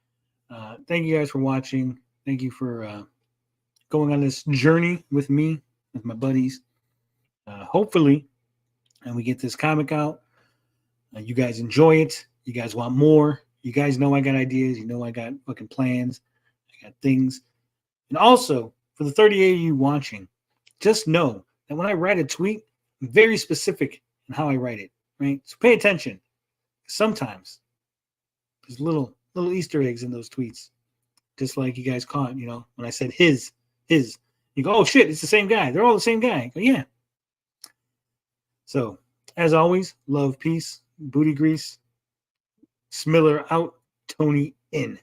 Thank you guys for watching. Thank you for going on this journey with me, with my buddies. Hopefully, and we get this comic out. You guys enjoy it. You guys want more. You guys know I got ideas. You know I got fucking plans. I got things. And also, for the 38 of you watching, just know that when I write a tweet, I'm very specific in how I write it, right? So pay attention. Sometimes there's little Easter eggs in those tweets, just like you guys caught, when I said his, you go, oh shit, it's the same guy. They're all the same guy. I go, yeah. So, as always, love, peace, booty grease. Smiller out, Tony in.